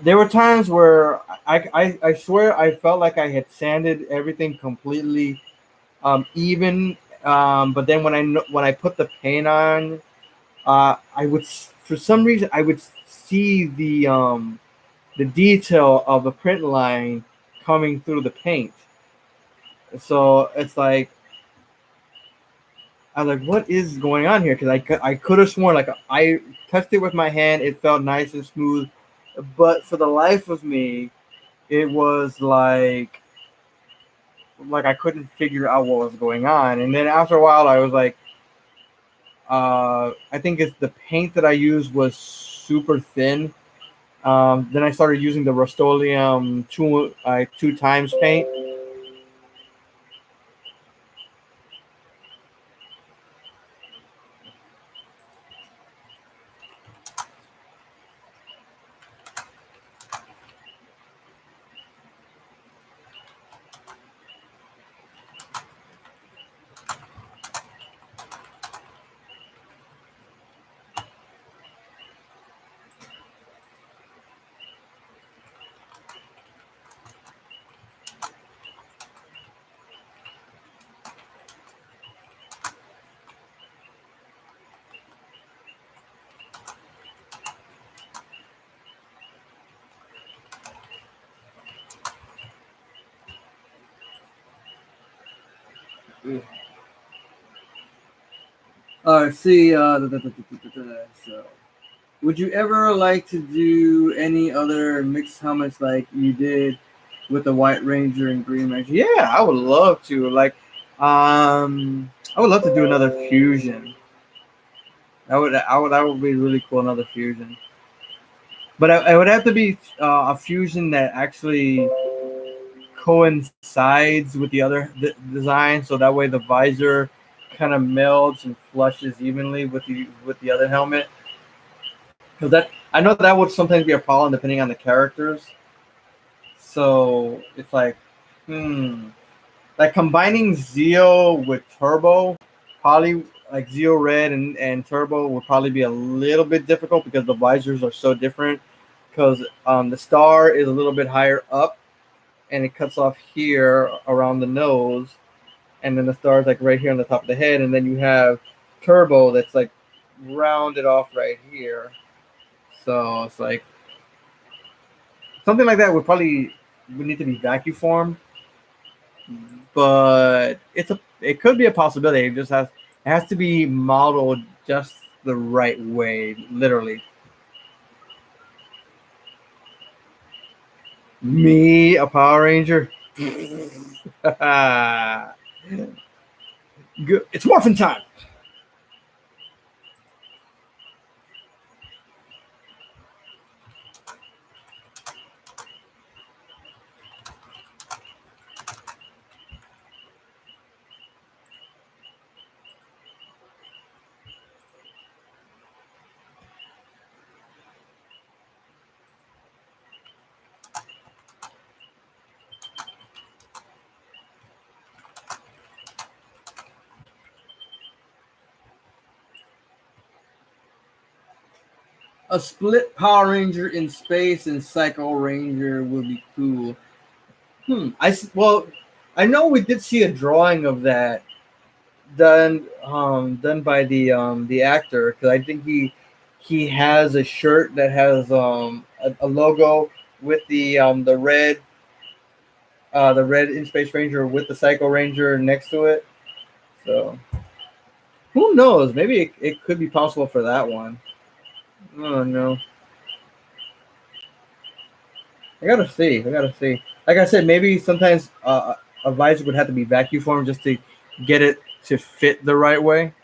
S1: there were times where I swear I felt like I had sanded everything completely even, but then when I put the paint on, I would for some reason I would see the detail of the print line coming through the paint. So it's like I was like, what is going on here? Because I could have sworn like I touched it with my hand, it felt nice and smooth, but for the life of me, it was like I couldn't figure out what was going on. And then after a while, I was like, I think it's the paint that I used was super thin. Then I started using the Rustoleum two times paint. See, so would you ever like to do any other mixed helmets like you did with the White Ranger and Green Ranger? Yeah, I would love to. I would love to do another fusion. That would be really cool. Another fusion, but it would have to be a fusion that actually coincides with the other design, so that way the visor kind of melds and flushes evenly with the other helmet. because that I know that would sometimes be a problem depending on the characters. So it's like, like combining Zeo with Turbo, probably like Zeo Red and Turbo would probably be a little bit difficult because the visors are so different. Because the star is a little bit higher up, and it cuts off here around the nose, and then the star is like right here on the top of the head, and then you have Turbo that's like rounded off right here. So it's like something like that would need to be vacuum formed, but it could be a possibility. It has to be modeled just the right way, literally. Me, a Power Ranger. Good. It's morphin' time. A split Power Ranger in space and Psycho Ranger would be cool. Well, I know we did see a drawing of that done by the actor, because I think he has a shirt that has a logo with the red in Space Ranger with the Psycho Ranger next to it. So who knows? Maybe it could be possible for that one. Oh no. I gotta see. I gotta see. Like I said, maybe sometimes a visor would have to be vacuum formed just to get it to fit the right way.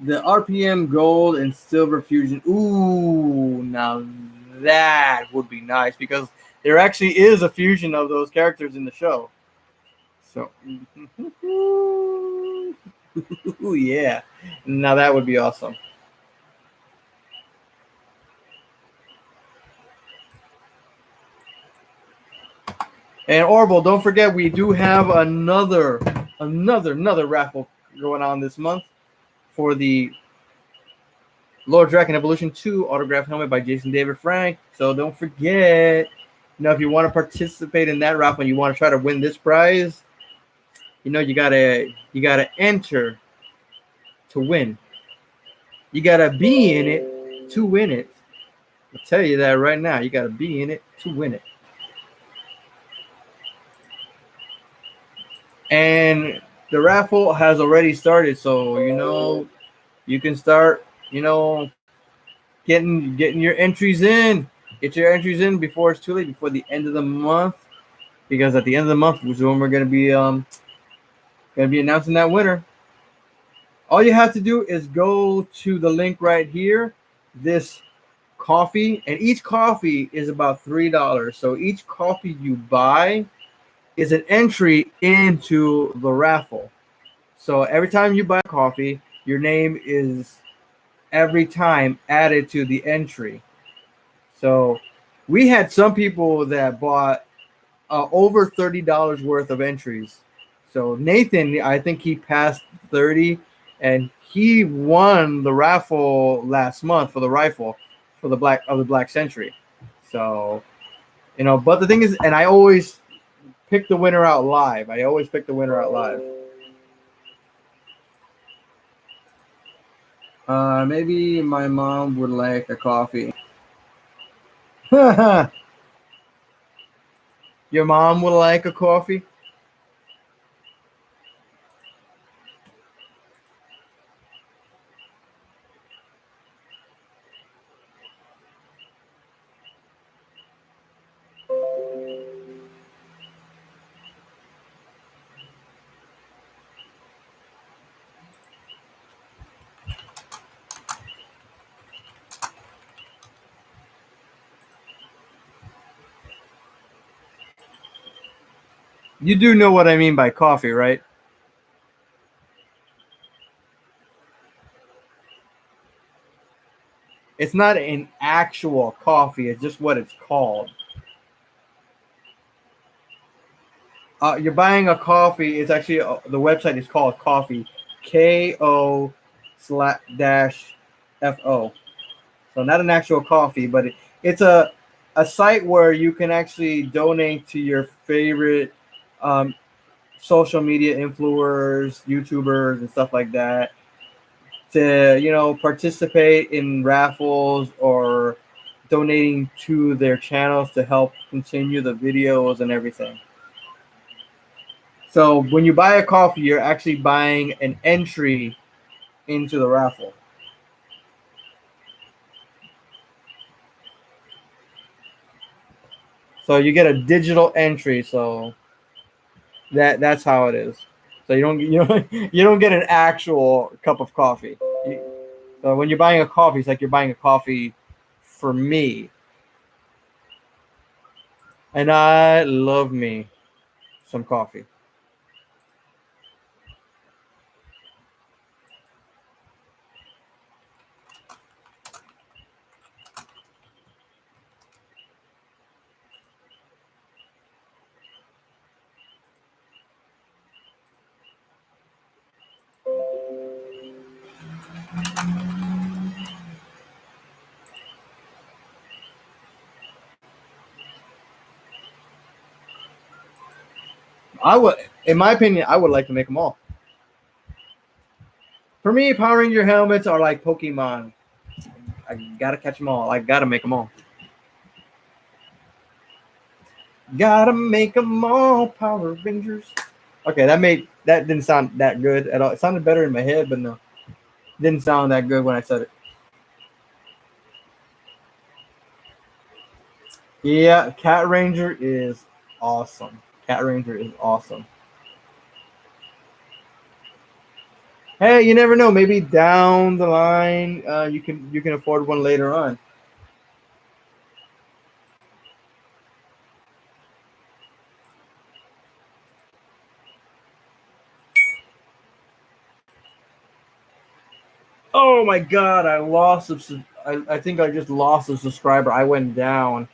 S1: The RPM gold and silver fusion. Ooh, now that would be nice because there actually is a fusion of those characters in the show. So, yeah. Now that would be awesome. And Orville, don't forget we do have another raffle going on this month for the Lord Drakkon Evolution 2 autograph helmet by Jason David Frank. So don't forget, if you want to participate in that raffle and you want to try to win this prize, you gotta enter to win. You gotta be in it to win it. I'll tell you that right now. You gotta be in it to win it. And the raffle has already started, so you can start, getting your entries in. Get your entries in before it's too late, before the end of the month, because at the end of the month, which is when we're gonna be announcing that winner. All you have to do is go to the link right here. This coffee, and each coffee is about $3. So each coffee you buy is an entry into the raffle. So every time you buy coffee, your name is every time added to the entry. So we had some people that bought over $30 worth of entries. So Nathan, I think he passed 30, and he won the raffle last month for the rifle for the Black Century. So but the thing is, and I always pick the winner out live. I always pick the winner out live. Maybe my mom would like a coffee. Your mom would like a coffee? You do know what I mean by coffee, right? It's not an actual coffee. It's just what it's called. You're buying a coffee. It's actually the website is called Coffee, KO slash dash FO. So not an actual coffee, but it's a site where you can actually donate to your favorite um, social media influencers, YouTubers, and stuff like that to participate in raffles or donating to their channels to help continue the videos and everything. So when you buy a coffee, you're actually buying an entry into the raffle. So you get a digital entry. So that's how it is. So you don't get an actual cup of coffee. So when you're buying a coffee, it's like you're buying a coffee for me, and I love me some coffee. I would, in my opinion, I would like to make them all. For me, Power Ranger helmets are like Pokemon. I gotta catch them all. I gotta make them all. Gotta make them all, Power Rangers. Okay, that didn't sound that good at all. It sounded better in my head, but no, didn't sound that good when I said it. Yeah, Cat Ranger is awesome. Cat Ranger is awesome. Hey, you never know. Maybe down the line, you can afford one later on. Oh my God, I lost. I think I just lost a subscriber. I went down.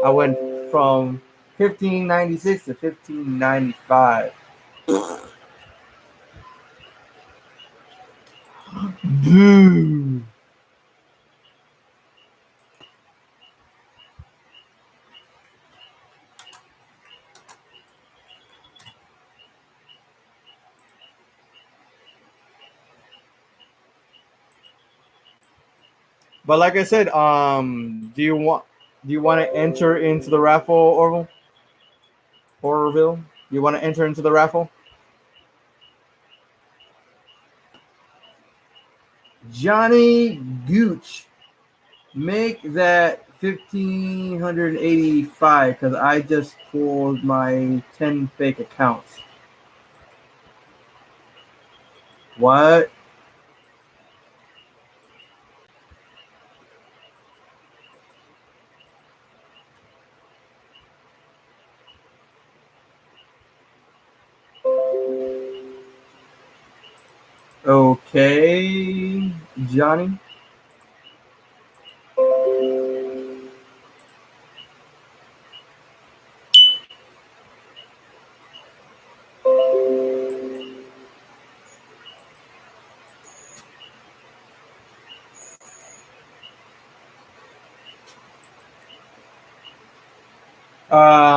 S1: I went from 1596 to 1595. Boo. But like I said, do you want to enter into the raffle, Orville? You want to enter into the raffle? Johnny Gooch, make that 1,585 because I just pulled my 10 fake accounts. What? Okay, Johnny.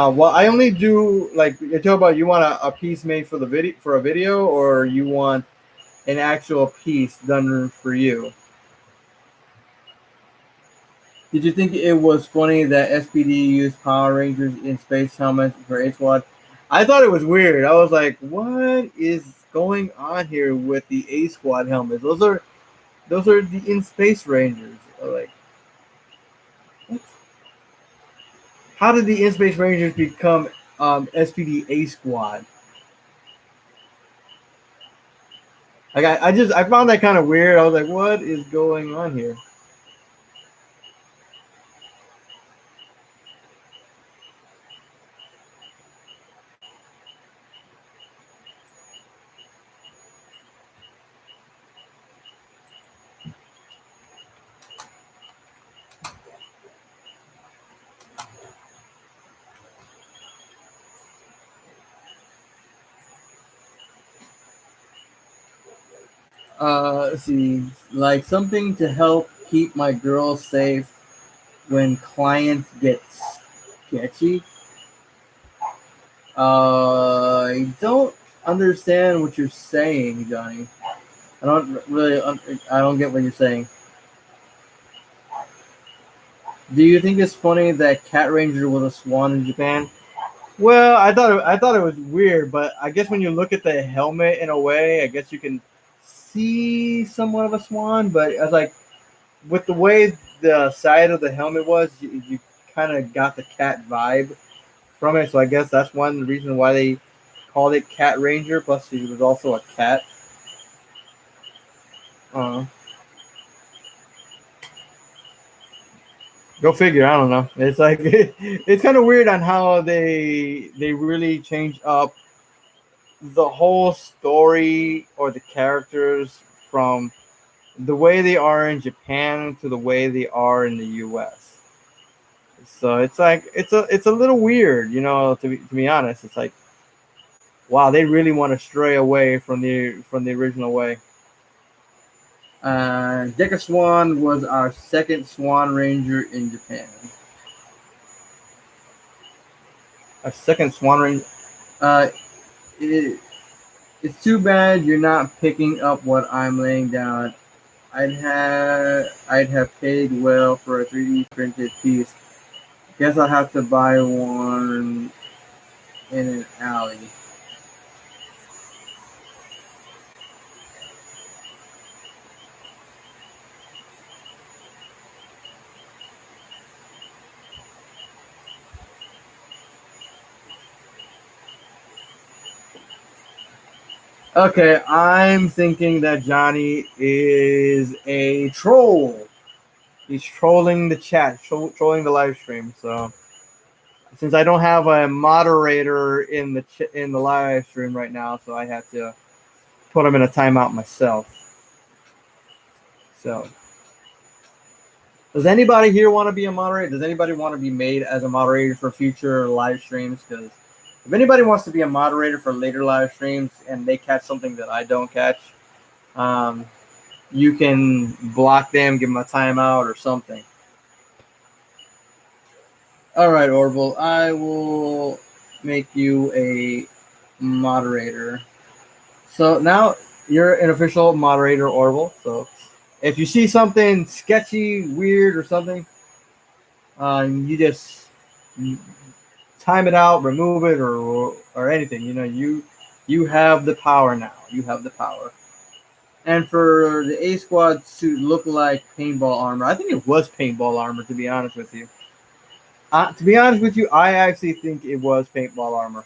S1: Well, I only do like you talk about. You want a piece made for the video for a video, or you want an actual piece done for you? Did you think it was funny that SPD used Power Rangers in space helmets for A Squad? I thought it was weird. I was like, what is going on here with the A Squad helmets? Those are the in space Rangers. Like, what? How did the in space Rangers become SPD A Squad? Like I found that kind of weird. I was like, what is going on here? Let's see, like something to help keep my girls safe when clients get sketchy. I don't understand what you're saying, Johnny. I don't really. I don't get what you're saying. Do you think it's funny that Cat Ranger was a swan in Japan? Well, I thought it was weird, but I guess when you look at the helmet in a way, I guess you can see somewhat of a swan. But I was like, with the way the side of the helmet was, you kind of got the cat vibe from it. So I guess that's one reason why they called it Cat Ranger. Plus, he was also a cat. Uh, Go figure. I don't know. It's like it's kind of weird on how they really change up the whole story or the characters from the way they are in Japan to the way they are in the U.S. So it's like it's a little weird, to be honest. It's like, wow, they really want to stray away from the original way. Deca Swan was our second Swan Ranger in Japan. Our second Swan Ranger. Uh, it, it's too bad you're not picking up what I'm laying down. I'd have paid well for a 3D printed piece. Guess I'll have to buy one in an alley. Okay, I'm thinking that Johnny is a troll. He's trolling the chat, trolling the live stream. So since I don't have a moderator in the live stream right now, so I have to put him in a timeout myself. So, does anybody here want to be a moderator? Does anybody want to be made as a moderator for future live streams? Because if anybody wants to be a moderator for later live streams and they catch something that I don't catch, you can block them, give them a timeout or something. All right, Orville, I will make you a moderator. So now you're an official moderator, Orville. So if you see something sketchy, weird, or something, you just time it out, remove it, or anything. You have the power now. You have the power. And for the A Squad to look like paintball armor, I think it was paintball armor. To be honest with you, I actually think it was paintball armor.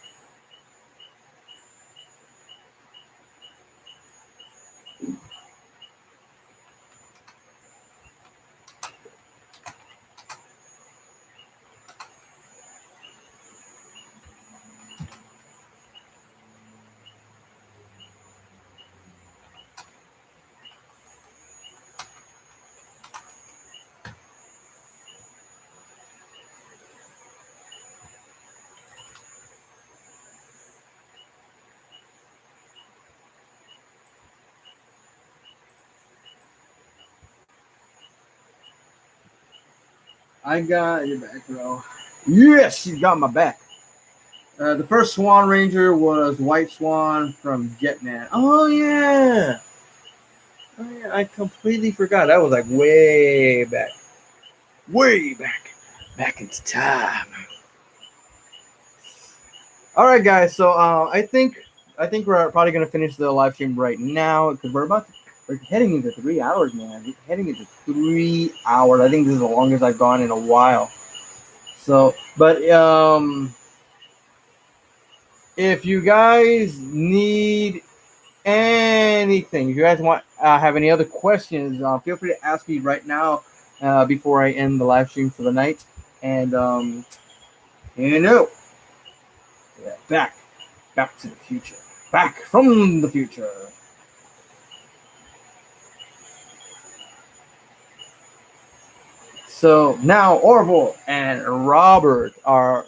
S1: I got your back, bro. Yes, you got my back. The first Swan Ranger was White Swan from Jetman. Oh yeah. I completely forgot. That was like way back into time. All right, guys. So I think we're probably gonna finish the live stream right now because we're heading into 3 hours, man. We're heading into 3 hours. I think this is the longest I've gone in a while. So, but if you guys need anything, if you guys want have any other questions, feel free to ask me right now before I end the live stream for the night. And yeah, back to the future, back from the future. So now Orville and Robert are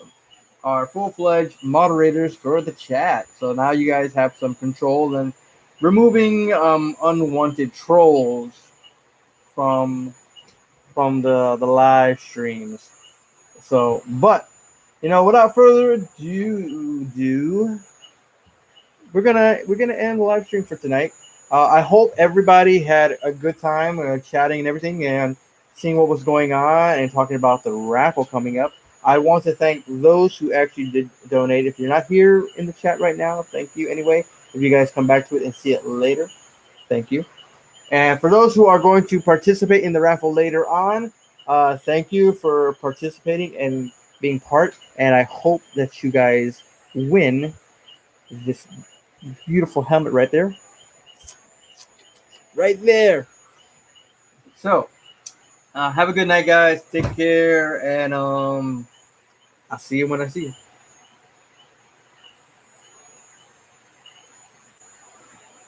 S1: full-fledged moderators for the chat. So now you guys have some control and removing unwanted trolls from the live streams. So, but without further ado, we're gonna end the live stream for tonight. I hope everybody had a good time chatting and everything, and seeing what was going on and talking about the raffle coming up. I want to thank those who actually did donate. If you're not here in the chat right now, thank you anyway. If you guys come back to it and see it later, thank you. And for those who are going to participate in the raffle later on, thank you for participating and being part. And I hope that you guys win this beautiful helmet right there. Right there. So, have a good night, guys. Take care. And I'll see you when I see you.